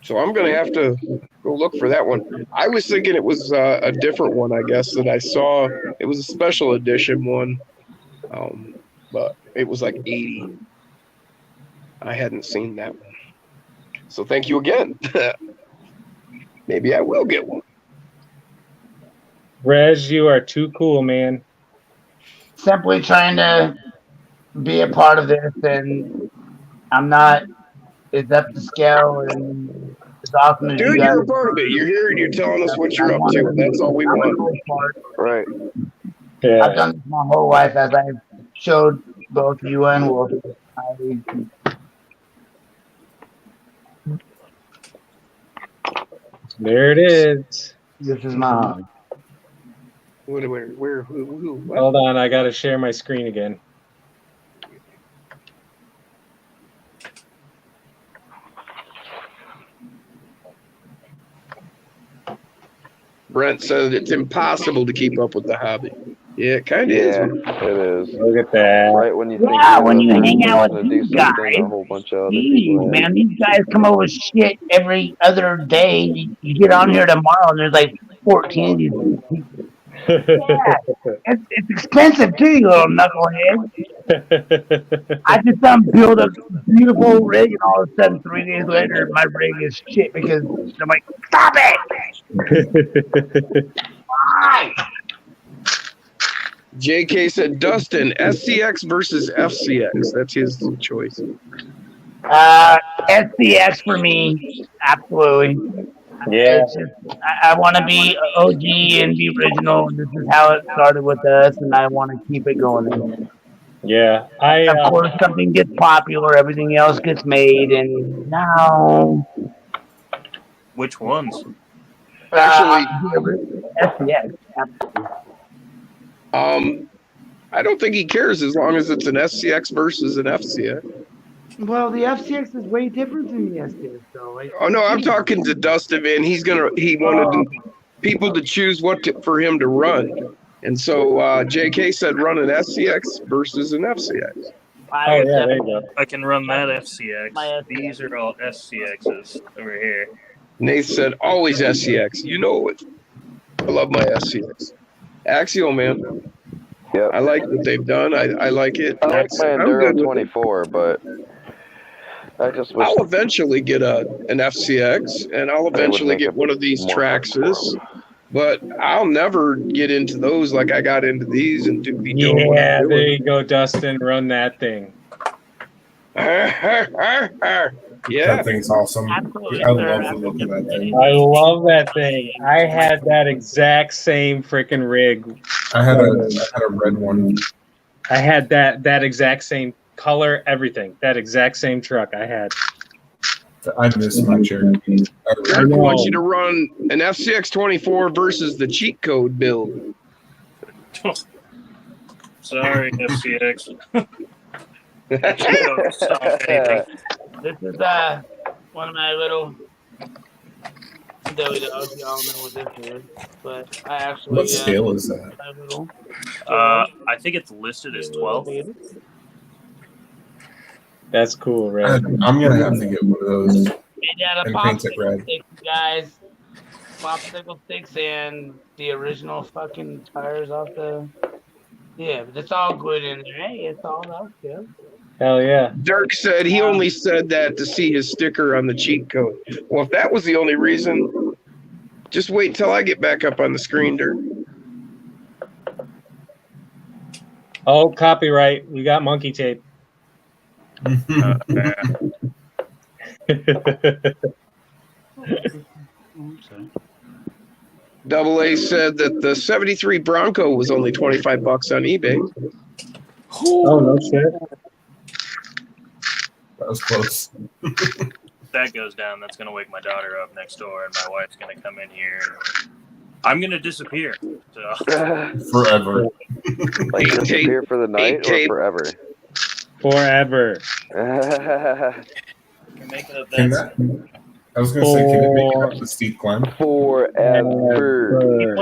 So I'm gonna have to go look for that one. I was thinking it was a different one. I guess that I saw. It was a special edition one, but it was like 80. I hadn't seen that one. So thank you again. Maybe I will get one. Reg, you are too cool, man. Simply trying to be a part of this, and I'm not. It's up to scale, and it's awesome. Dude, you're a part of it. You're here and you're telling us what you're up to. That's all we want. Right. Yeah. I've done this my whole life, as I showed both you and Wolf. There it is. This is my hobby. Where, who, what? Hold on, I got to share my screen again. Brent said it's impossible to keep up with the hobby. Yeah, it kind of is. Yeah, Man. it is. Look at that. Right when you think When you hang out with gonna do these something, guys, a whole bunch of other Jeez, people. man, these guys come up with shit every other day. You get on here tomorrow, and there's like 14 of these people. Yeah, it's expensive too, you little knucklehead. I just build a beautiful rig, and all of a sudden, 3 days later, my rig is shit because I'm like, stop it! Why? JK said, Dustin, SCX versus FCX. That's his choice. SCX for me, absolutely. Yeah. It's just, I want to be OG and be original. This is how it started with us, and I want to keep it going. Yeah. Of course, something gets popular, everything else gets made, and now Which ones? Actually, SCX. I don't think he cares as long as it's an SCX versus an FCX. Well, the FCX is way different than the SCX, though. Like, Oh no, I'm talking to Dustin, man. He wanted people to choose for him to run. And so JK said run an SCX versus an FCX. Oh, yeah, there you go. I can run that FCX. My FCX. These are all SCXs over here. Nate said always SCX. You know it. I love my SCX. Axial, man. Yep. I like what they've done. I like it. I like my I'm Enduro good with it. 24, but I just wish I'll eventually get an FCX, and I'll eventually make get it one of these more Traxxas. But I'll never get into those like I got into these and be doing what Yeah, I'm there doing. you go, Dustin. Run that thing. Yeah. That thing's awesome. Absolutely, I sir. love the look of that thing. I love that thing. I had that exact same freaking rig. I had a red one. I had that exact same color, everything. That exact same truck I had. I miss my Cherokee. Eric wants you to run an FCX 24 versus the cheat code build. Sorry, FCX. Don't stop anything. This is one of my little doughy dogs. Y'all know what this is, but I actually What scale is that? my little. I think it's listed as 12. That's cool, right? I'm gonna have to get one of those. Made out of And paint it popsicle red. sticks, guys. Popsicle sticks and the original fucking tires off the. Yeah, but it's all good in there. Hey, it's all out good. Hell yeah. Dirk said he only said that to see his sticker on the cheat code. Well, if that was the only reason, just wait until I get back up on the screen, Dirk. Oh, copyright. We got monkey tape. Double A said that the 73 Bronco was only $25 on eBay. Oh, no shit. That was close. If that goes down, that's going to wake my daughter up next door, and my wife's going to come in here. And I'm going to disappear. So. Forever. like Eight disappear for the night or tape. forever. Forever. You're making up Can that. that, I was gonna say, can it make it up the steep climb? Forever.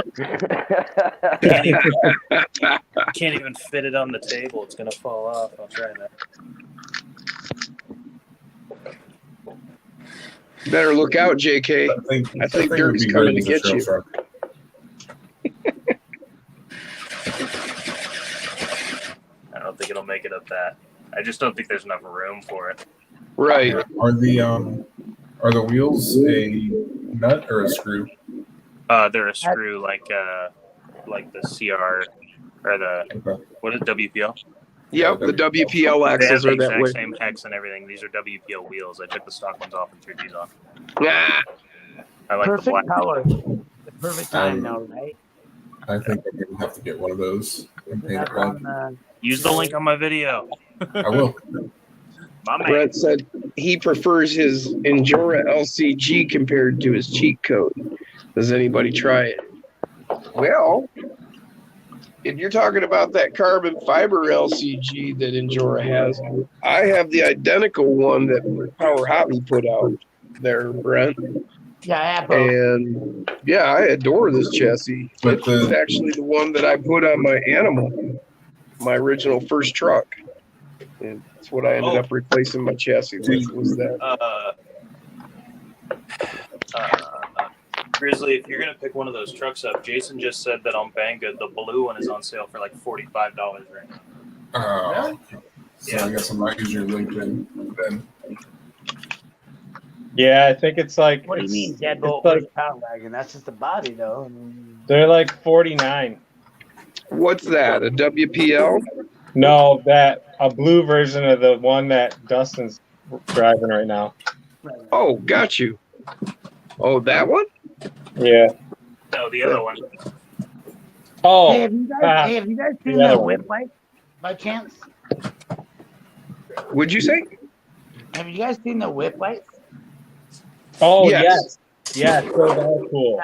Can't even fit it on the table. It's going to fall off. I'll try that. Better look out, JK. I think would Dirk's be coming great to as a get you. trail truck. I don't think it'll make it up that. I just don't think there's enough room for it. Right. Are the wheels a nut or a screw? They're a screw like the CR or the Okay. what is WPL? Yep, the WPL They have axles the are that exact way. same hex and everything. These are WPL wheels. I took the stock ones off and threw these on. Ah, I like the Perfect black. color. The perfect time, Um, though, right? I think I'm gonna have to get one of those and paint it That's black. on the, Use the link on my video. I will. My man. Brett said he prefers his Endura LCG compared to his cheat code. Does anybody try it? Well, if you're talking about that carbon fiber LCG that Endura has, I have the identical one that Power Hobby put out there, Brent. yeah, I have both. And yeah, I adore this chassis. But It's actually the one that I put on my Animal, my original first truck. And that's what I ended up replacing my chassis with, was that. Grizzly, if you're gonna pick one of those trucks up, Jason just said that on Banggood the blue one is on sale for like $45 right now. So I guess I'm not using your LinkedIn then. Yeah, I think it's like. What do you mean, Deadbolt it's like- versus Power Wagon? That's just the body, though. I mean, They're like 49. What's that? A WPL? No, a blue version of the one that Dustin's driving right now. Oh, got you. Oh, that one? Yeah. No, the other one. Oh, hey, have you guys seen the other the one. whip bike by chance? Would you say? Have you guys seen the whip bike? oh Yes. yes. So that's cool.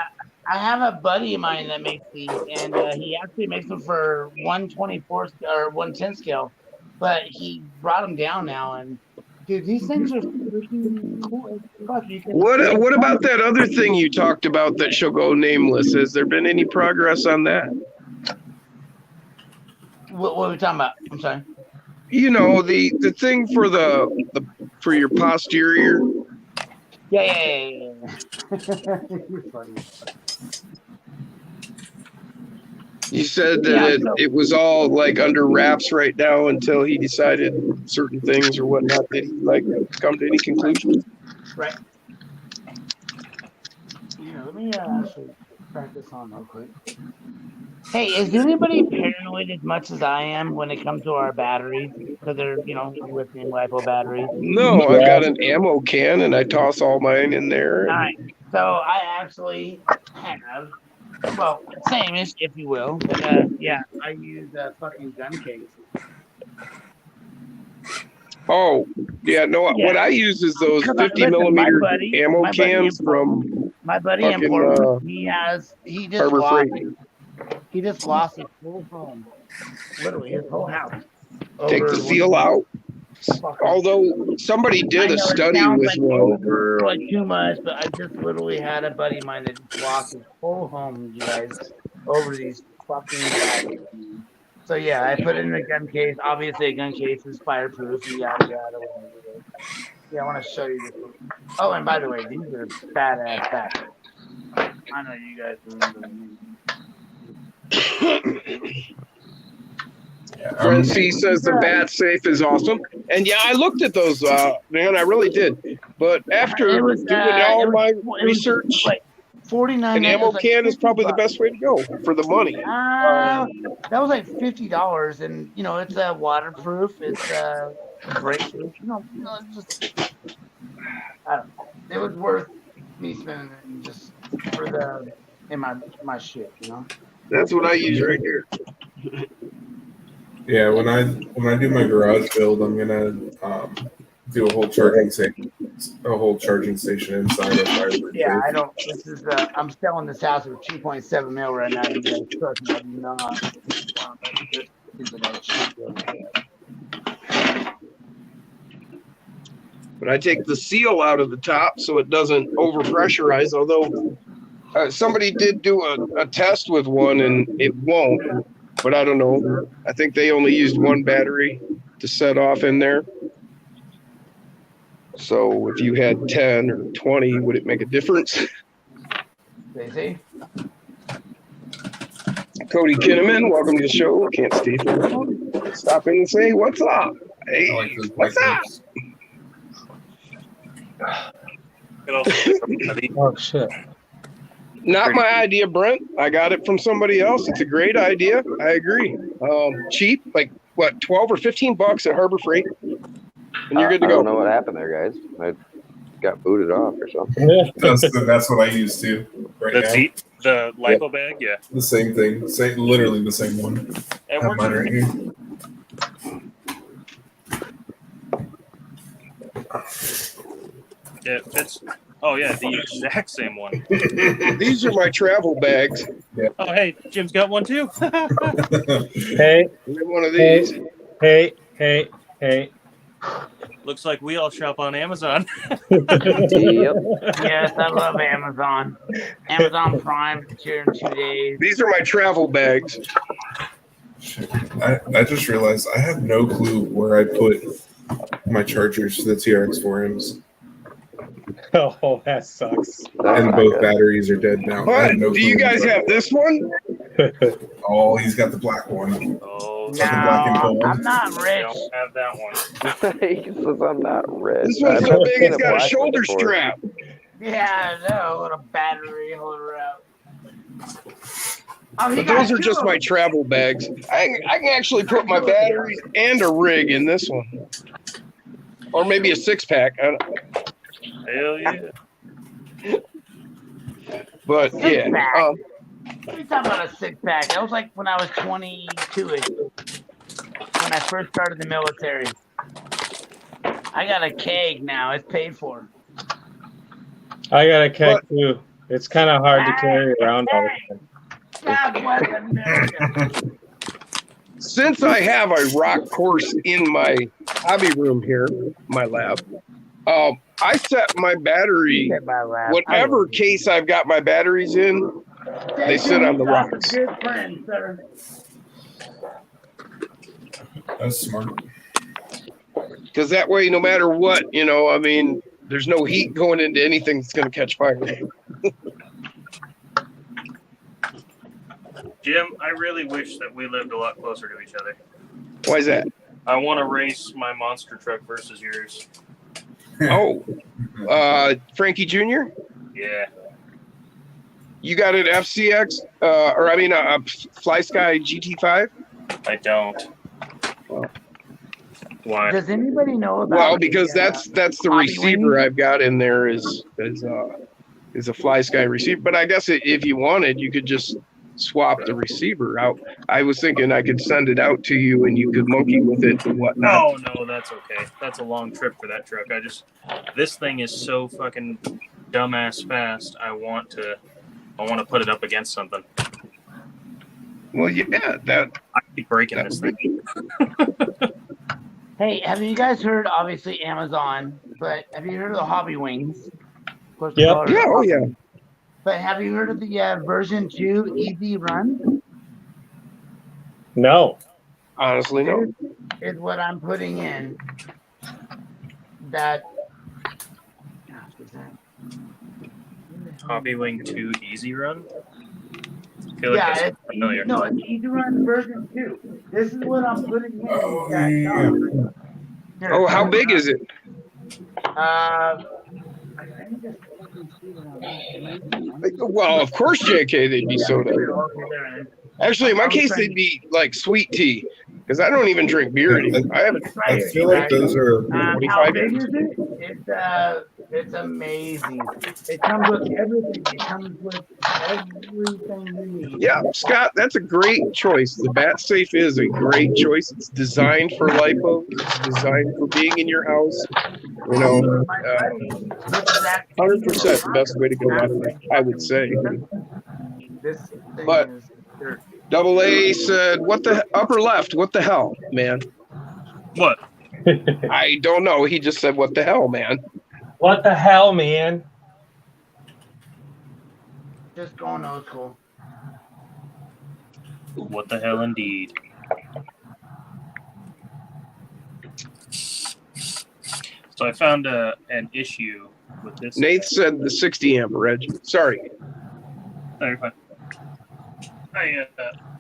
I have a buddy of mine that makes these, and he actually makes them for 124 or 110 scale, but he brought them down now. And dude, these things are freaking cool. Fuck, you can- What about that other thing you talked about that shall go nameless? Has there been any progress on that? What are we talking about? I'm sorry. You know, the thing for the for your posterior. Yeah. You're funny. You said that Yeah, so- it was all like under wraps right now until he decided certain things or whatnot. Did he like come to any conclusions? Right. Let me actually crack this on real quick. Hey, is anybody paranoid as much as I am when it comes to our batteries? Because they're, lithium lipo batteries. No, I've got an ammo can and I toss all mine in there. Nice. So I actually have, well, same-ish, if you will. But, yeah, I use a fucking gun case. Oh, yeah, no, Yeah. what I use is those 50 Listen, millimeter my buddy ammo in cans Portland- from My buddy in fucking, Portland, he just Harbor lost Freight. He just lost his whole home. Literally, his whole house. Take Over the seal out. fucking- Although somebody I did know a it study sounds with like one. over like too much, but I just literally had a buddy of mine that just lost his whole home, you guys, over these fucking guys. So yeah, I put it in a gun case. Obviously, a gun case is fireproof and yada yada. Whatever. Yeah, I want to show you this one. Oh, and by the way, these are badass packs. I know you guys remember me. Yeah, Fred C says the bat safe is awesome. And yeah, I looked at those, man, I really did. But after It was, doing all my it was research, like 49. an it ammo was like can is probably the $50. best way to go for the money. That was like $50, and it's waterproof. It's breakproof. It's just I don't know. It was worth me spending it just for in my shit. That's what I use right here. Yeah, when I do my garage build, I'm gonna do a whole charging station inside of Firebird. Yeah, I don't. This is I'm selling this house for 2.7 mil right now. You guys trust me? I do not. But I take the seal out of the top so it doesn't overpressurize. Although somebody did do a test with one and it won't. But I don't know. I think they only used one battery to set off in there. So if you had 10 or 20, would it make a difference? They see? Cody Kinnaman, welcome to the show. Can't stay for long. Stop in and say, what's up? Hey, I like those what's white up? lips. Could also pick up one of these. Oh shit. Not my idea, Brent. I got it from somebody else. It's a great idea. I agree. Cheap, like what, 12 or 15 bucks at Harbor Freight, and you're good to I don't know go. what happened there, guys. I got booted off or something. That's what I use too. Right now. The lipo bag, yeah. The same thing. Literally the same one. It I have works. mine right here. Yeah, it's. Oh yeah, the exact same one. These are my travel bags. Oh hey, Jim's got one too. Hey, I have one of these. hey. Looks like we all shop on Amazon. Yep. Yes, I love Amazon. Amazon Prime, it's here in 2 days. These are my travel bags. Shit. I just realized I have no clue where I put my chargers to the TRX4Ms. Oh, that sucks. That's And not both good. batteries are dead now. I What? have no Do you clue guys where- have this one? Oh, he's got the black one. Oh, Like a black and No, gold. I'm not I rich. don't have that one. He says I'm not rich. This one's I've so never big seen it's got a black one shoulder before. strap. Yeah, no, what a battery holder out. Oh, he But got those are two just of my them. travel bags. I can actually put my batteries and a rig in this one. Or maybe a 6-pack. Hell yeah. But yeah. Six-pack? What are you talking about, a 6-pack? That was like when I was 22-ish. When I first started the military. I got a keg now. It's paid for. I got a keg too. It's kind of hard to carry around all the time. Southwest America. Since I have a rock course in my hobby room here, my lab, I set my battery, whatever case I've got my batteries in, they sit on the rocks. Good friend, sir. That's smart. Because that way, no matter what, I mean, there's no heat going into anything that's going to catch fire. Jim, I really wish that we lived a lot closer to each other. Why is that? I want to race my monster truck versus yours. Oh, Frankie Jr., Yeah. you got an FCX, a Fly Sky GT5? I don't. Why? Does anybody know about? Well, because that's the Hobby receiver Wings? I've got in there is a Fly Sky receiver. But I guess if you wanted, you could just swap the receiver out. I was thinking I could send it out to you and you could monkey with it and whatnot. No, that's okay. That's a long trip for that truck. This thing is so fucking dumbass fast. I want to put it up against something. Well, yeah, that I keep breaking this thing. Hey, have you guys heard? Obviously, Amazon, but have you heard of the Hobby Wings? Of course, Yep. they're yeah, oh yeah. But have you heard of the version 2 Easy Run? No. Honestly, no. Is what I'm putting in. That. Gosh, what's that? Hobby Wing 2 Easy Run? I feel like Yeah, that's familiar. No, it's Easy Run version 2. This is what I'm putting in. Oh, how big is it? Well, of course, JK, they'd be soda. Actually, in my case, they'd be like sweet tea because I don't even drink beer anymore. I haven't. I feel like those are. How 25 big is it? It's amazing. It comes with everything. It comes with everything you need. Yeah, Scott, that's a great choice. The Bat Safe is a great choice. It's designed for lipo. It's designed for being in your house. 100% the best way to go out of it, I would say. This thing But- is Double A said, "What the upper left? What the hell, man?" What? I don't know. He just said, "What the hell, man?" What the hell, man? just going old school. What the hell, indeed. So I found an issue with this. Nate said the 60 amp, Reg. Sorry. No, you're fine. I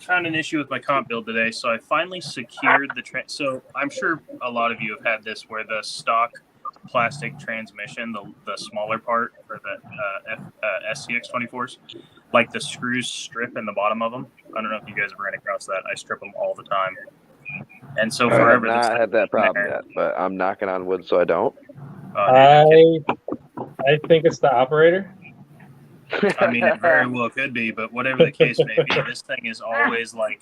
found an issue with my comp build today, so I finally secured the so I'm sure a lot of you have had this where the stock plastic transmission, the smaller part for the SCX 24s, like the screws strip in the bottom of them. I don't know if you guys have ran across that. I strip them all the time, and so I have forever. not had that problem yet, but I'm knocking on wood so I don't. I think it's the operator. I mean, it very well could be, but whatever the case may be, this thing is always like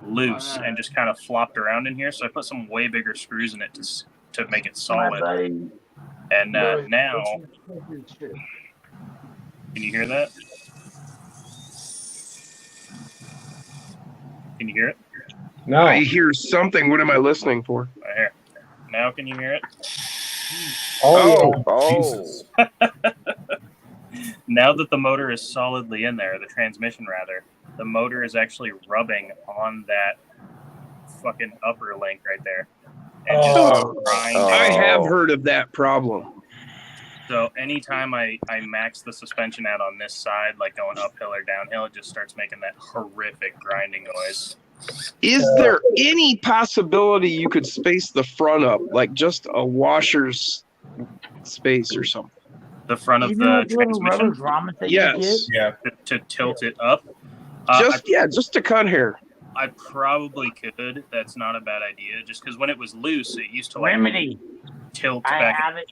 loose and just kind of flopped around in here. So I put some way bigger screws in it to make it solid. And now, can you hear that? Can you hear it? No. I hear something. What am I listening for? Right here. Now can you hear it? Oh, Jesus. Now that the motor is solidly in there, the transmission rather, the motor is actually rubbing on that fucking upper link right there. And just grinding. I have heard of that problem. So anytime I max the suspension out on this side, like going uphill or downhill, it just starts making that horrific grinding noise. Is there any possibility you could space the front up, like just a washer's space or something? The front of the transmission? Yes. Yeah. To tilt it up? Just to cut hair. I probably could. That's not a bad idea. Just because when it was loose, it used to like Remedy. tilt I back. have it.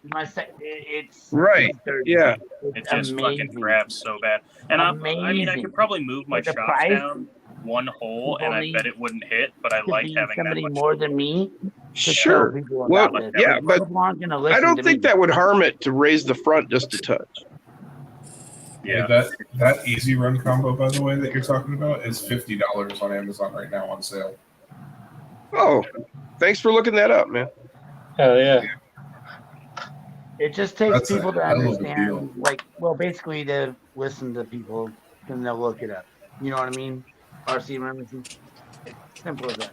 It's Right. Yeah. It just fucking amazing. grabs so bad. And I mean, I Amazing. could probably move my But the shots price, down one hole, and I only bet it wouldn't hit. But I to like be having that somebody much. more than me. to Sure. tell people Well, about this. yeah, but People aren't gonna I listen don't to think me. that would harm it to raise the front just a touch. Yeah. That easy run combo, by the way, that you're talking about, is $50 on Amazon right now on sale. Oh, thanks for looking that up, man. Hell yeah. It just takes That's a people to hell of a understand, deal. like, well, basically to listen to people, and they'll look it up. You know what I mean? RC Remington. Simple as that.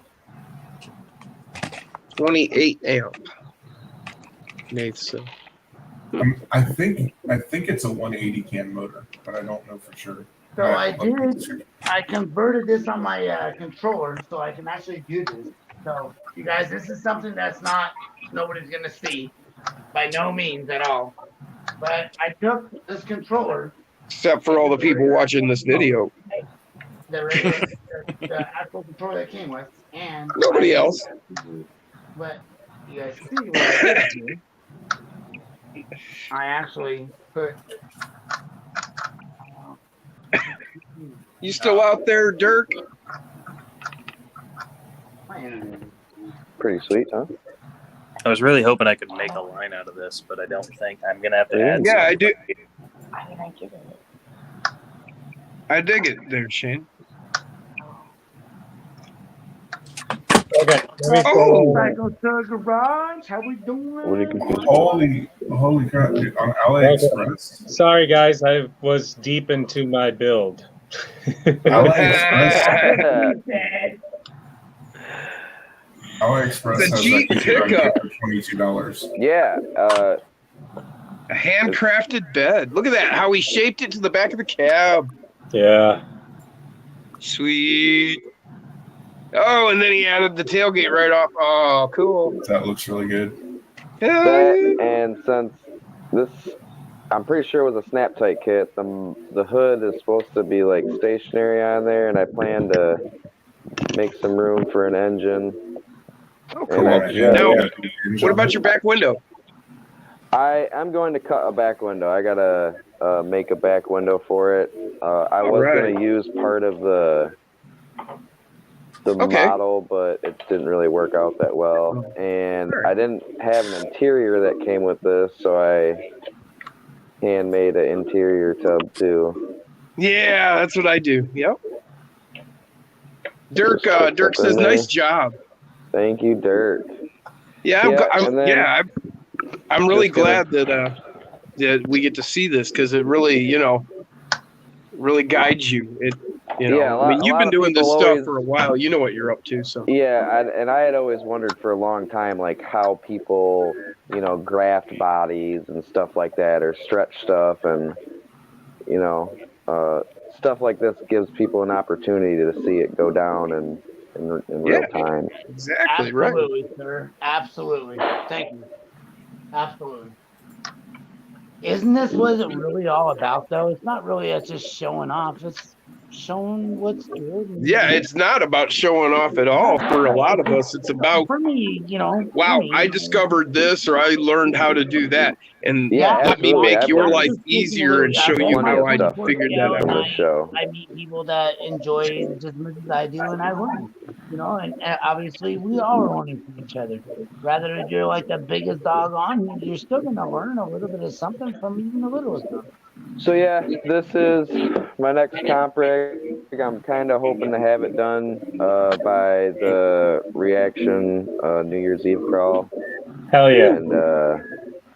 28 amp. Nate said. I think it's a 180 can motor, but I don't know for sure. So I converted this on my controller so I can actually do this. So you guys, this is something that's nobody's gonna see by no means at all. But I took this controller, Except for all the people watching this video. the regular, the actual controller that came with, and Nobody else. But you guys see what I did here. I actually put. You still out there, Dirk? Pretty sweet, huh? I was really hoping I could make a line out of this, but I don't think I'm gonna have to add. Yeah, I do. I mean, I get it. I dig it there, Shane. Okay. Oh! Cycle to garage. How we doing? What are you confused? Holy crap, dude. On AliExpress. Sorry, guys. I was deep into my build. AliExpress The has Jeep that kit on pickup. for $22. Yeah, A handcrafted bed. Look at that. How he shaped it to the back of the cab. Yeah. Sweet. Oh, and then he added the tailgate right off. Oh, cool. That looks really good. Hell that, yeah. and since this, I'm pretty sure it was a snap tight kit. The hood is supposed to be like stationary on there, and I plan to make some room for an engine. Oh, And cool. I Yeah, Now, yeah. what about your back window? I'm going to cut a back window. I gotta make a back window for it. I was Alright. gonna use part of the Okay. model, but it didn't really work out that well. And I didn't have an interior that came with this, so I handmade an interior tub too. Yeah, that's what I do. Yep. Dirk says, nice job. Thank you, Dirk. Yeah, and then- I'm really Just gonna- glad that we get to see this because it really, really guides you. Yeah, I mean, you've a lot been of doing this people stuff always- for a while. You know what you're up to, so. Yeah, and I had always wondered for a long time, like how people graft bodies and stuff like that, or stretch stuff, and stuff like this gives people an opportunity to see it go down in real time. Exactly right. Absolutely, sir. Absolutely. Thank you. Absolutely. Isn't this what it's really all about, though? It's not really just showing off. It's showing what's good. Yeah, it's not about showing off at all. For a lot of us, it's about, for me, wow, I discovered this, or I learned how to do that, and Yeah, let me absolutely. make your I've life easier and show you how I figured that on out. this show. I meet people that enjoy it just as much as I do, and I learn. And obviously we all are learning from each other. Rather if you're like the biggest dog on, you're still gonna learn a little bit of something from even the littlest dog. So yeah, this is my next comp rig. I'm kind of hoping to have it done by the Reaction New Year's Eve crawl. Hell yeah. And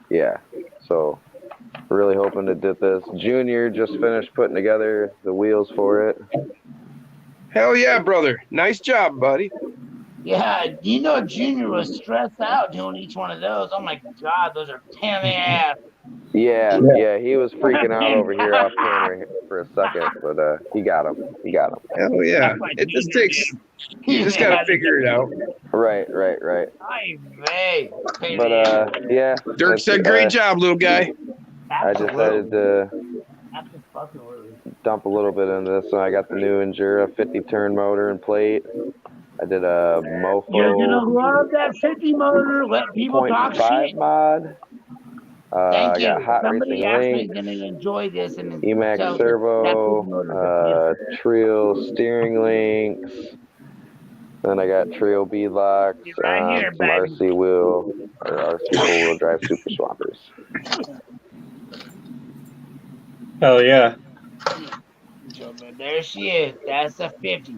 yeah, so really hoping to do this. Junior just finished putting together the wheels for it. Hell yeah, brother! Nice job, buddy. Yeah, Junior was stressed out doing each one of those. Oh my God, those are pain in the ass. Yeah, he was freaking out over here off camera for a second, but he got him. Hell yeah! It just takes. You just gotta figure it out. Right. Ay, vey. But yeah. Dirk said, "Great job, little guy." I decided to Absolutely. dump a little bit into this one. I got the new Endura 50 turn motor and plate. I did a Mofo. You're gonna love that 50 motor. Let people talk 0.5 shit. mod. Thank I you. got Hot Somebody Racing actually Links, gonna enjoy this and Emax tell Servo, Trio steering links. Then I got Trio beadlocks, You're right here, some baby. RC four-wheel drive super swappers. Hell yeah. So, but there she is. That's a 50.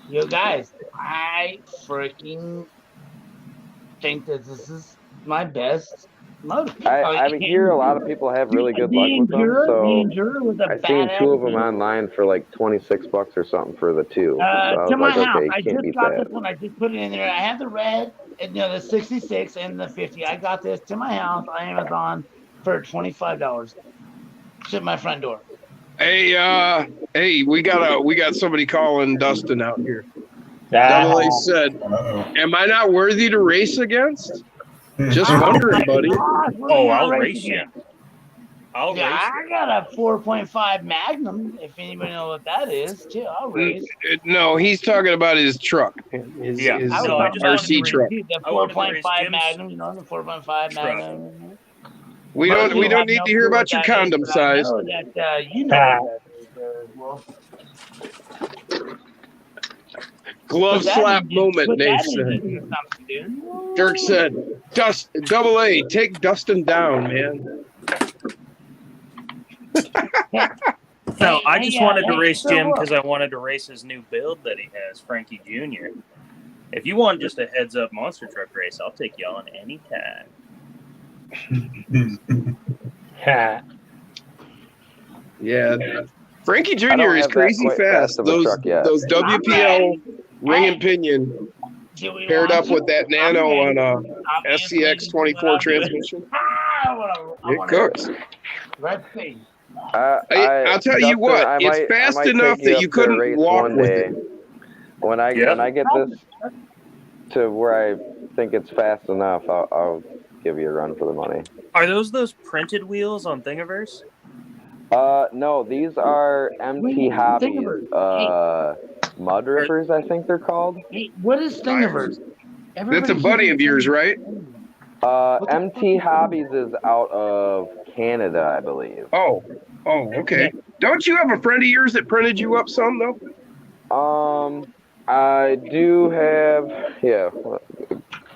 You guys, I freaking think that this is my best motor. I hear a lot of people have really good luck with them, so I've seen two of them online for like $26 or something for the two. So I was to my like, house, okay, I you can't just beat got that. this one. I just put it in there. I have the red, and the 66 and the 50. I got this to my house on Amazon for $25. Shipped my front door. Hey, we got somebody calling Dustin out here. Ah. Double A said, "Am I not worthy to race against?" Just wondering, buddy. Oh, I'll race you. I'll Yeah, race I got a 4.5 Magnum. If anybody knows what that is, too, I'll race. No, he's talking about his truck. His Yeah. his No, I just RC truck. The I wanted to race 4.5 Jim's Magnum, the 4.5 truck. Magnum. We don't need to hear about your condom size. I know that you know what that is, Glove slap moment, Nate said. Dirk said, Double A, take Dustin down, man. No, I just wanted to race Jim because I wanted to race his new build that he has, Frankie Jr. If you want just a heads up monster truck race, I'll take you on anytime. Ha. Yeah. Frankie I Jr. don't is have that crazy quite fast. fast of a Those truck yet. WPL ring and pinion paired up with that Nano on a SCX 24 transmission. It cooks. Let's see. I'll tell you Dustin, what, I it's might fast take enough that up you to a couldn't race walk one with day. it. When I get this to where I think it's fast enough, I'll give you a run for the money. Are those printed wheels on Thingiverse? No, these are MT Hobbies Mud Rippers, I think they're called. Hey, what is Thingiverse? That's a buddy of yours, right? MT Hobbies is out of Canada, I believe. Oh, okay. Don't you have a friend of yours that printed you up some, though? I do have, yeah.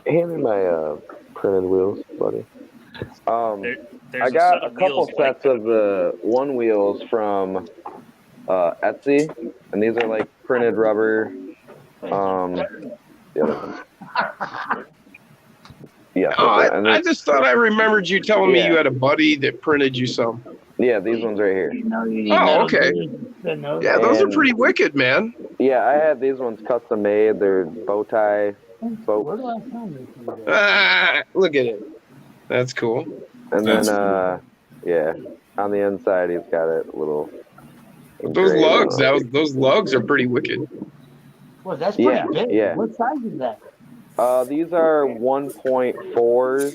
Hand me my printed wheels, buddy. There's I got a set of couple wheels like sets of the one wheels from Etsy, and these are like printed rubber. Yeah. Oh, and I just thought I remembered you telling me Yeah. you had a buddy that printed you some. yeah, these ones right here. Oh, okay. Yeah, those are pretty wicked, man. Yeah, I had these ones custom made. They're bow tie spokes. Look at it. That's cool. And then, That's yeah, on the inside, he's got it a little. Those engraved lugs, on it. those lugs are pretty wicked. Well, that's pretty Yeah, big. yeah. What size is that? These are 1.4s,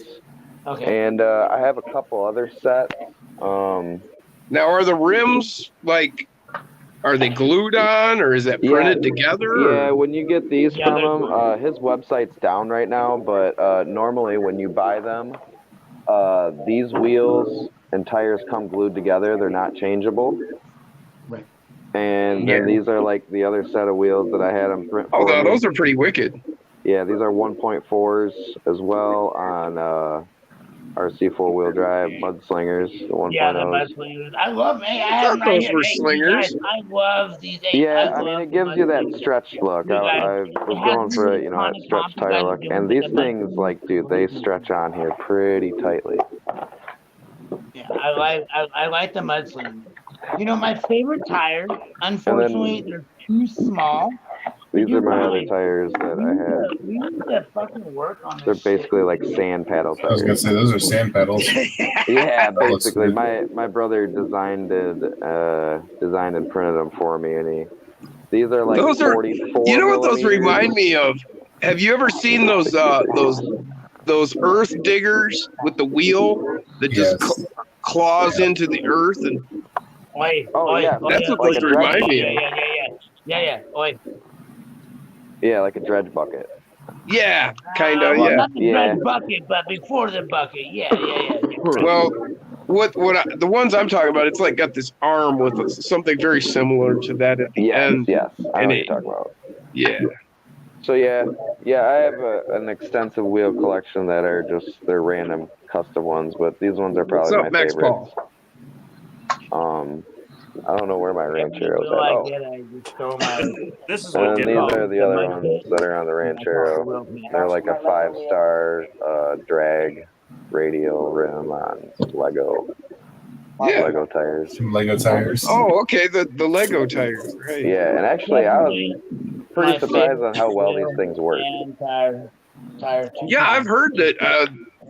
Okay. and I have a couple other sets. Now, are the rims like, are they glued on, or is that printed together? Yeah, or- when you get these Yeah, from they're him, his website's down right now, but normally when you buy them, these wheels and tires come glued together. They're not changeable. Right. And then these are like the other set of wheels that I had them print Oh, for no, me. those are pretty wicked. Yeah, these are 1.4s as well on RC four-wheel drive Mudslingers, the 1.0s. Yeah, the mudslingers. I love, man. I I have them thought right those here. were Hey, slingers. guys, I love these. Yeah, I mean, it gives you that stretched look. You guys, I it was has going to for, be you know, that iconic stretched pop you tire guys are look. doing And with these the things, Mudslingers. like, dude, they stretch on here pretty tightly. Yeah, I like the mudslingers. You know, my favorite tires, unfortunately, they're too small. These You are my other guys, tires that I had. we need to fucking work on this. They're shit. basically like sand paddle I was gonna tires. say those are sand pedals. Yeah, looks basically. good. My brother designed and printed them for me, and these are like Those are- 44. You know what those millimeters. remind me of? Have you ever seen those earth diggers with the wheel that just Yes. claws into the earth? And Oi, Oh, oi, yeah, oi, that's oi, what those oi, remind oi, me yeah, of. yeah. Oi. Yeah, like a dredge bucket. yeah, kind of, Well, yeah. not the Yeah. red bucket, but before the bucket. Yeah. Well, the ones I'm talking about, it's like got this arm with something very similar to that at the Yes, end. yes. I know and what it- you're talking about. Yeah. So yeah, I have an extensive wheel collection that are just they're random custom ones, but these ones are What's probably up, my Max favorites. Paul? I don't know where my Ranchero's Every wheel at. I Oh, get, I just throw my. This is and what then did these are the other ones that are on the I Ranchero. call it wheel pit. They're like a 5-star drag radial rim on Lego tires. Some Lego tires. Oh, okay, the Lego tires, right? Yeah, and actually I was pretty My surprised on how well favorite these things work. and tire Yeah, I've heard that.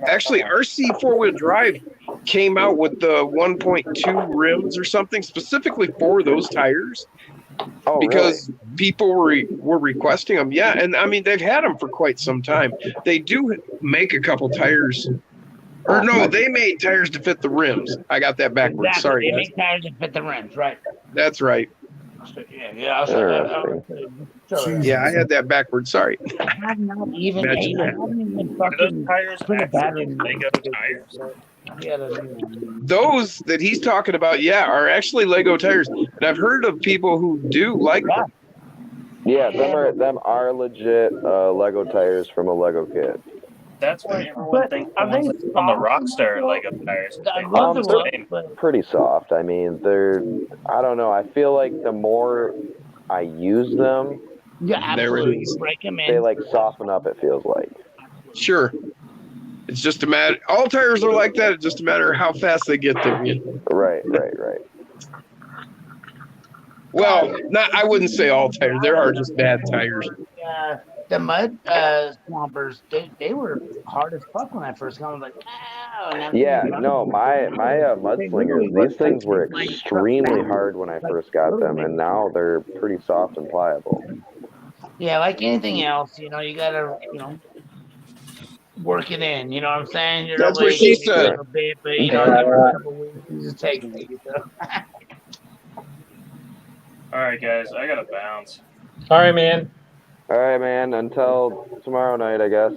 Actually, RC four-wheel drive came out with the 1.2 rims or something specifically for those tires Oh, because people were requesting them. Yeah, and I mean they've had them for quite some time. They do make a couple tires. Or no, they made tires to fit the rims. I got that backwards. Exactly. Sorry, They guys. make tires that fit the rims, right? That's right. Yeah. Yeah, I had that backwards. Sorry. I have not even. Imagine I that. haven't even Are those fucking tires put a battery actually in Lego tires? Those that he's talking about, yeah, are actually Lego tires. And I've heard of people who do like them. Yeah, them are legit Lego tires from a Lego kit. That's why everyone But thinks are they on the Rockstar Lego tires. I love the they're look, but pretty soft. I mean, I don't know. I feel like the more I use them, yeah, There it absolutely. is. Break them they in. like soften up, it feels like. Sure. It's just a matter. All tires are like that. It's just a matter of how fast they get there. You know? Right. Well, not. I wouldn't say all tires. There are just bad tires. The mud swampers, they were hard as fuck when I first got them. Like, ow, and I'm Yeah, thinking, no, my mudslingers, these things were extremely hard when I first got them, and now they're pretty soft and pliable. yeah, like anything else, you gotta, work it in. You know what I'm saying? You're That's always what she taking said. a little bit, but after a couple weeks, you just taking it. All right, guys, I gotta bounce. All right, man. All right, man, until tomorrow night, I guess.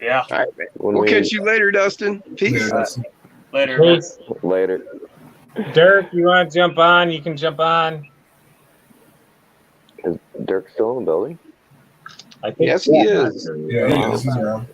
Yeah, All right, man. When We'll we catch you later, Dustin. Peace. later. Peace. later. Dirk, you want to jump on? You can jump on. Is Dirk still in the building? I think. Yes, he is. Yeah, he is. He's around.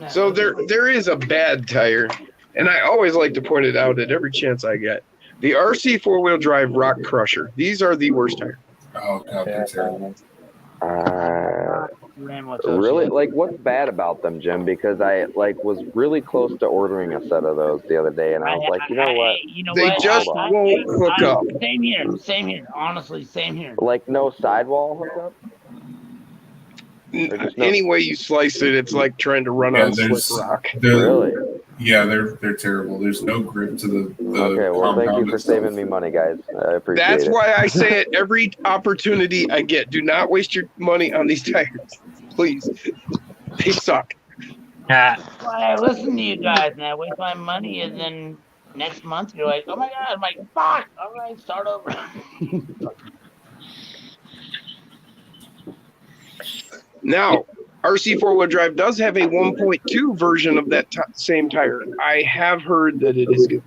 So there is a bad tire, and I always like to point it out at every chance I get. The RC four-wheel drive Rock Crusher. These are the worst tires. Oh god, they're terrible. Really? Like, what's bad about them, Jim? Because I was really close to ordering a set of those the other day, and I was like, you know what? They just won't hook up. Same here. Honestly, same here. Like, no sidewall hookup? There's just no- Any way you slice it, it's like trying to run Yeah, on slick there's rock. Really? Yeah, they're terrible. There's no grip to the Okay, well, thank you compound for itself. saving me money, guys. I appreciate That's it. why I say it every opportunity I get. Do not waste your money on these tires, please. They suck. Ah, Why I listen to you guys and I waste my money, and then next month you're like, oh my god, I'm like, fuck, all right, start over. Now, RC four-wheel drive does have a 1.2 version of that same tire. I have heard that it is good.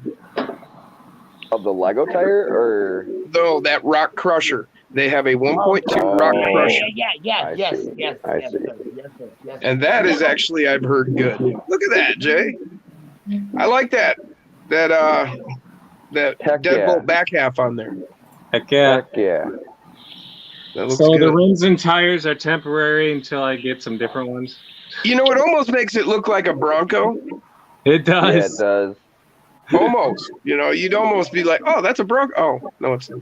Of the Lego tire, or Though that Rock Crusher, they have a 1.2 Rock Oh. Crusher, I yes, see. yes, I yes, see. yes, yes. and that is actually I've heard good. Look at that, Jay. I like that Heck deadbolt yeah. back half on there. heck yeah. Heck yeah. That looks So the good. rims and tires are temporary until I get some different ones. You know, it almost makes it look like a Bronco. It Yeah, it does. does. Almost. You know, you'd almost be like, oh, that's a Bronco. Oh, no, it's not.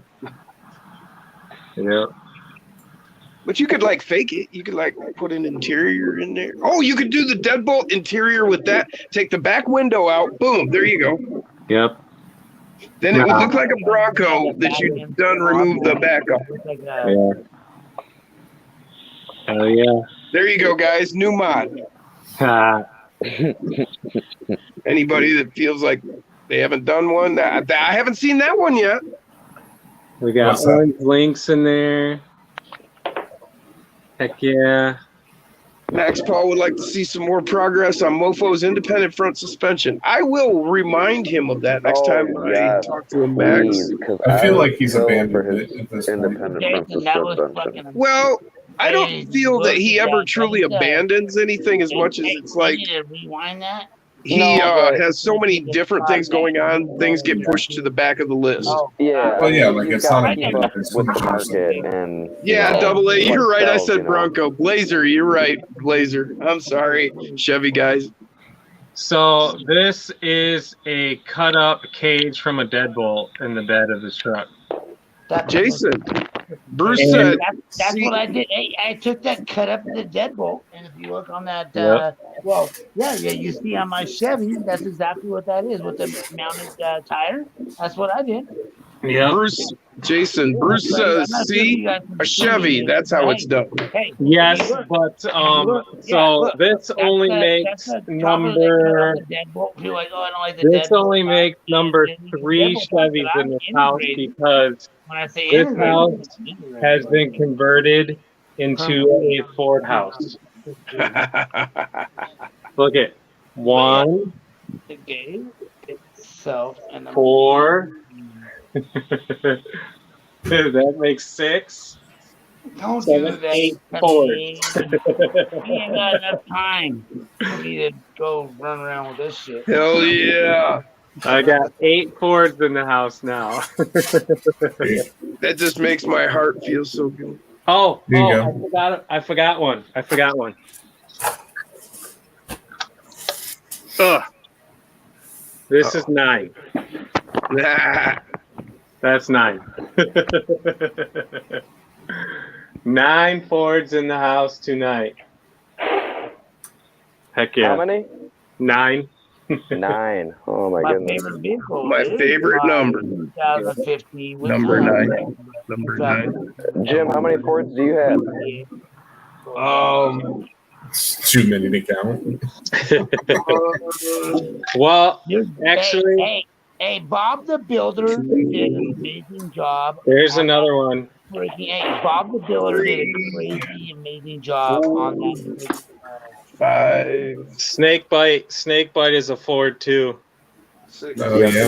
Yeah. But you could like fake it. You could like put an interior in there. Oh, you could do the deadbolt interior with that. Take the back window out. Boom. There you go. Yep. Then it would look like a Bronco that you've done remove the back off. Like Yeah. Hell yeah. There you go, guys. New mod. Ah, Anybody that feels like they haven't done one, I haven't seen that one yet. we got What's that? orange links in there. Heck yeah. Max Paul would like to see some more progress on Mofo's independent front suspension. I will remind him of that next Oh, time yes. I talk to him, Max. Please, 'cause I feel like would he's kill abandoned for it his at this point. independent front Jason, that was suspension. fucking. Well, I don't feel that he ever truly abandons anything as much as it's like You need to rewind that. he No, but- has so many different things going on, things get pushed to the back of the list. Oh, Yeah. Well, yeah, like he's it's got not to a keep up it's with so the much more market and Yeah, you know, Double A, you're what right. I sells, said you know. Bronco. Blazer, you're right. Blazer. I'm sorry. Chevy guys. So this is a cut up cage from a deadbolt in the bed of the truck. that's Jason, Bruce And- said, That's see- what I did. I took that cut up the deadbolt, and if you look on that, Yep. well, yeah, you see on my Chevy, that's exactly what that is with the mounted tire. That's what I did. Yep. Bruce says, see, a Chevy, that's how it's done. Hey, Yes, if you look- but Yeah, look, this that's only the- makes that's the top of the number. cut off the deadbolt. You're like, oh, I don't like the This deadbolt. only makes number It's the 3 deadbolt part Chevys that in I'm this house integrating. because When I say this integrated, house it's integrated. has been converted into a Ford house. Look at 1, the game itself and the 4. That makes 6. Don't 7, do that. 8 to Fords. me. We ain't got enough time for me to go run around with this shit. Hell yeah. I got 8 Fords in the house now. That just makes my heart feel so good. Oh, There you I forgot one. Ugh. This is 9. That's 9. 9 Fords in the house tonight. Heck yeah. How many? 9. 9. Oh my My goodness. favorite vehicle. My is favorite my number. 2050 Number 9. Number 9. Jim, how many Fords do you have? It's too many to count. Well, Dude, actually, hey, Bob the Builder did an amazing job. there's on another one. breaking. Hey, Bob the Builder did a crazy, amazing job on that. 5, Snakebite. Snakebite is a Ford too. 6, Oh, Yes, yeah.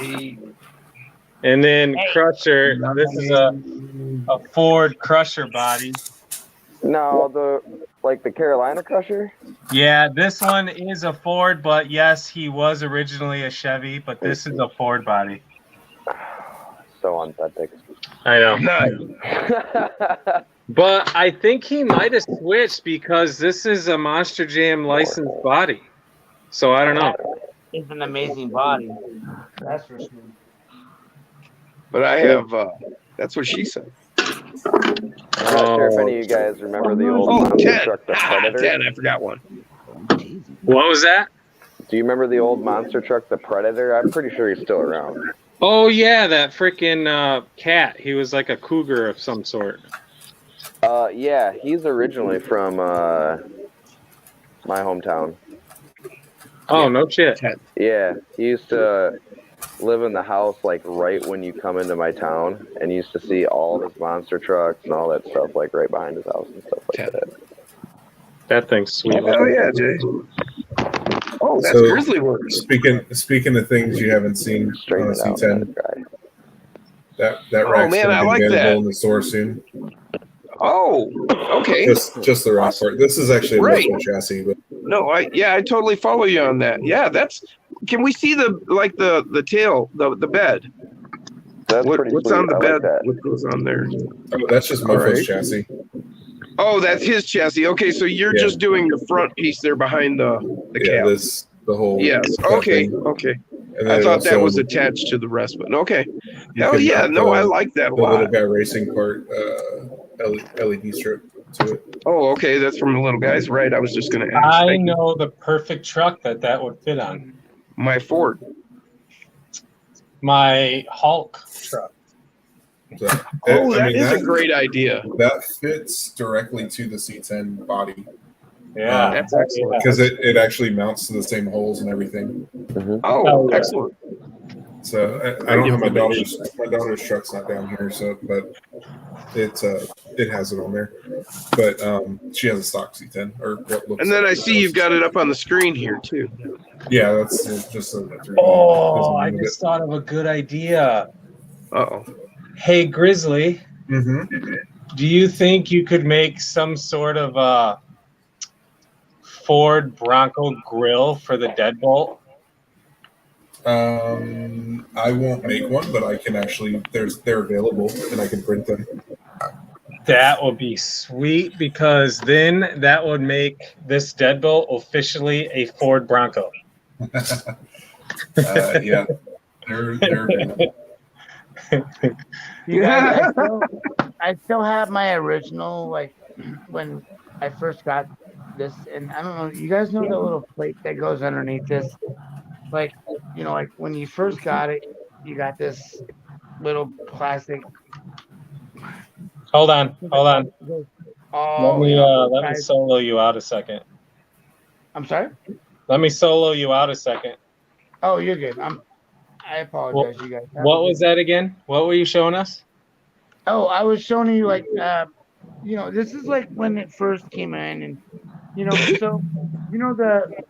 it is. 8. And then Hey. Crusher. This is a Ford Crusher body. No, the Carolina Crusher. Yeah, this one is a Ford, but yes, he was originally a Chevy, but this is a Ford body. So authentic. I know. 9. But I think he might have switched because this is a Monster Jam licensed body. So I don't know. It's an amazing body. That's for sure. But I have, that's what she said. I'm not sure if any of you guys remember the old Oh, monster 10. truck, the Ah, Predator. 10. I forgot one. What was that? Do you remember the old monster truck, the Predator? I'm pretty sure he's still around. Oh yeah, that freaking cat. He was like a cougar of some sort. Yeah, he's originally from my hometown. Oh no shit. 10. Yeah, he used to live in the house like right when you come into my town, and you used to see all of his monster trucks and all that stuff like right behind his house and stuff like 10. that. That thing's sweet. Oh yeah, Jay. Oh, that's So- Grizzly Works. Speaking of things you haven't seen Straighten on it out, C10, guy. that Oh, rack's man, I gonna be like available that. in the store soon. Oh, okay. Just the rack part. This is actually a Right. Mofo chassis, but No, I totally follow you on that. Yeah, that's. Can we see the tail, the bed? That's pretty What's sweet. on the I bed? like that. What goes on there? oh, that's just All Mofo's right. chassis. Oh, that's his chassis. Okay, so you're Yeah. just doing the front piece there behind the Yeah, cab. the whole. Yes. that Okay. thing. Okay. And I then thought that also was attached to the rest, but okay. you Hell can yeah! mount No, I the- like that a the little lot. guy racing part LED strip to it. Oh, okay. That's from the little guys, right? I was just gonna ask. I Thank you. know the perfect truck that would fit on. My Ford. My Hulk truck. So, Oh, I that mean, is a great idea. That fits directly to the C10 body Yeah. That's excellent. because it actually mounts to the same holes and everything. Mhm. Oh, Oh, yeah. excellent. So I don't have my daughter's truck's not down here, so but it has it on there. But she has a stock C10 or what looks. And then like I see you've got it up on the screen here too. Yeah, that's just a 3D. Oh, I just thought of a good idea. Oh, Hey, Grizzly, Mm-hmm. do you think you could make some sort of a Ford Bronco grill for the deadbolt? I won't make one, but I can actually. They're available, and I can print them. That would be sweet because then that would make this deadbolt officially a Ford Bronco. Yeah, they're available. You guys, I still have my original, like, when I first got this, and I don't know, you guys know the little plate that goes underneath this? Like, you know, like when you first got it, you got this little plastic. Hold on. Oh, Let me solo you out a second. I'm sorry? Let me solo you out a second. Oh, you're good. I apologize, you guys. What was that again? What were you showing us? Oh, I was showing you like you know, this is like when it first came in, and you know, so you know the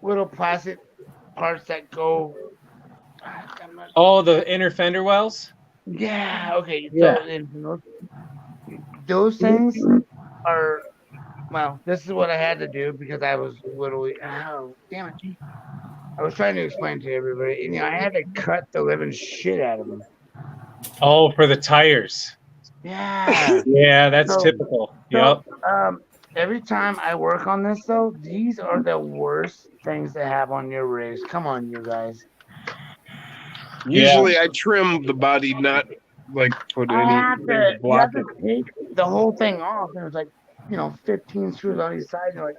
little plastic parts that go. Oh, the inner fender wells? Yeah. Okay. So Yeah. and those things are. Well, this is what I had to do because I was literally. Oh, damn it! I was trying to explain to everybody. You know, I had to cut the living shit out of them. Oh, for the tires. Yeah. Yeah, that's So- typical. So, Yep. every time I work on this, though, these are the worst things to have on your rigs. Come on, you guys. usually I trim the body, not like put any I have thing to, to you block have it. to take the whole thing off. And it's like, 15 screws on each side. You're like,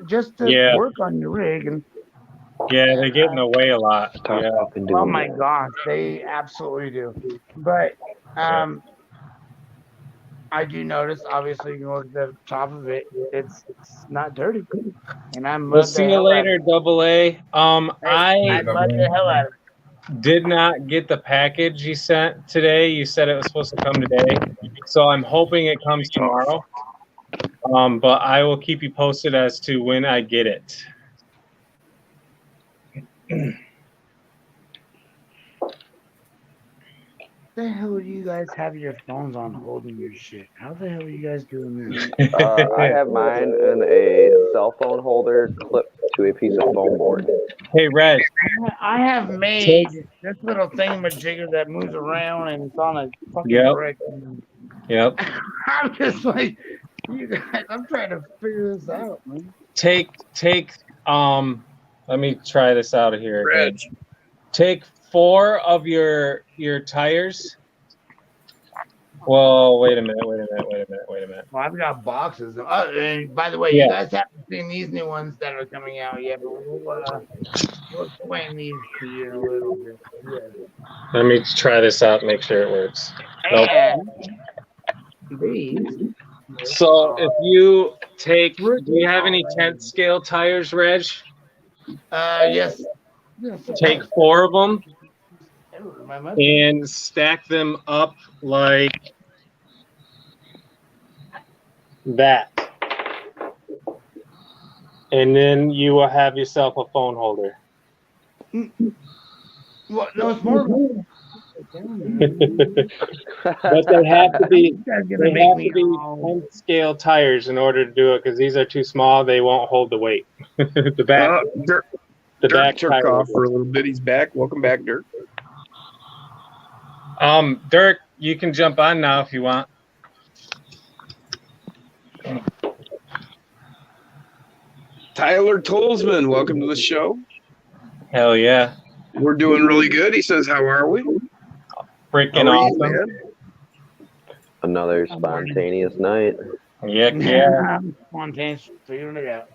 just to Yeah. work on your rig. And Yeah, they get in the way a lot. Stop Yeah. fucking doing oh my that. gosh, they absolutely do. But I do notice, obviously, you look at the top of it, it's not dirty. And I'm We'll see you later, Double A. I mud the hell out of it. did not get the package you sent today. You said it was supposed to come today, so I'm hoping it comes tomorrow. But I will keep you posted as to when I get it. The hell do you guys have your phones on holding your shit? How the hell are you guys doing this? I have mine in a cell phone holder clipped to a piece of foam board. Hey, Red. I have made this little thingamajigger that moves around and it's on a fucking Yep. brick. Yep. I'm just like, you guys, I'm trying to figure this out, man. Take. Let me try this out of here. again. Reg. Take 4 of your tires Well, wait a minute. Well, I've got boxes. And by the way, Yeah. you guys haven't seen these new ones that are coming out yet, but we'll explain these to you in a little bit. Yeah. Let me try this out. Make sure it works. Nope. And these. So if you take, do you have any 10th scale tires, Reg? Yes. Take 4 of them My mother. and stack them up like that. And then you will have yourself a phone holder. Well, no, it's more. But they have to be 10th scale tires in order to do it because these are too small. They won't hold the weight. The back, Dirk the back took tire. off for a little bit. He's back. Welcome back, Dirk. Dirk, you can jump on now if you want. Tyler Tolsman, welcome to the show. Hell yeah. We're doing really good. He says, how are we? Freaking How are you, awesome. man? Another spontaneous night. Yeah. Spontaneous, figuring it out.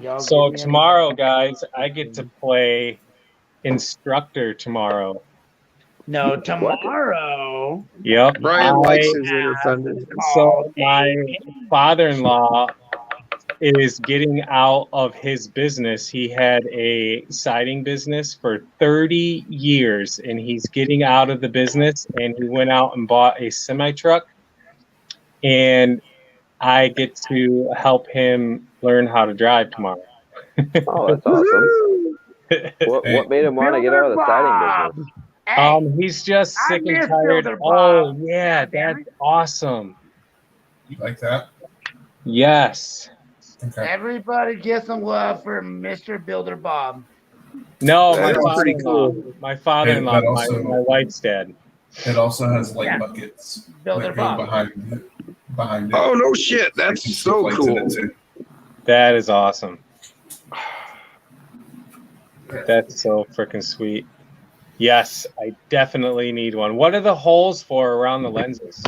Y'all So give me a- tomorrow, guys, I get to play instructor tomorrow. No, tomorrow. Yep. Brian likes his independence. So my father-in-law is getting out of his business. He had a siding business for 30 years, and he's getting out of the business, and he went out and bought a semi-truck, and I get to help him learn how to drive tomorrow. Oh, that's awesome. What made him want to get out of the siding business? He's just sick I and miss tired. Builder Bob. Oh, yeah, that's awesome. You like that? Yes. Okay. Everybody get some love for Mr. Builder Bob. No, That my is pretty father-in-law. cool. My father-in-law, But also- my wife's dad. It also has light Yeah. buckets Builder that go Bob. behind it. Oh, no shit. That's You can so stick lights in cool. it, too. That is awesome. That's so freaking sweet. Yes, I definitely need one. What are the holes for around the lenses?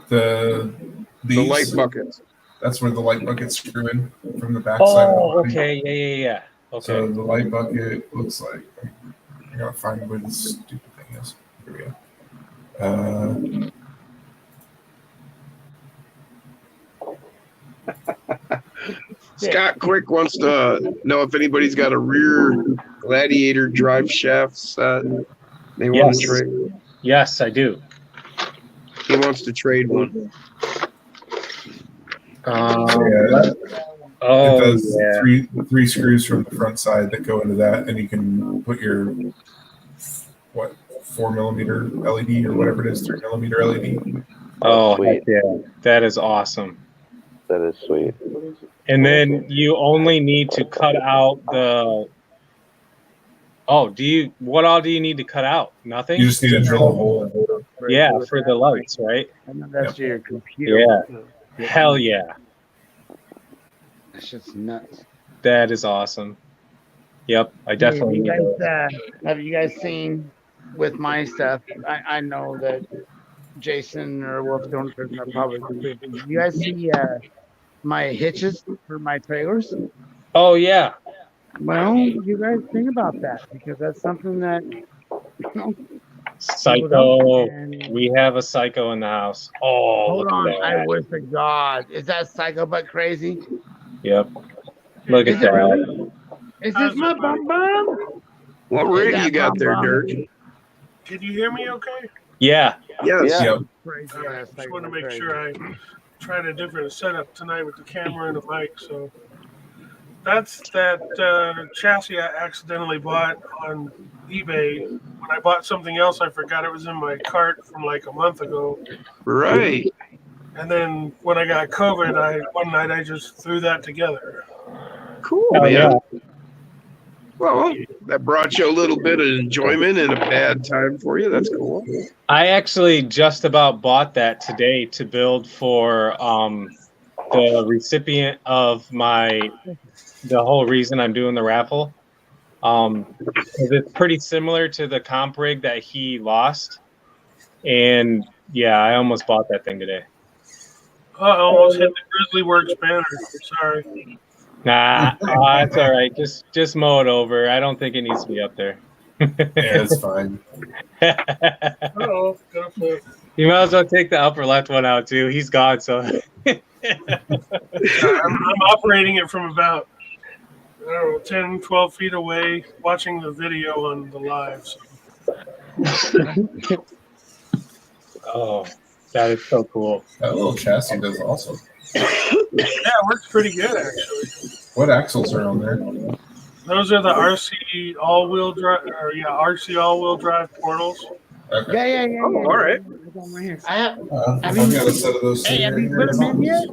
The These, light buckets. that's where the light buckets screw in from the back side of the Oh, body. okay. Yeah. Okay. So the light bucket looks like, I gotta find where this stupid thing is. Here we go. Scott Quick wants to know if anybody's got a rear Gladiator drive shaft set. They want Yes. to trade. Yes, I do. He wants to trade one. It Oh, does yeah. three screws from the front side that go into that, and you can put your 4mm LED or whatever it is, 3mm LED. Oh, Sweet. heck yeah. That is awesome. That is sweet. And then you only need to cut out the. Oh, what all do you need to cut out? Nothing? You just need to drill a hole. Yeah, for the lights, right? I know that's your computer. Yeah. Hell yeah. That's just nuts. That is awesome. Yep, I definitely Have need you those. guys, have you guys seen with my stuff? I know that Jason or Wolf don't are probably. Do you guys see my hitches for my trailers? Oh, yeah. Well, you guys think about that because that's something that Psycho. And- We have a psycho in the house. Oh, hold look on. at I that. wish to God. Is that psycho but crazy? Yep. Look at Is it that. really? Is this my bum bum? What Is rig that you got there, bum-bum? Dirk? Can you hear me okay? Yeah. Yes. Yeah. Yep. Crazy. All right, That's just want to psycho make crazy. sure I tried a different setup tonight with the camera and the mic. So that's that chassis I accidentally bought on eBay. When I bought something else, I forgot it was in my cart from like a month ago. Right. And then when I got COVID, one night I just threw that together. Cool, Oh, man. yeah. Well, that brought you a little bit of enjoyment in a bad time for you. That's cool. I actually just about bought that today to build for the recipient of the whole reason I'm doing the raffle. 'Cause it's pretty similar to the comp rig that he lost. And Yeah, I almost bought that thing today. I almost hit the Grizzly Works banner. Sorry. Nah, it's all right. Just mow it over. I don't think it needs to be up there. Yeah, it's fine. Uh-oh, got a flip. You might as well take the upper left one out too. He's gone, so I'm operating it from about, I don't know, 10, 12 feet away, watching the video on the live. So. oh, that is so cool. That little chassis does awesome. Yeah, it works pretty good, actually. What axles are on there? Those are the RC all-wheel drive, RC all-wheel drive portals. Okay. Yeah. Oh, all right. I have. I've got a set of those. Hey, have you put them in yet?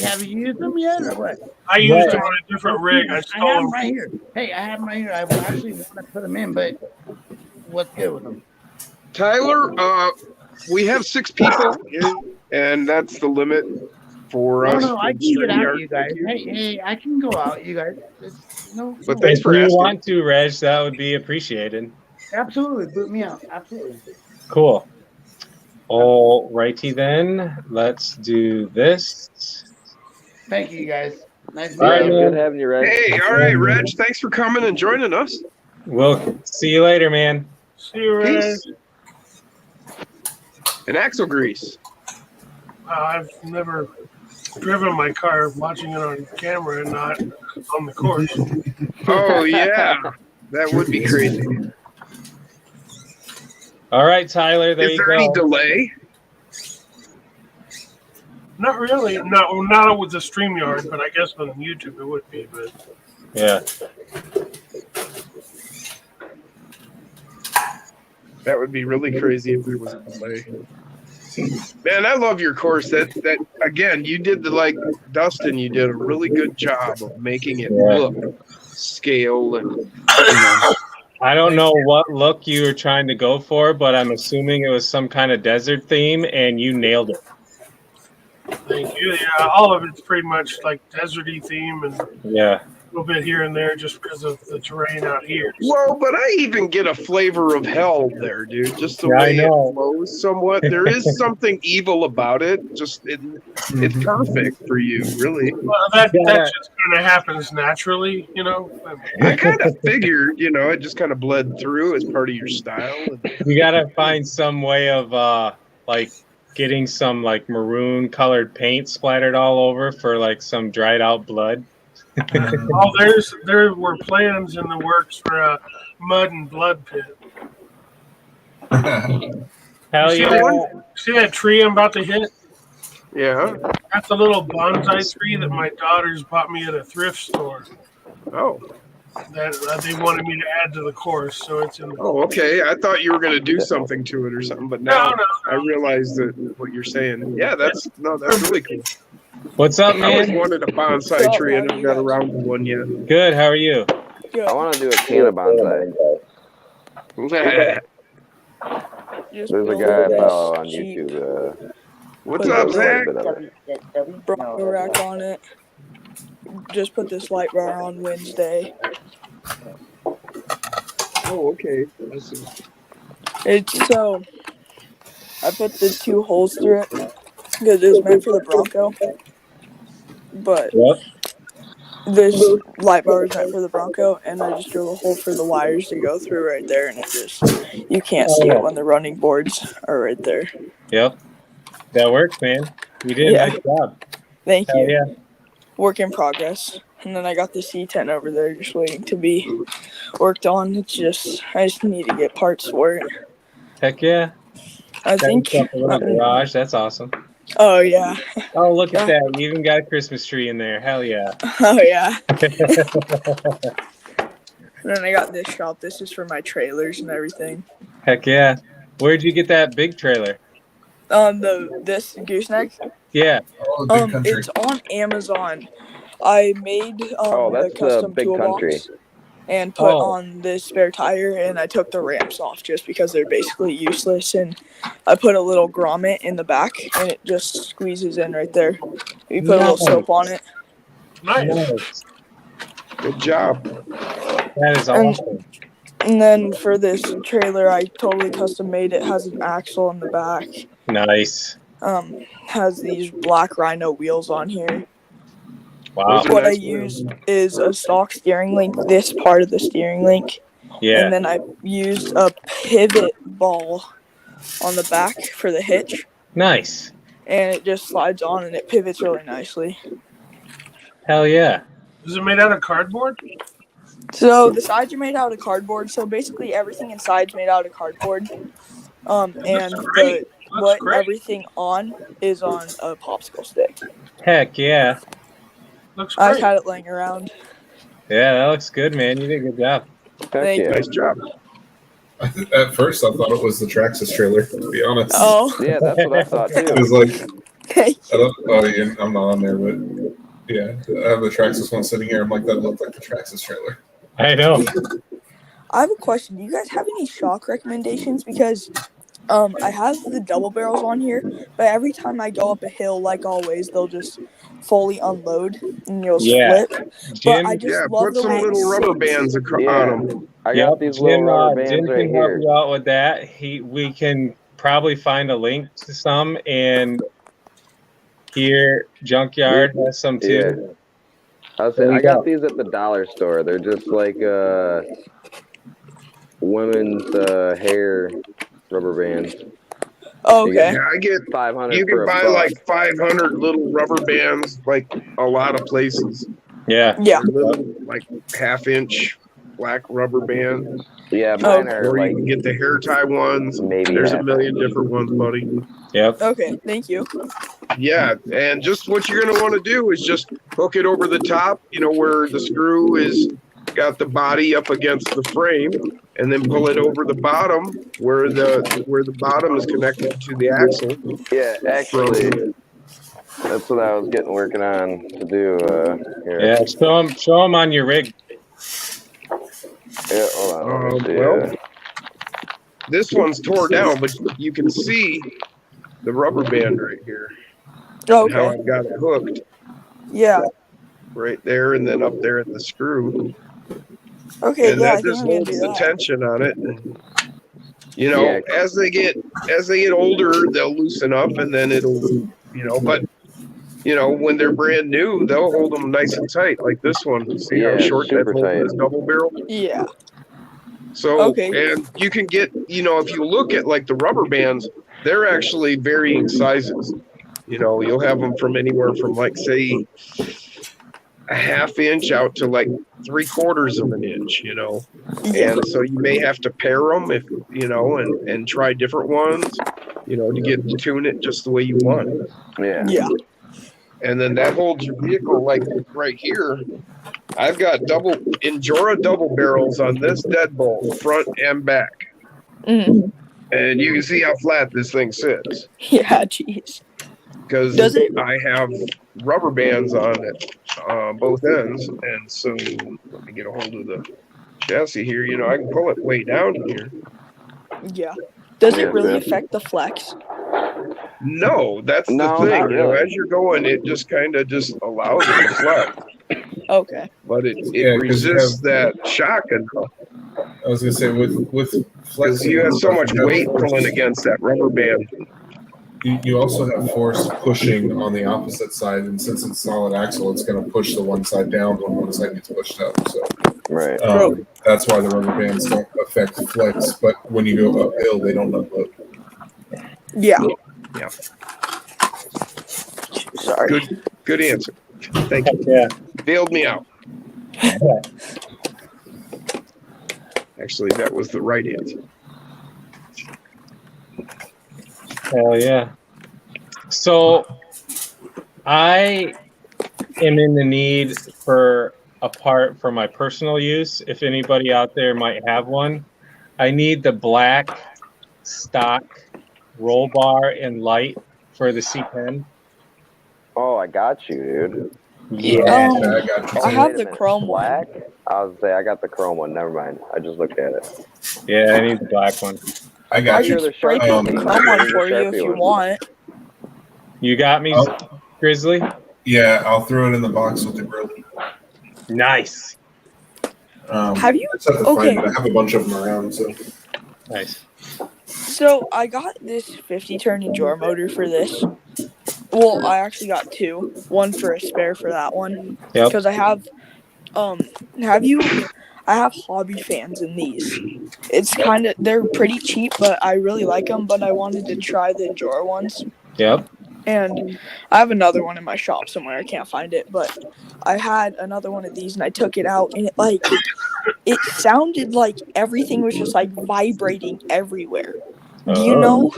Have you used them yet, or what? I used them on a different rig. I I stole have them. them right here. Hey, I have them right here. I actually want to put them in, but what's good with them? Tyler, we have 6 people, and that's the limit for us. No, I can get out, you guys. Hey, I can go out, you guys. No, But thanks If for you asking. want to, Reg, that would be appreciated. absolutely, boot me out. Absolutely. Cool. All righty then. Let's do this. Thank you, guys. Nice All right, meeting you. man. Good having you, Reg. Hey, all right, Reg. Thanks for coming and joining us. We'll see you later, man. See you, Ray. Peace. And axle grease. I've never driven my car watching it on camera and not on the course. Oh yeah, that would be crazy. All right, Tyler. There Is you there any go. delay? Not really. Not with the StreamYard, but I guess on YouTube it would be. But Yeah. That would be really crazy if there was a delay. Man, I love your course. That again, you did Dustin. You did a really good job of making it look scale and. I don't know what look you were trying to go for, but I'm assuming it was some kind of desert theme, and you nailed it. thank you. Yeah, all of it's pretty much like deserty theme and a Yeah. little bit here and there just because of the terrain out here. Well, but I even get a flavor of hell there, dude. Just the Yeah, I way it know. flows somewhat. There is something evil about it. Just it's perfect for you, really. Well, that Yeah. just kind of happens naturally, you know. I kind of figured, it just kind of bled through as part of your style. You gotta find some way of getting some maroon colored paint splattered all over for some dried out blood. Oh, there were plans in the works for a mud and blood pit. Hell See yeah. that- See that tree I'm about to hit? Yeah. That's a little bonsai tree that my daughters bought me at a thrift store. Oh. That they wanted me to add to the course, so it's in. Oh, okay. I thought you were going to do something to it or something, but now No. I realize that what you're saying. Yeah, that's really cool. What's up, I always man? wanted a bonsai tree. I never got around to one yet. Good. How are you? I want to do a can of bonsai. There's a guy I follow on YouTube. What's up, Zach? Bronco rack on it. Just put this light bar on Wednesday. Oh, okay. It's so I put the 2 holes through it because it was meant for the Bronco. But Yep. this light bar is meant for the Bronco, and I just drilled a hole for the wires to go through right there, and you can't see it when the running boards are right there. Yep. That works, man. You did Yeah. a nice job. Thank Hell you. yeah. Work in progress. And then I got the C10 over there just waiting to be worked on. I just need to get parts for it. Heck yeah. I think. Got yourself a little garage. That's awesome. Oh yeah. Oh, look at that. You even got a Christmas tree in there. Hell yeah. Oh yeah. And then I got this shop. This is for my trailers and everything. Heck yeah. Where'd you get that big trailer? This gooseneck. Yeah. Oh, Big Country. It's on Amazon. I made that's the custom Big toolbox Country. and put Oh. on this spare tire, and I took the ramps off just because they're basically useless. And I put a little grommet in the back, and it just squeezes in right there. You put a little soap on it. Nice. Nice. Good job. That is And- awesome. And then for this trailer, I totally custom made it. Has an axle in the back. Nice. Has these black Rhino wheels on here. Wow. Those are What I nice used is a stock steering link. This part of the steering link. Yeah. And then I used a pivot ball on the back for the hitch. Nice. And it just slides on and it pivots really nicely. Hell yeah. Is it made out of cardboard? So the sides are made out of cardboard. So basically everything inside's made out of cardboard. And great. what great. everything on is on a popsicle stick. Heck yeah. Looks I great. just had it laying around. Yeah, that looks good, man. You did a good job. Heck Thank yeah. Nice job. At first, I thought it was the Traxxas trailer. To be honest, Oh, Yeah, that's what I thought it too. was like thank I don't. Oh, yeah, I'm not on there, but yeah, I have the Traxxas one sitting here. I'm like, that looked like the Traxxas trailer. I know. I have a question. Do you guys have any shock recommendations? Because I have the double barrels on here, but every time I go up a hill, like always, they'll just fully unload and you'll Yeah. split. Jim, But I just Yeah, love put the some way little it rubber sits. bands on Yeah. them. I yep, got these little Jim, rubber Jim bands right can help here. you out with that. We can probably find a link to some, and here Junkyard has some too. Yeah. I There you I got go. these at the dollar store. They're just like women's hair rubber bands. Oh, okay. Yeah, I get. 500 You for can a buy buck. like 500 little rubber bands, like a lot of places. Yeah. Yeah. Little, like half-inch black rubber bands, Yeah, mine Okay. are or you like can get the hair tie ones. maybe There's a half. million different ones, buddy. Yep. Okay. Thank you. Yeah, and just what you're gonna want to do is just hook it over the top. You know where the screw is got the body up against the frame, and then pull it over the bottom where the bottom is connected to the axle. Yeah, actually, that's what I was working on to do. Here. Yeah. Show them on your rig. Yeah, hold on. Let me see, Well, this one's tore down, but you can see the rubber band right here. And how Okay. I got it hooked Yeah. right there, and then up there at the screw. Okay. And Yeah. I that think just I'm gonna do holds the that. tension on it. You know, Yeah. as they get older, they'll loosen up, and then it'll, but when they're brand new, they'll hold them nice and tight, like this one. See how Yeah, short that super hole tight. is, double barrel. Yeah. So, Okay. and you can get, if you look at like the rubber bands, they're actually varying sizes. You'll have them from anywhere from like say a half inch out to like 3/4 of an inch. Yeah. And so you may have to pair them if and try different ones, to tune it just the way you want it. Yeah. Yeah. And then that holds your vehicle like right here. I've got Injora double barrels on this deadbolt, front and back. Mhm. And you can see how flat this thing sits Yeah. Jeez. because Does it? I have rubber bands on it, both ends. And so let me get a hold of the chassis here. I can pull it way down here. Yeah. Does Yeah, it really yeah. affect the flex? No, that's No, the thing. not really. As you're going, it just kind of just allows it to flex, Okay. but it Yeah, 'cause you resists that shock enough. I was gonna say with Because flexing, you have so much weight pulling against that rubber band. You also have force pushing on the opposite side, and since it's solid axle, it's going to push the one side down when one side gets pushed up. So Right. that's why the rubber bands don't affect flex. But when you go uphill, they don't unload. Yeah. Yeah. Sorry. Good answer. Thank you. Yeah. Bailed me out. Actually, that was the right answer. Hell yeah. So I am in the need for a part for my personal use. If anybody out there might have one, I need the black stock roll bar and light for the C10. Oh, I got you, dude. Yeah. Um, I got you. I Wait have a the minute, chrome one. black? I was say I got the chrome one. Never mind. I just looked at it. Yeah, I need the black one. I I got You're you. could the break Sharpie out the one. chrome one You're the for you if Sharpie you one. want. You got me, Oh. Grizzly? Yeah, I'll throw it in the box with the grill. Nice. Have you? I just have to Okay. find it. I have a bunch of them around. So Nice. So I got this 50 turn Enduro motor for this. Well, I actually got two. One for a spare for that one. Yep. Because I have hobby fans in these. It's they're pretty cheap, but I really like them. But I wanted to try the Enduro ones. Yep. And I have another one in my shop somewhere. I can't find it, but I had another one of these, and I took it out, and it sounded like everything was just like vibrating everywhere. Do you know?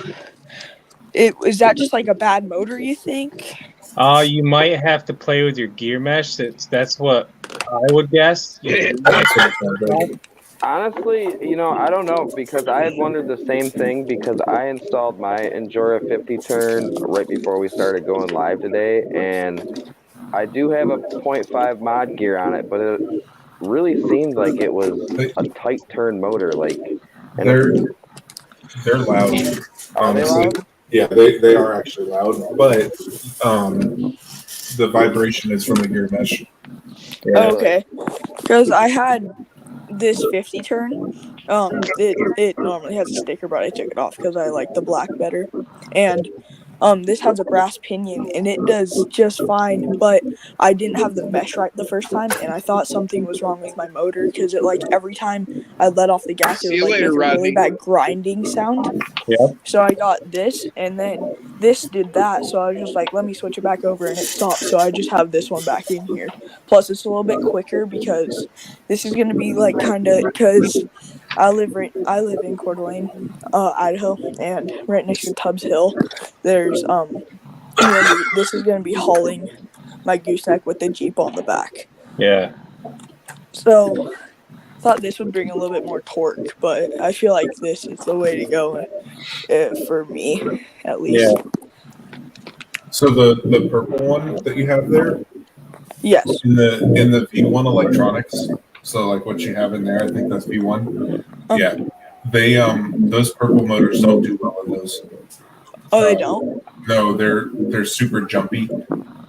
Is that just like a bad motor, you think? You might have to play with your gear mesh. That's what I would guess. Honestly, I don't know, because I had wondered the same thing, because I installed my Endura 50 turn right before we started going live today, and I do have a 0.5 mod gear on it, but it really seemed like it was a tight turn motor. they're loud. Are they Honestly, loud? yeah, they are actually loud, but the vibration is from the gear mesh. Okay, because I had this 50 turn. It normally has a sticker, but I took it off because I like the black better. And this has a brass pinion, and it does just fine. But I didn't have the mesh right the first time, and I thought something was wrong with my motor because it every time I let off the gas, it See would you later, make a really Rodney. bad grinding sound. Yep. So I got this, and then this did that. So I was just like, let me switch it back over, and it stopped. So I just have this one back in here. Plus, it's a little bit quicker because this is gonna be because I live in Coeur d'Alene, Idaho, and right next to Tubbs Hill, there's this is gonna be hauling my gooseneck with the Jeep on the back. Yeah. So thought this would bring a little bit more torque, but I feel like this is the way to go for me, at least. Yeah. So the purple one that you have there Yes. in the V1 electronics. So like what you have in there, I think that's V1. Yeah, they those purple motors don't do well in those. Oh, they don't? No, they're super jumpy.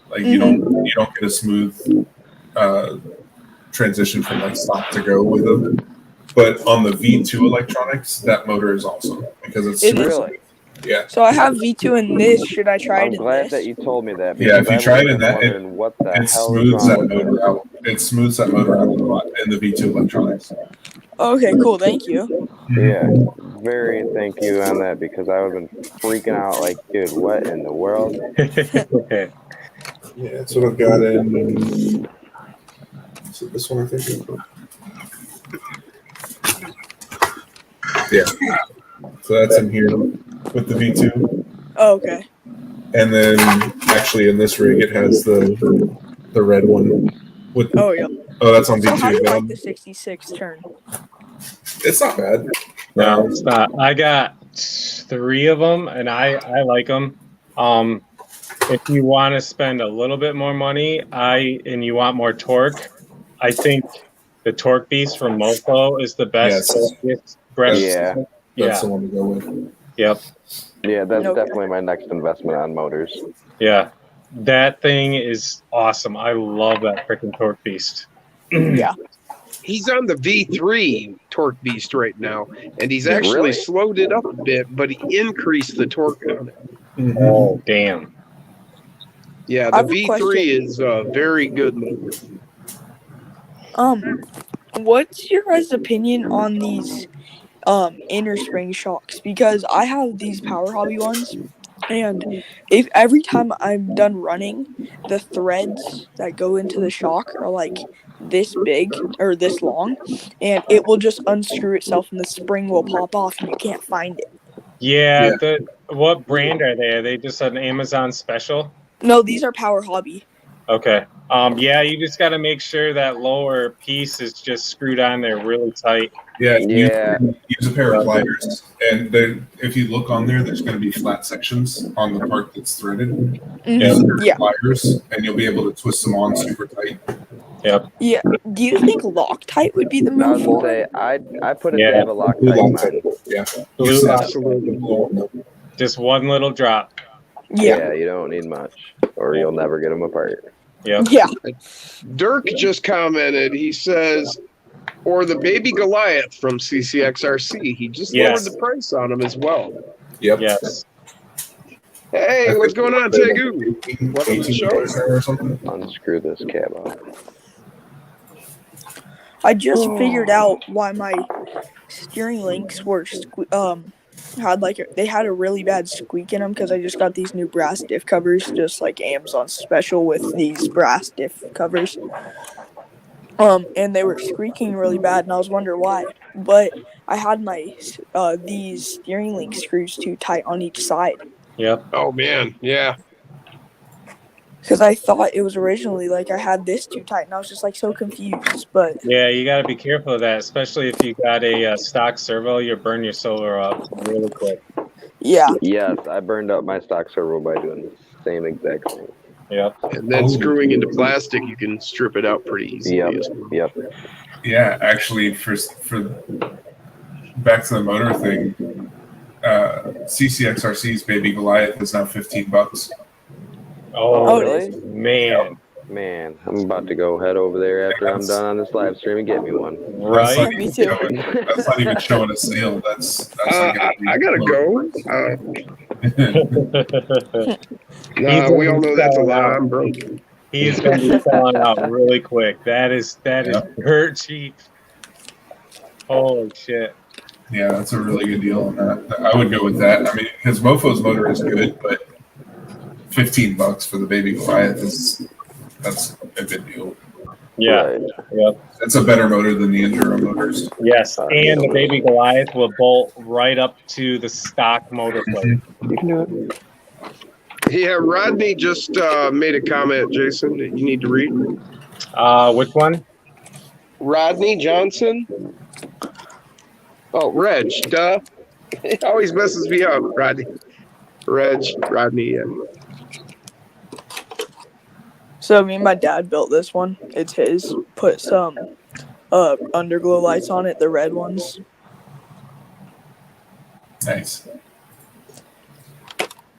Like you don't get a smooth transition from like stop to go with them. But on the V2 electronics, that motor is awesome because it's It super is? smooth. Yeah. So I have V2 in this. Should I try it I'm in glad this? that you told me that. Yeah, if because you I try it was in that, wondering what the it hell is smooths wrong that with motor out. It smooths that motor out a lot in the V2 electronics. Okay, cool. Thank you. Yeah, very thank you on that, because I would have been freaking out like, dude, what in the world? Yeah, that's what I've got in. So this one, I think. Yeah. So that's in here with the V2. Oh, okay. And then actually in this rig, it has the red one. With Oh, yeah. Oh, that's on So how do V2. you like the 66 turn? It's not bad. No, it's not. I got 3 of them, and I like them. If you want to spend a little bit more money, and you want more torque, I think the Torque Beast from Mofo is the best. Yes. Yeah. That's the one to go with. Yep. Yeah, that's Okay. definitely my next investment on motors. Yeah. That thing is awesome. I love that freaking Torque Beast. Yeah. He's on the V3 Torque Beast right now, and he's actually Really? slowed it up a bit, but he increased the torque on it. Oh, damn. Yeah, I the have a V3 is a very good motor. What's your guys' opinion on these inner spring shocks? Because I have these Power Hobby ones, and if every time I'm done running, the threads that go into the shock are like this big or this long, and it will just unscrew itself and the spring will pop off and you can't find it. Yeah. What brand are they? Are they just an Amazon special? No, these are Power Hobby. Okay. Yeah, you just got to make sure that lower piece is just screwed on there really tight. Yeah, Yeah. use a pair of pliers, and if you look on there, there's going to be flat sections on the part that's threaded. Use a pair of Yeah. pliers, and you'll be able to twist them on super tight. Yep. Yeah. Do you think Loctite would be the I move would for say it? I put it Yeah. to have a Loctite in mine. Yeah. Blue- Absolutely. Just one little drop. Yeah. You don't need much, or you'll never get them apart. Yep. Yeah. Dirk just commented. He says, Or the baby Goliath from CCXRC. He just Yes. lowered the price on him as well. Yep. Yes. Hey, what's going on, Tegu? 18 Welcome to the show. or something. Unscrew this cab off. I just figured out why my steering links were they had a really bad squeak in them because I just got these new brass diff covers, just like Amazon special with these brass diff covers. And they were squeaking really bad, and I was wondering why. But I had my these steering link screws too tight on each side Yep. Oh man, yeah. because I thought it was originally like I had this too tight, and I was just like so confused. But Yeah, you got to be careful of that, especially if you got a stock servo. You'll burn your solar up really quick. yeah, Yes, I burned up my stock servo by doing the same exact thing. Yep. And then screwing into plastic, you can strip it out pretty easily. Yep, as well. yep. Yeah, actually, for back to the motor thing, CCXRC's Baby Goliath is now $15. Oh, really? Man. Man, I'm about to go head over there after I'm done on this live stream and get me one. That's not Right? Me even too. showing, that's not even showing a sale. That's like I gotta go. He's We all know that's a selling lie. out. I'm broke. He is going to be selling out really quick. That is Yeah. dirt cheap. Holy shit. Yeah, that's a really good deal on that. I would go with that. I mean, because Mofo's motor is good, but $15 for the Baby Goliath that's a good deal. Yeah. Right. Yep. That's a better motor than the Enduro motors. Yes. And the Baby Goliath will bolt right up to the stock motor plate. You can do it. Yeah, Rodney just made a comment, Jason, that you need to read. Which one? Rodney Johnson. Oh, Reg, duh. It always messes me up, Rodney. Rodney, yeah. So me and my dad built this one. It's his. Put some underglow lights on it, the red ones. Nice.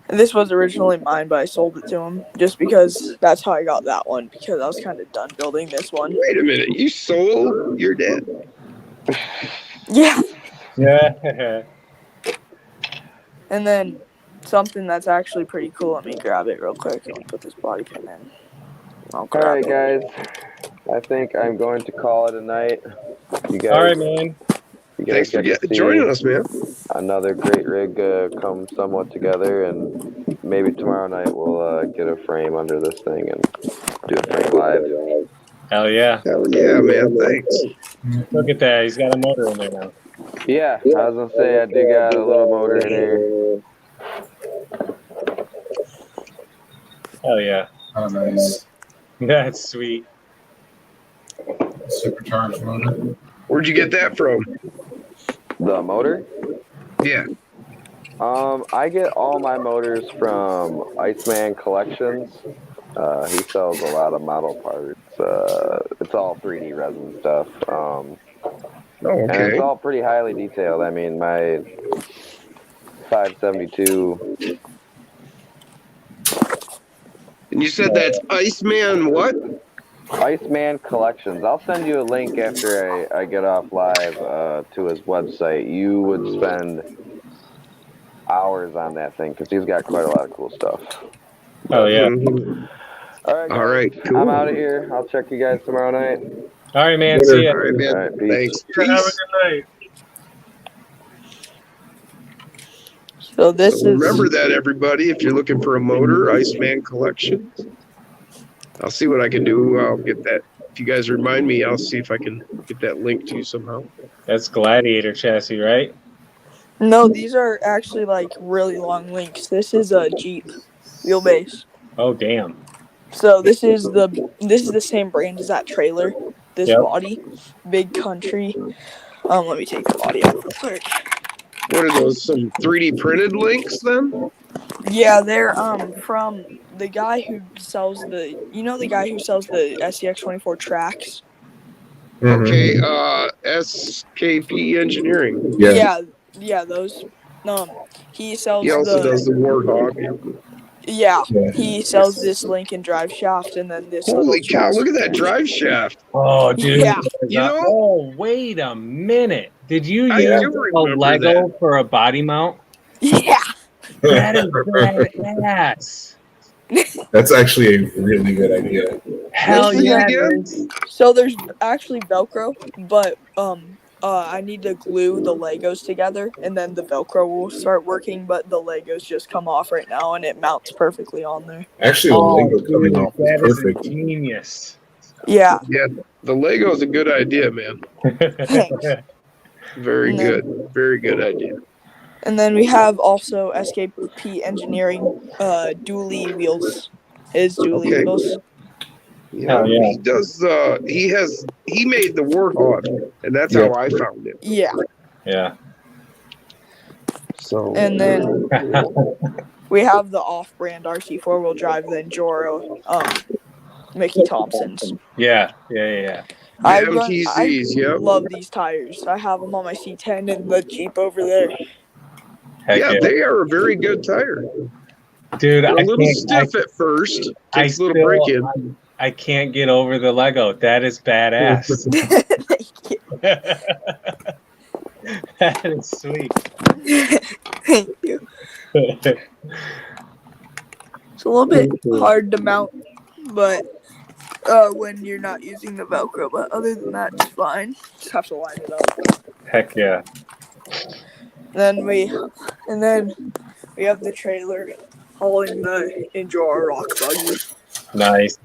This was originally mine, but I sold it to him just because that's how I got that one, because I was kind of done building this one. Wait a minute, you sold your dad? Yeah. Yeah. And then something that's actually pretty cool. Let me grab it real quick. Let me put this body pin in. I'll All grab right, it. guys. I think I'm going to call it a night. You guys, All right, man. you guys Thanks for get to see joining us, man. another great rig come somewhat together, and maybe tomorrow night we'll get a frame under this thing and do a frame live. Hell yeah. Hell yeah, man. Thanks. Look at that. He's got a motor in there now. Yeah, I was gonna say I do got a little motor in here. Hell yeah. Oh, nice. That's sweet. Supercharged motor. Where'd you get that from? The motor? Yeah. I get all my motors from Iceman Collections. He sells a lot of model parts. It's all 3D resin stuff. Oh, And okay. it's all pretty highly detailed. I mean, my 572. And you said that's Iceman what? Iceman Collections. I'll send you a link after I get off live to his website. You would spend hours on that thing because he's got quite a lot of cool stuff. Oh yeah. Mhm. All right, guys. All right, cool. I'm out of here. I'll check you guys tomorrow night. All right, man. See ya. All right, man. All right, peace. Thanks. Have a Peace. good night. So this is Remember that, everybody. If you're looking for a motor, Iceman Collection. I'll see what I can do. I'll get that. If you guys remind me, I'll see if I can get that link to you somehow. That's Gladiator chassis, right? no. These are actually like really long links. This is a Jeep wheelbase. Oh damn. So this is the same brand as that trailer. This Yep. body, Big Country. Let me take the body out real quick. What are those? Some 3D printed links then? Yeah, they're from the guy who sells the guy who sells the SCX-24 tracks. Okay, SKP Engineering. Yeah. Yeah, those. He sells He also the does the Warthog. Yeah, Yeah. he sells this Lincoln drive shaft and then this. Holy little cow! shaft. Look at that drive shaft. Oh, dude. Yeah. You know, Oh, wait a minute. Did you I use do a remember Lego that. for a body mount? Yeah. That is badass. That's actually a really good idea. Hell What's the yeah, idea? it is. So there's actually Velcro, but I need to glue the Legos together, and then the Velcro will start working. But the Legos just come off right now, and it mounts perfectly on there. Actually, the Oh, Lego coming dude, off is that is a perfect. genius. Yeah. Yeah, the Lego is a good idea, man. Thanks. Very And then- good. Very good idea. And then we have also SKP Engineering dually wheels. His dually Okay. wheels. Yeah, Hell yeah. he does. He made the Warhawk, and that's Yep. how I found it. Yeah. Yeah. So And then we have the off-brand RC four-wheel drive, the Enduro, Mickey Thompsons. Yeah. Yeah. I MTZs, yep. love these tires. I have them on my C10 and the Jeep over there. Heck yeah, they are a very good tire. Dude, They're I a little can't, stiff at first. I Takes a little still- break in. I can't get over the Lego. That is badass. Thank you. That is sweet. Thank you. It's a little bit hard to mount, but when you're not using the Velcro, but other than that, it's fine. Just have to line it up. Heck yeah. Then we have the trailer hauling the Enduro rock buggy. Nice.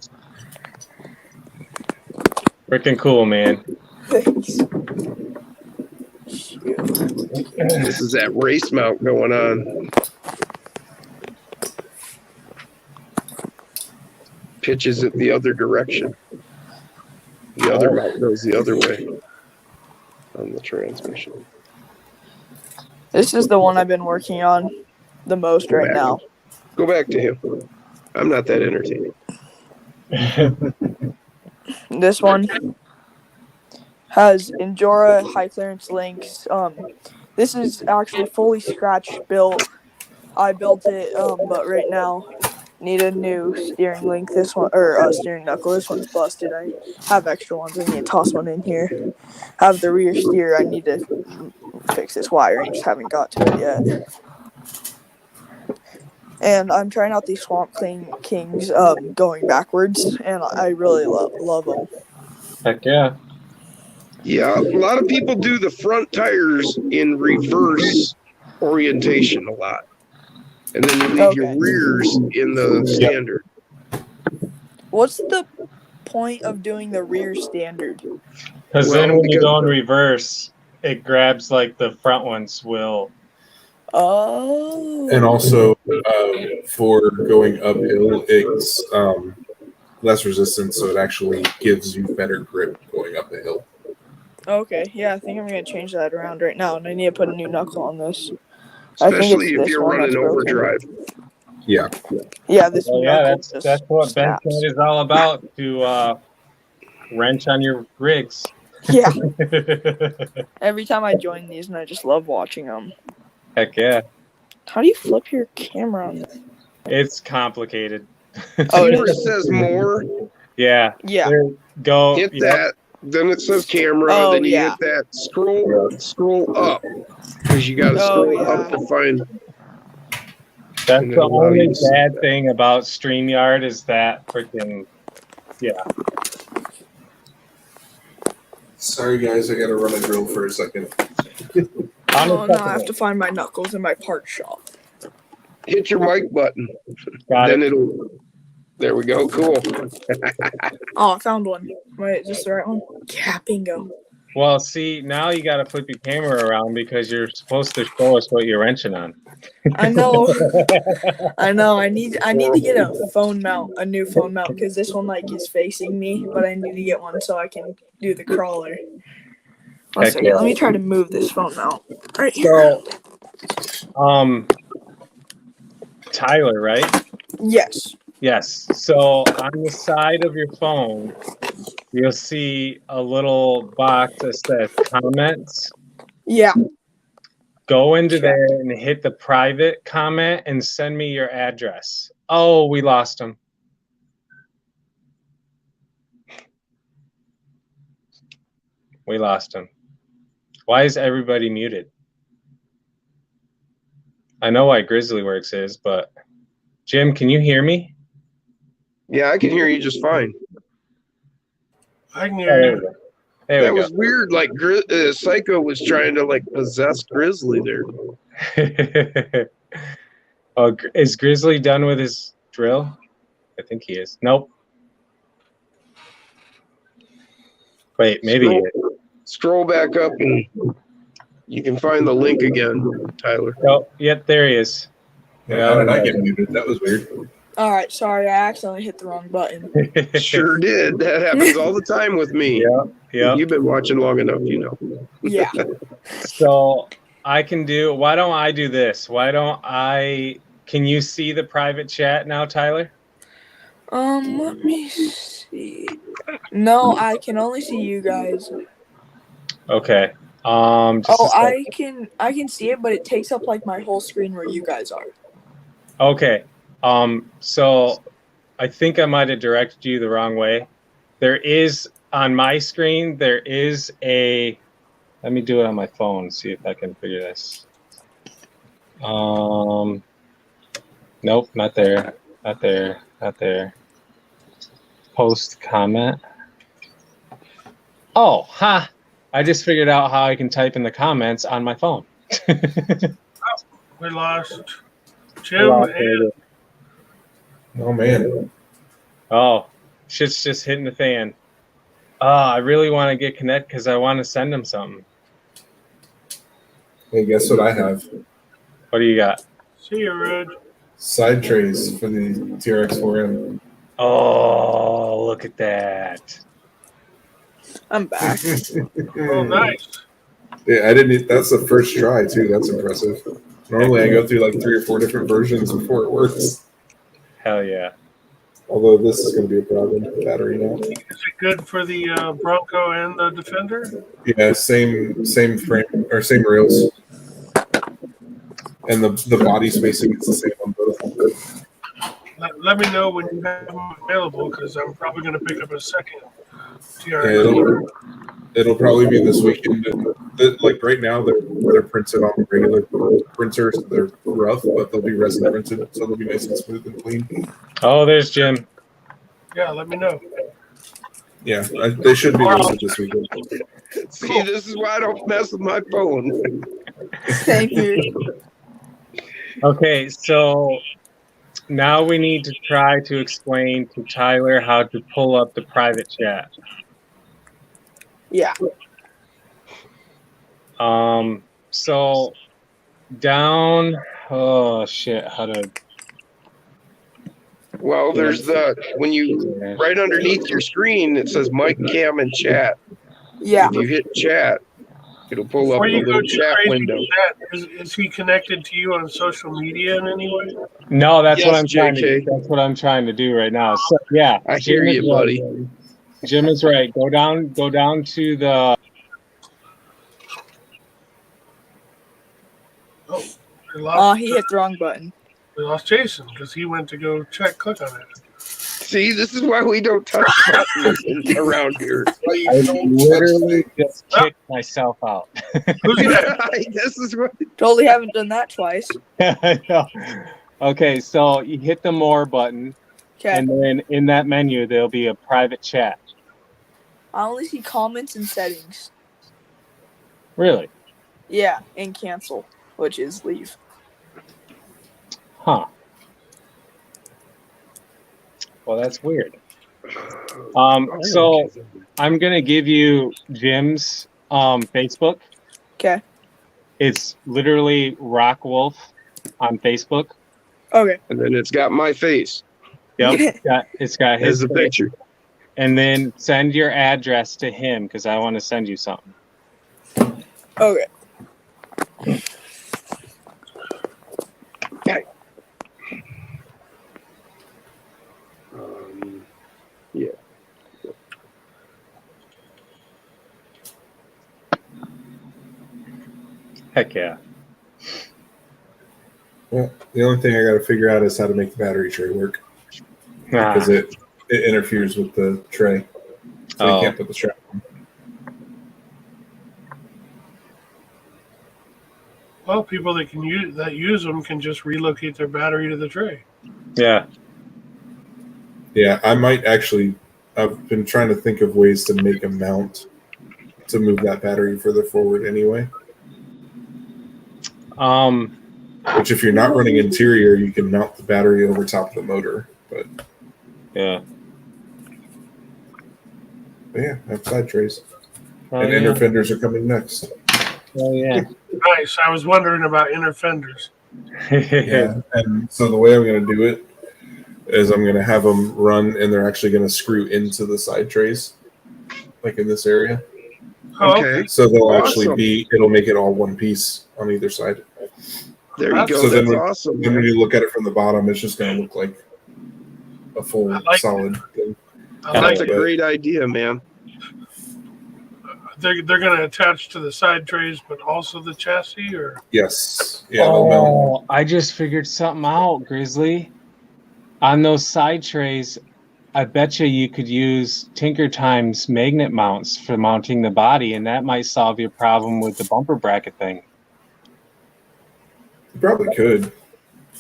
Freaking cool, man. Thanks. This is that race mount going on. Pitches it the other direction. The other mount goes the other way on the transmission. This is the one I've been working on the most right now. Go back to him. I'm not that entertaining. This one has Endura high clearance links. This is actually fully scratch built. I built it, but right now need a new steering link. This one, or steering knuckle. This one's busted. I have extra ones. I need to toss one in here. Have the rear steer. I need to fix this wiring. Just haven't got to it yet. And I'm trying out these Swamp Kings going backwards, and I really love them. Heck yeah. Yeah, a lot of people do the front tires in reverse orientation a lot. And then you leave your Okay. rears in the standard. What's the point of doing the rear standard? Because Well, then when you because- go in reverse, it grabs like the front one's will. Oh. And also for going uphill, it's less resistance, so it actually gives you better grip going up the hill. Okay, yeah, I think I'm gonna change that around right now, and I need to put a new knuckle on this. I think Especially it's if this you're one running that's broken. overdrive. Yeah. Yeah, this Oh knuckle yeah, just that's what snaps. Benchmade is all about, to wrench on your rigs. Yeah, every time I join these, and I just love watching them. Heck yeah. How do you flip your camera on this? It's complicated. Oh, See it where it is. says more? Yeah. Yeah. There, go. Hit yeah. that. Then it says camera. Oh, then you yeah. hit that. Scroll up. Because you got to Oh, scroll up yeah. to find. That's And the allow you only to see bad that. thing about StreamYard is that freaking, yeah. Sorry, guys, I gotta run a drill for a second. Oh no, I have to find my knuckles in my part shop. Hit your mic button. Got Then it. it'll. There we go. Cool. Oh, I found one. Wait, is this the right one? Yeah, bingo. Well, see, now you got to flip your camera around because you're supposed to show us what you're wrenching on. I know. I know. I need to get a phone mount, a new phone mount, because this one like is facing me, but I need to get one so I can do the crawler. One Heck second, yeah. let me try to move this phone mount. Right here. So, Tyler, right? Yes. Yes. So on the side of your phone, you'll see a little box that says comments. Yeah. Go into there and hit the private comment and send me your address. Oh, we lost him. We lost him. Why is everybody muted? I know why GrizzlyWorks is, but Jim, can you hear me? Yeah, I can hear you just fine. I can hear you. There That we was weird. Like Psycho was trying to like possess Grizzly there. go. Oh, is Grizzly done with his drill? I think he is. Nope. Wait, maybe he is. Scroll back up and you can find the link again, Tyler. Oh, yep, there he is. Yeah, how did I get muted? That was weird. All right, sorry, I accidentally hit the wrong button. Sure did. That happens all the time with me. Yeah. You've been watching long enough, you know. Yeah. So I can do. Why don't I do this? Why don't I? Can you see the private chat now, Tyler? Let me see. No, I can only see you guys. Okay. Just a second. I can see it, but it takes up like my whole screen where you guys are. Okay. So I think I might have directed you the wrong way. There is on my screen, there is a, let me do it on my phone, see if I can figure this. Nope, not there. Not there. Not there. Post comment. Oh, ha! I just figured out how I can type in the comments on my phone. We lost Jim and Oh man. Oh, shit's just hitting the fan. I really want to get connected because I want to send him something. Hey, guess what I have? What do you got? see you, Red. Side trays for the TRX4M. Oh, look at that. I'm back. Oh, nice. Yeah, I didn't. That's the first try too. That's impressive. Normally, I go through like 3 or 4 different versions before it works. Hell yeah. Although this is going to be a problem. Battery now. Is it good for the Bronco and the Defender? Yeah, same frame or same rails, and the body spacing is the same on both. Let me know when you have them available because I'm probably going to pick up a second Yeah, TRX. it'll probably be this weekend. Like right now, they're printed on the regular printer, so they're rough, but they'll be resin printed, so they'll be nice and smooth and clean. Oh, there's Jim. Yeah, let me know. Yeah, they should be listed this weekend. See, this is why I don't mess with my phone. Thank you. Okay, so now we need to try to explain to Tyler how to pull up the private chat. Yeah. So down, oh shit, how to, Well, there's when you right underneath your screen it says mic, cam, and chat. Yeah. If you hit chat, it'll pull up Before the you go little too chat crazy window. with that, is he connected to you on social media in any way? no, that's what Yes, I'm trying to, JK. that's what I'm trying to do right now. So yeah, I hear Jim you, is buddy. right. Jim is right. Go down to the, Oh, we He hit the wrong button. lost Jason because he went to go click on it. See, this is why we don't touch buttons around here. I literally just kicked myself out. Who's that? This is what. Totally haven't done that twice. Okay, so you hit the more button, Okay. and then in that menu there'll be a private chat. I only see comments and settings. Really? Yeah, and cancel, which is leave. Huh. Well, that's weird. So I'm gonna give you Jim's Facebook. Okay. It's literally Rock Wolf on Facebook. Okay. And then it's got my face Yep. It's got as his the picture. And then send your address to him because I want to send you something. Okay. Yeah. Heck yeah. Well, the only thing I got to figure out is how to make the battery tray work because it interferes with the tray, so you can't put the strap on. Well, people that use them can just relocate their battery to the tray. Yeah. Yeah, I might actually. I've been trying to think of ways to make a mount to move that battery further forward anyway. Which, if you're not running interior, you can mount the battery over top of the motor. But yeah, I have side trays, oh, and inner fenders are coming next. Oh yeah. Nice. I was wondering about inner fenders. Yeah, and so the way I'm going to do it is I'm going to have them run, and they're actually going to screw into the side trays, like in this area. Okay. So they'll Awesome. actually be. It'll make it all one piece on either side. There you go. So then That's when, awesome. then when you look at it from the bottom, it's just going to look like a full solid thing. That's a great idea, man. They're going to attach to the side trays, but also the chassis, or Yes. Yeah. They'll mount. Oh, I just figured something out, Grizzly. On those side trays, I bet you could use Tinker Times magnet mounts for mounting the body, and that might solve your problem with the bumper bracket thing. You probably could,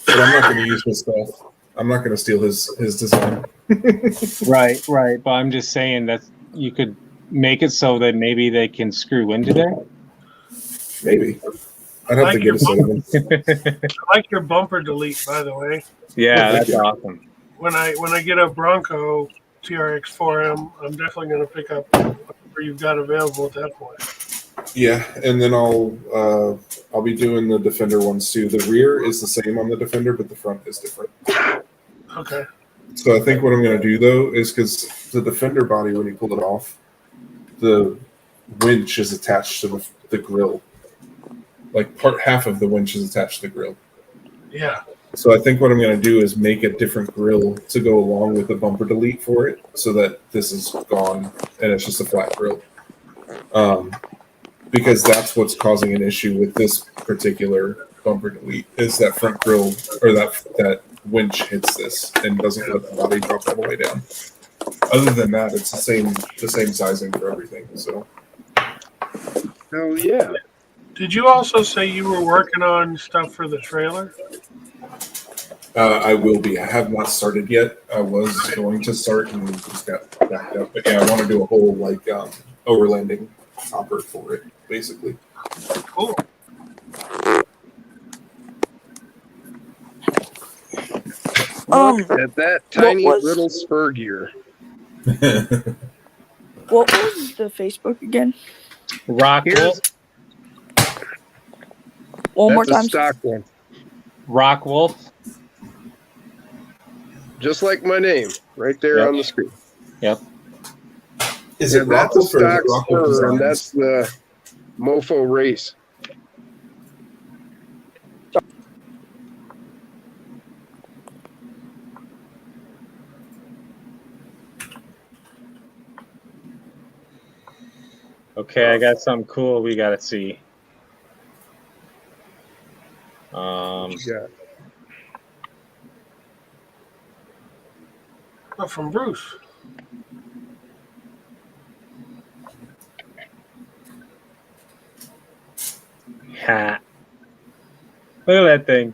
but I'm not going to use his stuff. I'm not going to steal his design. Right. But I'm just saying that you could make it so that maybe they can screw into there. Maybe. I'd have to get a set of them. I like your bumper delete, by the way. Yeah, that's awesome. When I get a Bronco TRX 4M, I'm definitely going to pick up whatever you've got available at that point. Yeah, and then I'll be doing the Defender ones too. The rear is the same on the Defender, but the front is different. Okay. So I think what I'm going to do though is because the Defender body, when you pull it off, the winch is attached to the grill. Like half of the winch is attached to the grill. Yeah. So I think what I'm going to do is make a different grill to go along with the bumper delete for it, so that this is gone and it's just a flat grill. Because that's what's causing an issue with this particular bumper delete is that front grill or that winch hits this and doesn't let the body drop all the way down. Other than that, it's the same sizing for everything. So. Hell yeah. Did you also say you were working on stuff for the trailer? I will be. I have not started yet. I was going to start and just got backed up. But yeah, I want to do a whole overlanding topper for it, basically. Cool. Look at that tiny was- little spur gear. What was the Facebook again? Rockwolf. One more That's time. a stock one. Rockwolf. Just like my name, right there Yep. on the screen. Yep. Is Yeah, it that's a Rockwolf or is stock it Rockwolf spur, and Designs? that's the Mofo race. Okay, I got something cool we got to see. Yeah. Oh, from Bruce. Ha. Look at that thing.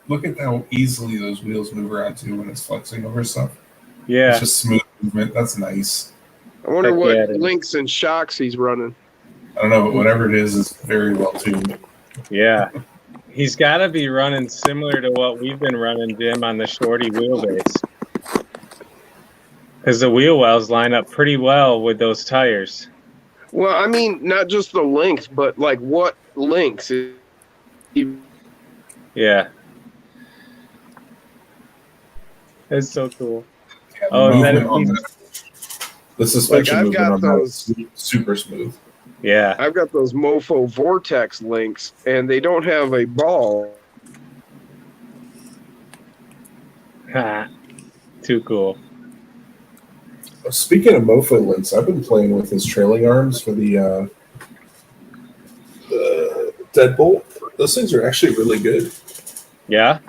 Look at how easily those wheels move around too when it's flexing over stuff. Yeah. It's just smooth movement. That's nice. I wonder Heck what yeah, it is. links and shocks he's running. I don't know, but whatever it is very well tuned. Yeah. He's got to be running similar to what we've been running, Jim, on the shorty wheelbase. Because the wheel wells line up pretty well with those tires. Well, I mean, not just the links, but like what links? Yeah. It's so cool. Yeah, the Oh, and then movement on the suspension I've movement got on those- that is super smooth. Yeah. I've got those Mofo Vortex links, and they don't have a ball. Ha. Too cool. Speaking of Mofo links, I've been playing with his trailing arms for the Deadbolt. Those things are actually really good. Yeah.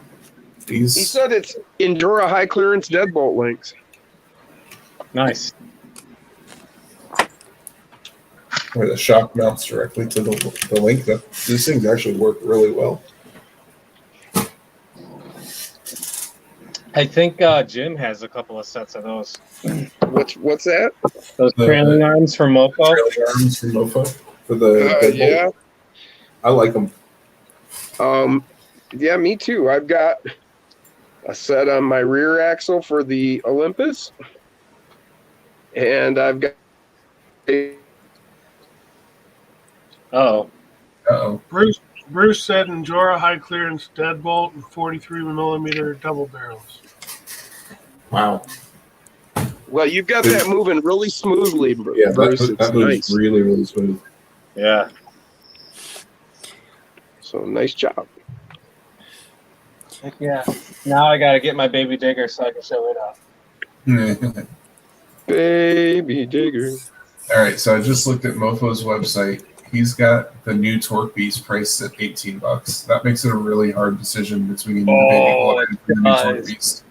He These said it's Endura high clearance deadbolt links. Nice. where the shock mounts directly to the link. These things actually work really well. I think Jim has a couple of sets of those. What's that? Those The- trailing arms from Mofo. Trailing arms from Mofo for the Deadbolt. Yeah. I like them. Yeah, me too. I've got a set on my rear axle for the Olympus, and I've got Oh, Uh-oh. Bruce said Endura high clearance deadbolt and 43 millimeter double barrels. Wow. well, you've got that moving really smoothly, Yeah, Bruce. that It's moves nice. really, really smooth. yeah. So nice job. Heck yeah. Now I got to get my baby digger so I can show it off. Baby digger. All right, so I just looked at Mofo's website. He's got the new Torque Beast priced at $18. That makes it a really hard decision between the Baby Goliath and the new Torque does. Beast.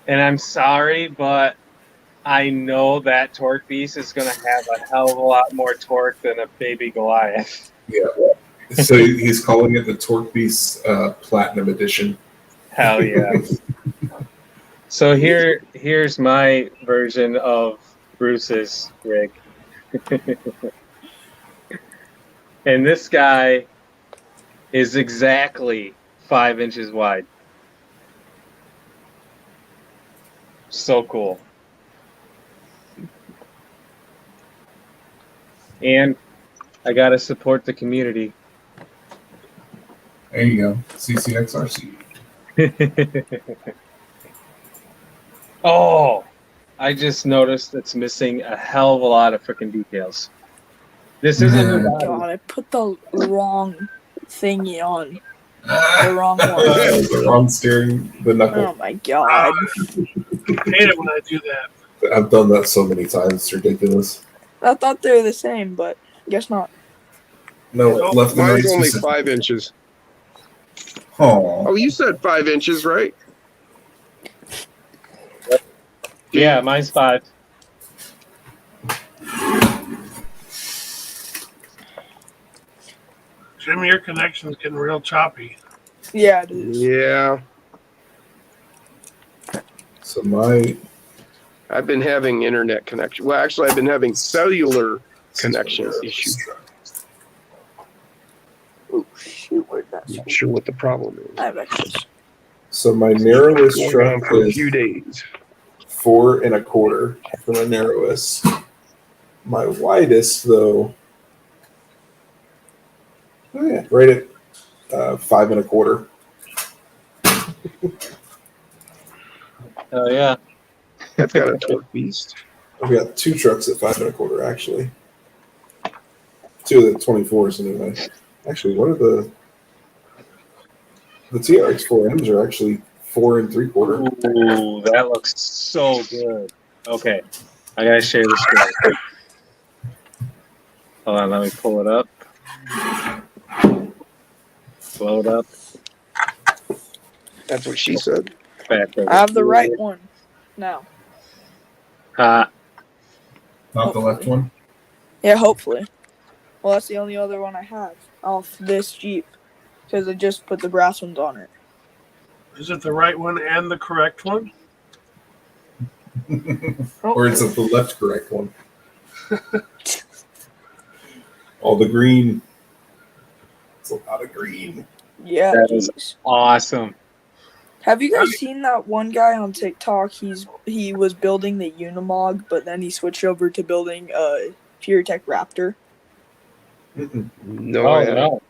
And I'm sorry, but I know that Torque Beast is going to have a hell of a lot more torque than a baby Goliath. Yeah. So he's calling it the Torque Beast Platinum Edition. Hell yeah. So here's my version of Bruce's rig. And this guy is exactly 5 inches wide. So cool. And I gotta support the community. There you go. CCXRC. Oh, I just noticed it's missing a hell of a lot of freaking details. This isn't Yeah. a body. God, I put the wrong thingy on. The wrong one. the wrong steering, the knuckle. Oh my god. I hate it when I do that. I've done that so many times. It's ridiculous. I thought they were the same, but guess not. No, Nope. left and right. Mine's only specific. 5 inches. Aw. Oh, you said 5 inches, right? Yeah, mine's 5. Jimmy, your connection's getting real choppy. Yeah, it is. Yeah. So my I've been having internet connection. Well, actually, I've been having cellular connection issues. Oh shoot, where'd that Not sure what the problem is. I have extras. so my narrowest Going on truck for a is few days. 4 1/4 for my narrowest. My widest, though, oh yeah, right at 5 1/4. Oh yeah. I've got a Torque Beast. I've got 2 trucks at 5 1/4 actually. 2 of the 24s anyway. Actually, what are the TRX4Ms are actually 4 3/4. Ooh, that looks so good. Okay, I gotta share the screen. Hold on, let me pull it up. Blow it up. That's what she said. Back over. I have the right one now. Uh, Not the left one. Yeah, hopefully. Well, that's the only other one I have off this Jeep because I just put the brass ones on it. Is it the right one and the correct one? Or is it the left correct one? All the green. It's a lot of green. Yeah. That is- Jeez. awesome. Have you guys seen that one guy on TikTok? He was building the Unimog, but then he switched over to building a PureTech Raptor. Mm-mm. No, Oh I haven't. no.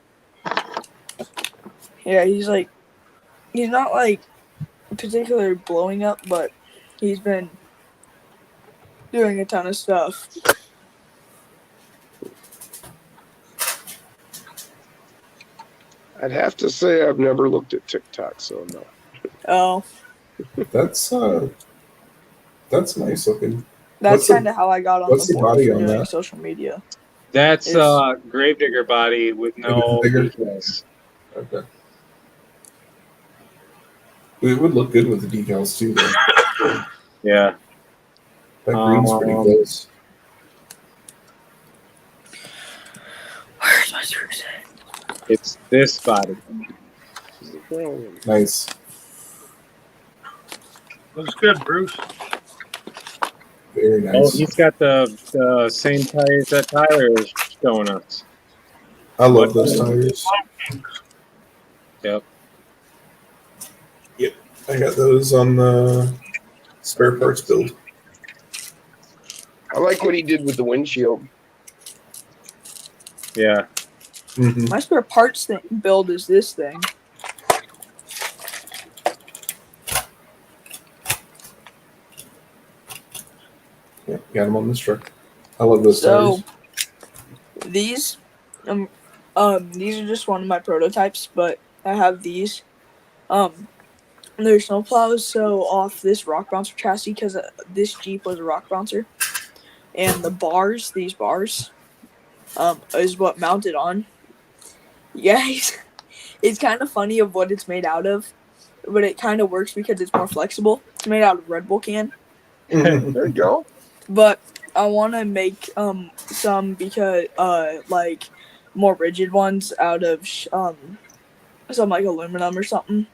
Yeah, he's not like particularly blowing up, but he's been doing a ton of stuff. I'd have to say I've never looked at TikTok, so no. Oh, That's nice looking. that's What's the- kind of how I got on what's the the board body for on doing that? social media. That's Is- Gravedigger body with no Gravedigger? details. Okay. It would look good with the decals too, though. Yeah. That green's pretty Um, close. Where's my screws? It's this body. Nice. Looks good, Bruce. Very Oh, nice. he's got the same tires that Tyler is showing us. I love those tires. Yep. I got those on the spare parts build. I like what he did with the windshield. Yeah. Mm-hmm. My spare parts thing build is this thing. Yeah, got them on this truck. I love those So tires. these these are just one of my prototypes, but I have these. There's snowplows, so off this rock bouncer chassis, because this Jeep was a rock bouncer, and the bars, these bars, is what mounted on. Yeah, it's kind of funny of what it's made out of, but it kind of works because it's more flexible. It's made out of Red Bull can. Mhm. There you go. But I want to make some because like more rigid ones out of some like aluminum or something.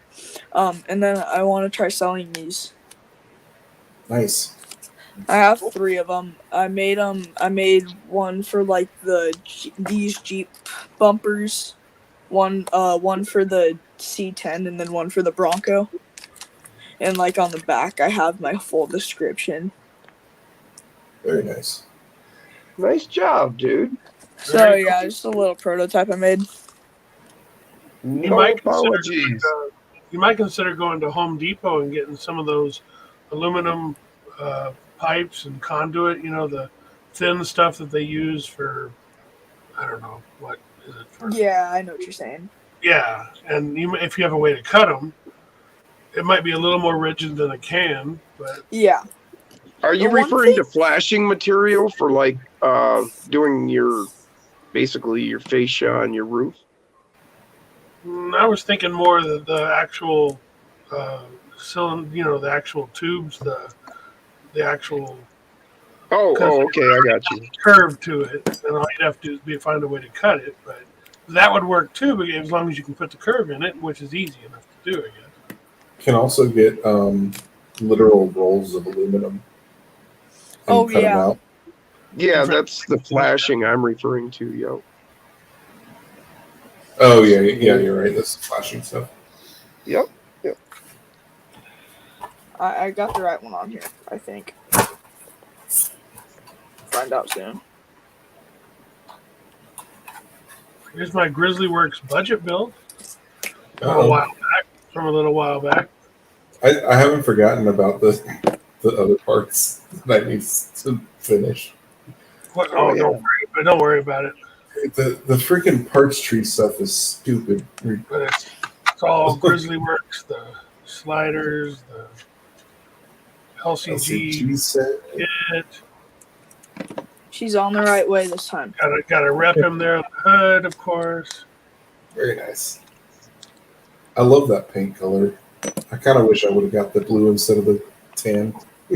And then I want to try selling these. Nice. I have 3 of them. I made one for like these Jeep bumpers, one for the C10, and then one for the Bronco. And like on the back, I have my full description. Very nice. Nice job, dude. So yeah, just a little prototype I made. No might consider- apologies. You might consider going to Home Depot and getting some of those aluminum pipes and conduit. You know, the thin stuff that they use for, I don't know, what is it for? Yeah, I know what you're saying. Yeah, and if you have a way to cut them, it might be a little more rigid than a can, but Yeah. Are you The one referring to thing- flashing material for like doing your basically your fascia on your roof? I was thinking more the actual cylinder, you know, the actual tubes, the actual Oh, okay, I got you. curve to it, and all you'd have to do is find a way to cut it. But that would work too, but as long as you can put the curve in it, which is easy enough to do, I guess. Can also get literal rolls of aluminum. And Oh, cut 'em yeah. out. Yeah, that's the flashing I'm referring to, yo. Oh yeah, you're right. That's flashing stuff. Yep. I got the right one on here, I think. Find out soon. Here's my Grizzly Works budget build Uh-oh. from a little while back. I haven't forgotten about the other parts that I need to finish. What, Oh, yeah. don't worry about it. The freaking parts tree stuff is stupid. But it's all Grizzly Works, the sliders, the LCG LCG set. kit. She's on the right way this time. Gotta rep him there on the hood, of course. Very nice. I love that paint color. I kind of wish I would have got the blue instead of the tan. For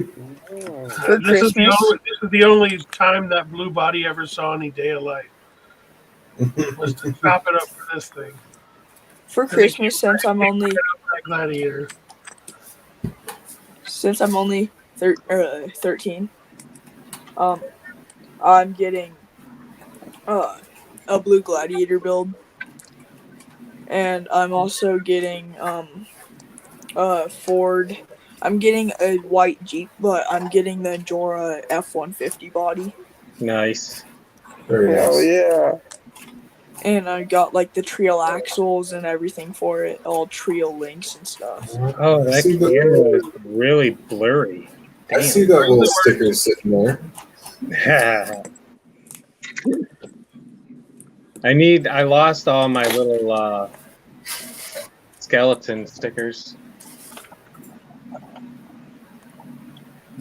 This is Christmas, the only time that blue body ever saw any day of light. Was to chop it up for this thing. for Christmas, since I'm only That Gladiator. 13, I'm getting a blue Gladiator build, and I'm also getting Ford. I'm getting a white Jeep, but I'm getting the Jora F-150 body, Nice. Very Hell nice. yeah. and I got like the Trio axles and everything for it, all Trio links and stuff. Oh, that See the- camera is really blurry. I see that little sticker sitting there. I lost all my little skeleton stickers.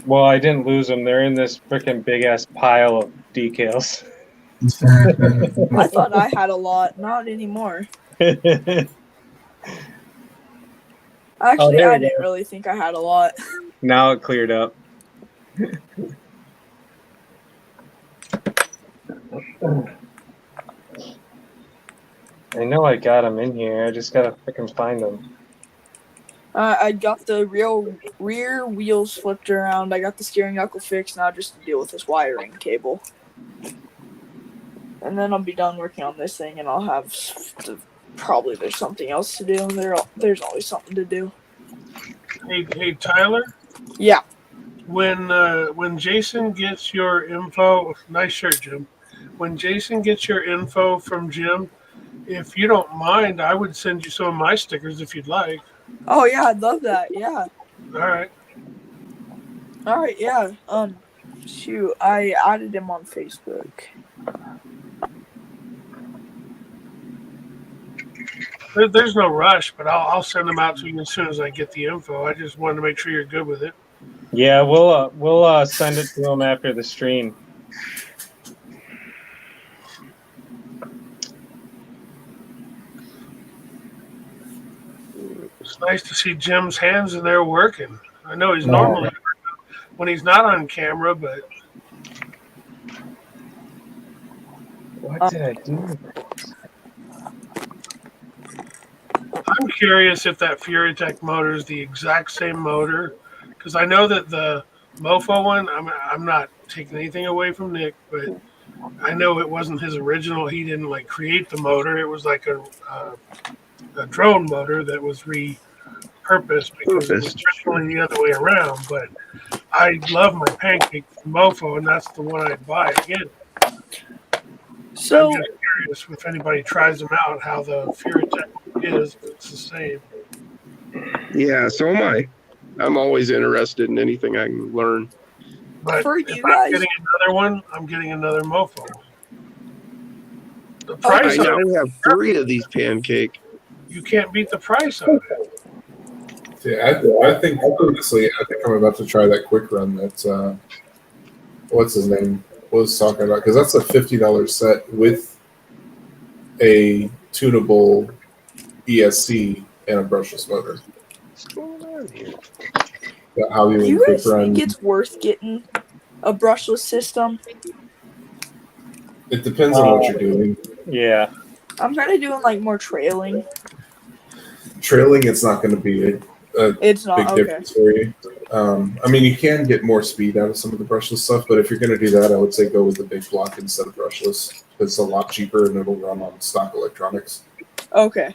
Well, I didn't lose them. They're in this freaking big ass pile of decals. I thought I had a lot. Not anymore. Actually, there I we didn't really think I had a lot. Now it cleared up. I know I got them in here. I just gotta freaking find them. I got the rear wheels flipped around. I got the steering knuckle fixed now just to deal with this wiring cable. And then I'll be done working on this thing, and I'll have probably there's something else to do. There's always something to do. Hey, Tyler. Yeah. When Jason gets your info, nice shirt, Jim. When Jason gets your info from Jim, if you don't mind, I would send you some of my stickers if you'd like. Oh yeah, I'd love that. Yeah. All right. Yeah. Shoot, I added him on Facebook. There's no rush, but I'll send them out to you as soon as I get the info. I just wanted to make sure you're good with it. Yeah, we'll send it to him after the stream. It's nice to see Jim's hands in there working. I know he's normally when he's not on camera, but What did I do? I'm curious if that FuriTech motor is the exact same motor, because I know that the Mofo one. I'm not taking anything away from Nick, but I know it wasn't his original. He didn't like create the motor. It was like a drone motor that was repurposed because it was originally the other way around. But I love my Pancake Mofo, and that's the one I'd buy again. So I'm just curious if anybody tries them out, how the FuriTech is. If it's the same. Yeah, so am I. I'm always interested in anything I can learn. But For if you I'm guys- getting another one, I'm getting another Mofo. The I price of now it, have 3 of these pancake. you can't beat the price of it. Yeah, I think honestly, I think I'm about to try that quick run that what's his name was talking about, because that's a $50 set with a tunable ESC and a brushless motor. What's going on here? How you do would you quick guys run. think it's worth getting a brushless system? It depends on what you're doing. Yeah. I'm kind of doing like more trailing. Trailing, it's not going to be a It's big not okay. difference for you. I mean, you can get more speed out of some of the brushless stuff, but if you're going to do that, I would say go with the big block instead of brushless. It's a lot cheaper and it'll run on stock electronics. Okay.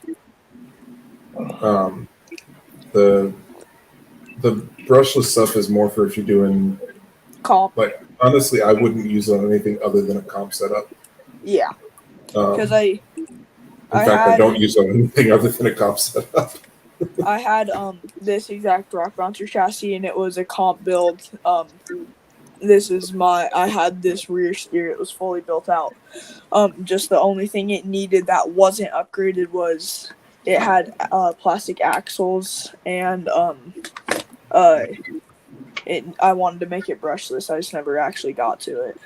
The brushless stuff is more for if you're doing, Comp. like, honestly, I wouldn't use it on anything other than a comp setup. Yeah. Because In fact, I had- don't use it on anything other than a comp setup. I had this exact rock bouncer chassis, and it was a comp build. I had this rear steer. It was fully built out. Just the only thing it needed that wasn't upgraded was it had plastic axles, and I wanted to make it brushless. I just never actually got to it.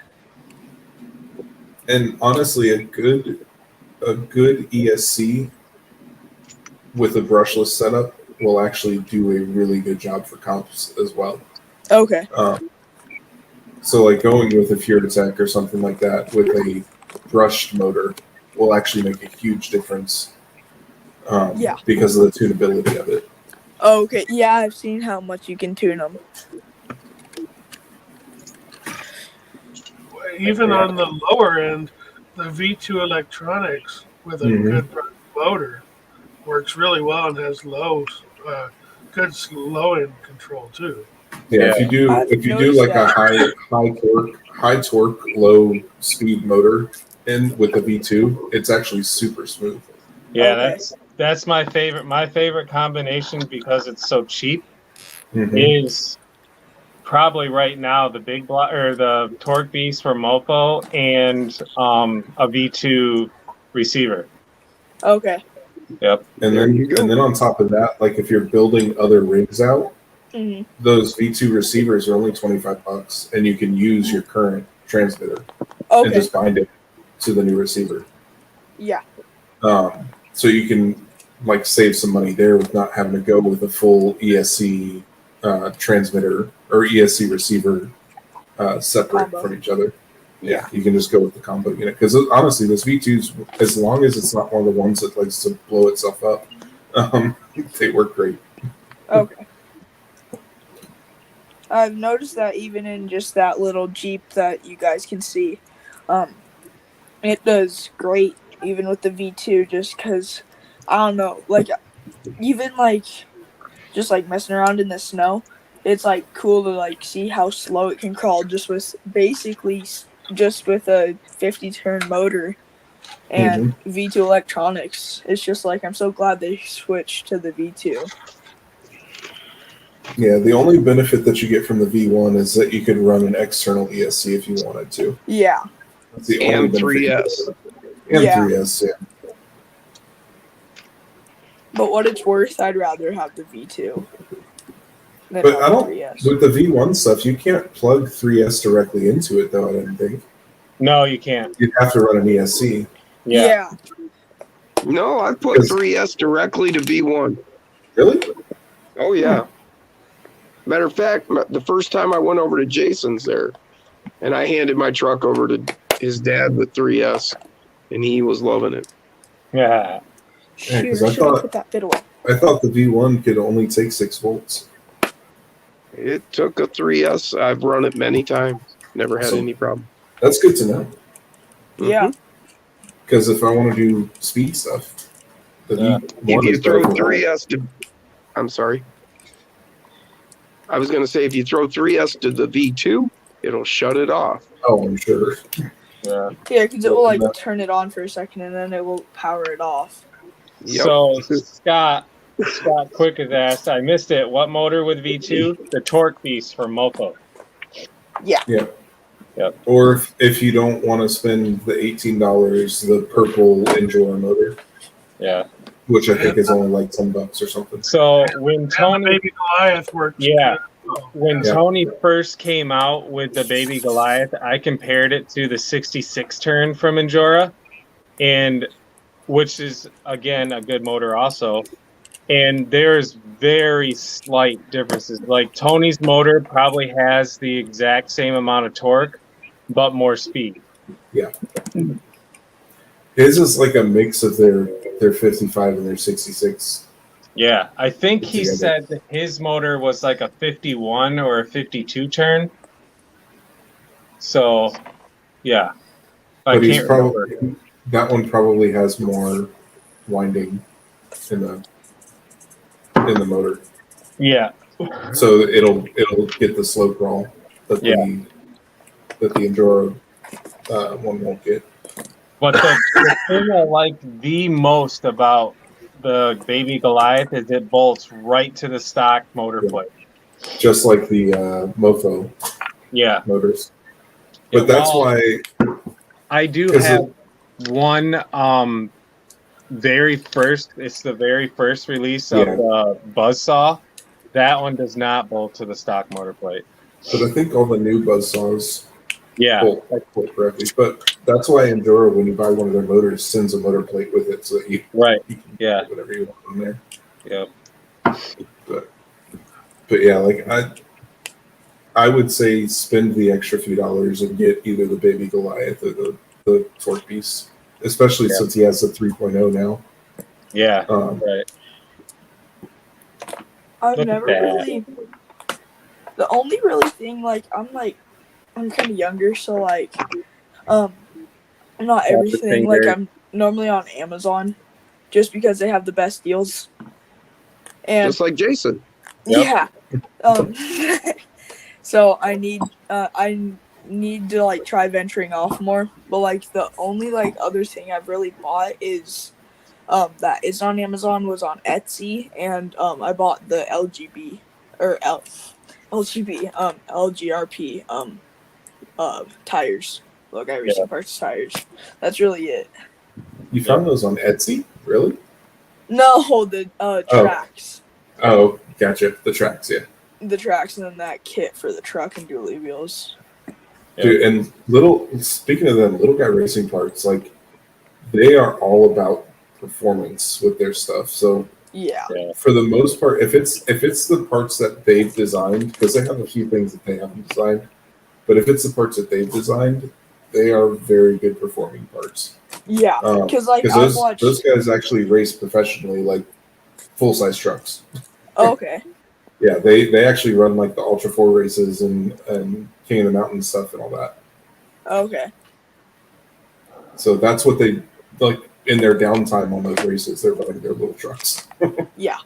And honestly, a good ESC with a brushless setup will actually do a really good job for comps as well. Okay. So like going with a FuriTech or something like that with a brushed motor will actually make a huge difference. Yeah. Because of the tunability of it. Okay. Yeah, I've seen how much you can tune them. Even on the lower end, the V2 electronics with a good motor works really well and has good low end control too. Yeah, if you I've do noticed like that. a high torque, low speed motor in with the V2, it's actually super smooth. Yeah, Okay. that's my favorite. My favorite combination, because it's so cheap, Mhm. is probably right now the big block or the Torque Beast for Mofo and a V2 receiver. Okay. Yep. And There then you go. and then on top of that, like if you're building other rigs out, hmm those V2 receivers are only $25, and you can use your current transmitter and Okay. just bind it. to the new receiver. Yeah. So you can like save some money there with not having to go with a full ESC transmitter or ESC receiver separate Combo. from each other. Yeah, you can just go with the combo unit because honestly, this V2's, as long as it's not one of the ones that likes to blow itself up, they work great. Okay. I've noticed that even in just that little Jeep that you guys can see, it does great even with the V2 just because, I don't know, like, even, like, just, like, messing around in the snow, it's, like, cool to, like, see how slow it can crawl just with a 50-turn motor and V2 electronics. It's just, like, I'm so glad they switched to the V2. Yeah, the only benefit that you get from the V1 is that you could run an external ESC if you wanted to. Yeah. That's the And only benefit. 3S. And Yeah. 3S, yeah. But what it's worth, I'd rather have the V2 than But have I the don't, 3S. with the V1 stuff, you can't plug 3S directly into it, though, I didn't think. No, you can't. You'd have to run an ESC. Yeah. No, I put 3S directly to V1. Really? Oh, yeah. Matter of fact, the first time I went over to Jason's there, and I handed my truck over to his dad with 3S, and he was loving it. Yeah. Yeah, 'cause Shoot, I should have thought- put that bit away. I thought the V1 could only take 6 volts. It took a 3S. I've run it many times. Never had So- any problem. That's good to know. Yeah. Because if I want to do speed stuff, the Yeah. V1 If you is throw better. 3S to, I'm sorry. I was going to say, if you throw 3S to the V2, it'll shut it off. Oh, I'm sure. Yeah. Yeah, because it will like turn it on for a second and then it will power it off. Yep. So Scott Quick has asked, I missed it. What motor with V2? The Torque Beast from Mopo. Yeah. Yep. Yep. Or if you don't want to spend the $18, the purple Endure motor, Yeah. which I think is only like $10 or something. So when And the Tony, baby Goliath works. Yeah. good. when Yeah. Tony first came out with the Baby Goliath, I compared it to the 66 turn from Endura, and which is again a good motor also. And there's very slight differences. Like Tony's motor probably has the exact same amount of torque, but more speed. His is like a mix of their 55 and their 66. Yeah, I think he Together. said that his motor was like a 51 or a 52 turn. So, yeah. I But he's can't remember. probably that one probably has more winding in the motor, Yeah. so it'll get the slow crawl that the Enduro one won't get. But the thing I like the most about the Baby Goliath is it bolts right to the stock motor plate. Just like the Mofo Yeah. motors. But that's Well, why I do 'cause have one it's the very first release of Yeah. the Buzzsaw. That one does not bolt to the stock motor plate. but I think all the new Buzzsaws Yeah. bolt correctly. But that's why Enduro, when you buy one of their motors, sends a motor plate with it so that you Right. can Yeah. put whatever you want on there. Yep. But yeah, like I would say spend the extra few dollars and get either the Baby Goliath or the Torque Beast, especially Yeah. since he has the 3.0 now. Yeah. Right. I've Look at never that. really. The only really thing, like, I'm kind of younger, so like, not everything. Like, I'm normally on Amazon, just because they have the best deals. And Just like Jason. yeah, so I need to like try venturing off more. But like the only like other thing I've really bought is that is on Amazon was on Etsy, and I bought the LGRP tires. Look, I recently purchased tires. That's really it. You found those on Etsy? Really? No, the tracks. Oh, gotcha. The tracks, yeah. The tracks and then that kit for the truck and dually wheels. Dude, and speaking of them, little guy racing parts, like they are all about performance with their stuff. So Yeah. for the most part, if it's the parts that they've designed, because they have a few things that they haven't designed, but if it's the parts that they've designed, they are very good performing parts. Yeah. Because like I those watched. those guys actually race professionally, like full size trucks. Oh, okay. Yeah, they actually run like the Ultra 4 races and King of the Mountain stuff and all that. Okay. So that's what they like in their downtime on those races. They're running their little trucks. Yeah.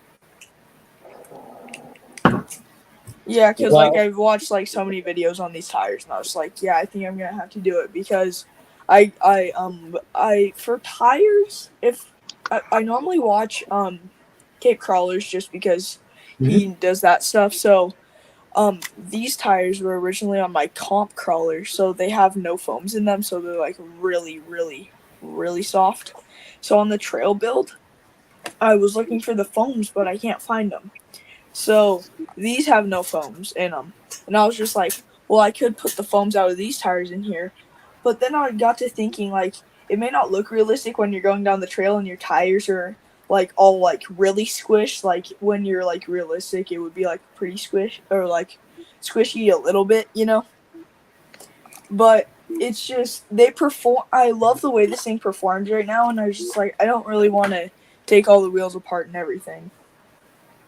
Yeah, because like I've watched like so many videos on these tires, and I was like, yeah, I think I'm gonna have to do it because I for tires, if I normally watch Cape Crawlers just because he does that stuff. So these tires were originally on my comp crawler, so they have no foams in them, so they're like really, really, really soft. So on the trail build, I was looking for the foams, but I can't find them. So these have no foams in them. And I was just like, well, I could put the foams out of these tires in here. But then I got to thinking, like, it may not look realistic when you're going down the trail and your tires are, like, all, like, really squished. Like, when you're, like, realistic, it would be, like, pretty squish or, like, squishy a little bit, you know? But it's just, they perform. I love the way this thing performs right now. And I was just like, I don't really want to take all the wheels apart and everything.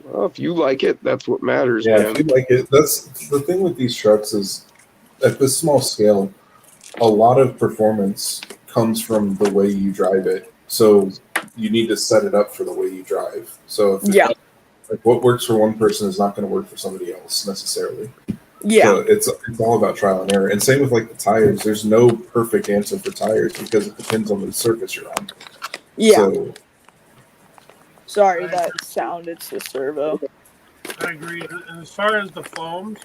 Well, if you like it, that's what matters, Yeah, man. if you like it, that's the thing with these trucks is at this small scale, a lot of performance comes from the way you drive it. So you need to set it up for the way you drive. So if like what works for one person is not going to work for somebody else necessarily. Yeah. So it's all about trial and error. And same with like the tires. There's no perfect answer for tires because it depends on the surface you're on. Yeah. So, sorry, that sound. It's the servo. I agree. And as far as the foams,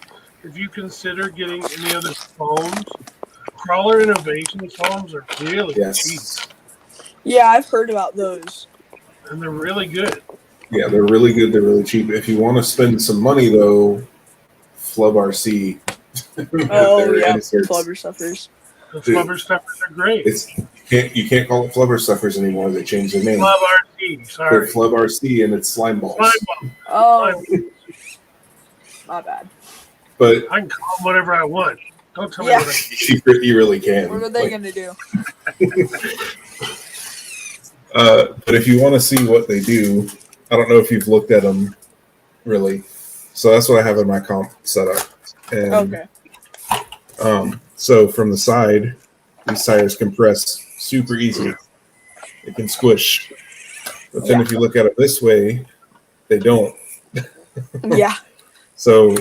if you consider getting any other foams, Crawler Innovation foams are really cheap. Yeah, I've heard about those. And they're really good. Yeah, they're really good. They're really cheap. If you want to spend some money, though, Flub RC. Oh, yeah, Flubber Stuffers. The Flubber Stuffers are great. You can't call it Flubber Stuffers anymore. They changed their name. Flub RC, sorry. They're Flub RC, and it's slime balls. Slime ball. Oh, my bad. But I can call them whatever I want. Don't tell me what I you really can. What are they going to do? But if you want to see what they do, I don't know if you've looked at them, really. So that's what I have in my comp setup. And, Okay. So from the side, these tires compress super easy. They can squish. But then if you look at it this way, they don't. Yeah. So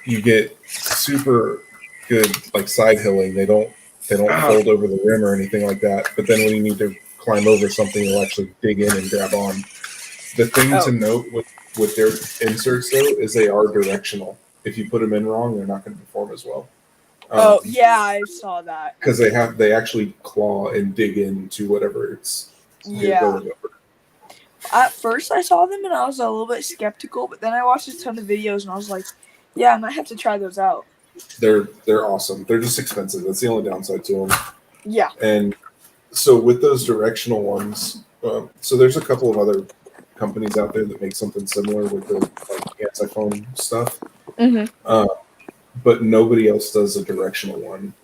you get super good like side hilling. They don't fold over the rim or anything like that. But then when you need to climb over something, you'll actually dig in and grab on. The thing to note with their inserts though is they are directional. If you put them in wrong, they're not going to perform as well. Oh yeah, I saw that. Because they actually claw and dig into whatever it's Yeah. going over. At first, I saw them and I was a little bit skeptical, but then I watched a ton of videos and I was like, yeah, I might have to try those out. They're awesome. They're just expensive. That's the only downside to them. Yeah. And so with those directional ones, so there's a couple of other companies out there that make something similar with the like anti-foam stuff. Mm-hmm. But nobody else does a directional one.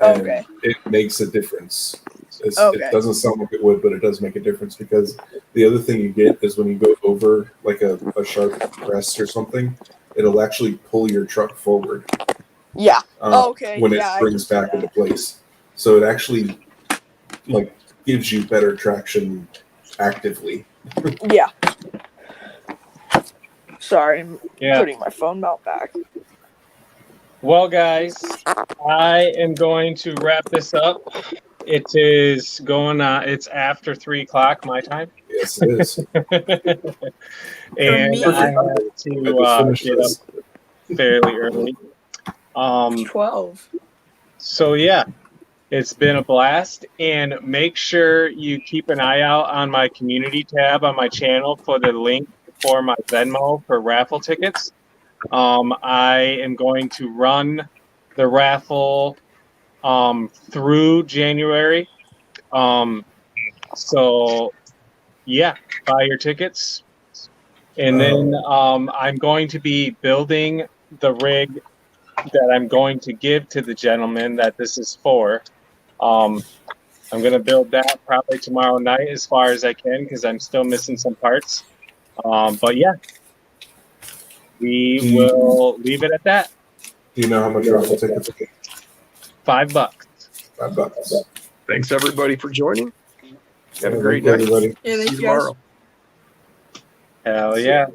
And it makes a difference. It doesn't sound like it would, but it does make a difference because the other thing you get is when you go over like a sharp crest or something, it'll actually pull your truck forward. Yeah. When it springs back into place. So it actually like gives you better traction actively. Yeah. Sorry, I'm putting my phone mount back. Well, guys, I am going to wrap this up. It is going on. It's after 3:00 my time. Yes, it is. And I have to get up fairly early. 12. So yeah, it's been a blast, and make sure you keep an eye out on my community tab on my channel for the link for my Venmo for raffle tickets. I am going to run the raffle through January. So yeah, buy your tickets. And then I'm going to be building the rig that I'm going to give to the gentleman that this is for. I'm going to build that probably tomorrow night as far as I can because I'm still missing some parts. But yeah, we will leave it at that. Do you know how much raffle tickets? $5. $5. Thanks everybody for joining. Have a great night. everybody. Yeah, See thank you you guys. tomorrow. Hell yeah.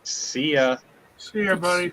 See ya. See ya, buddy.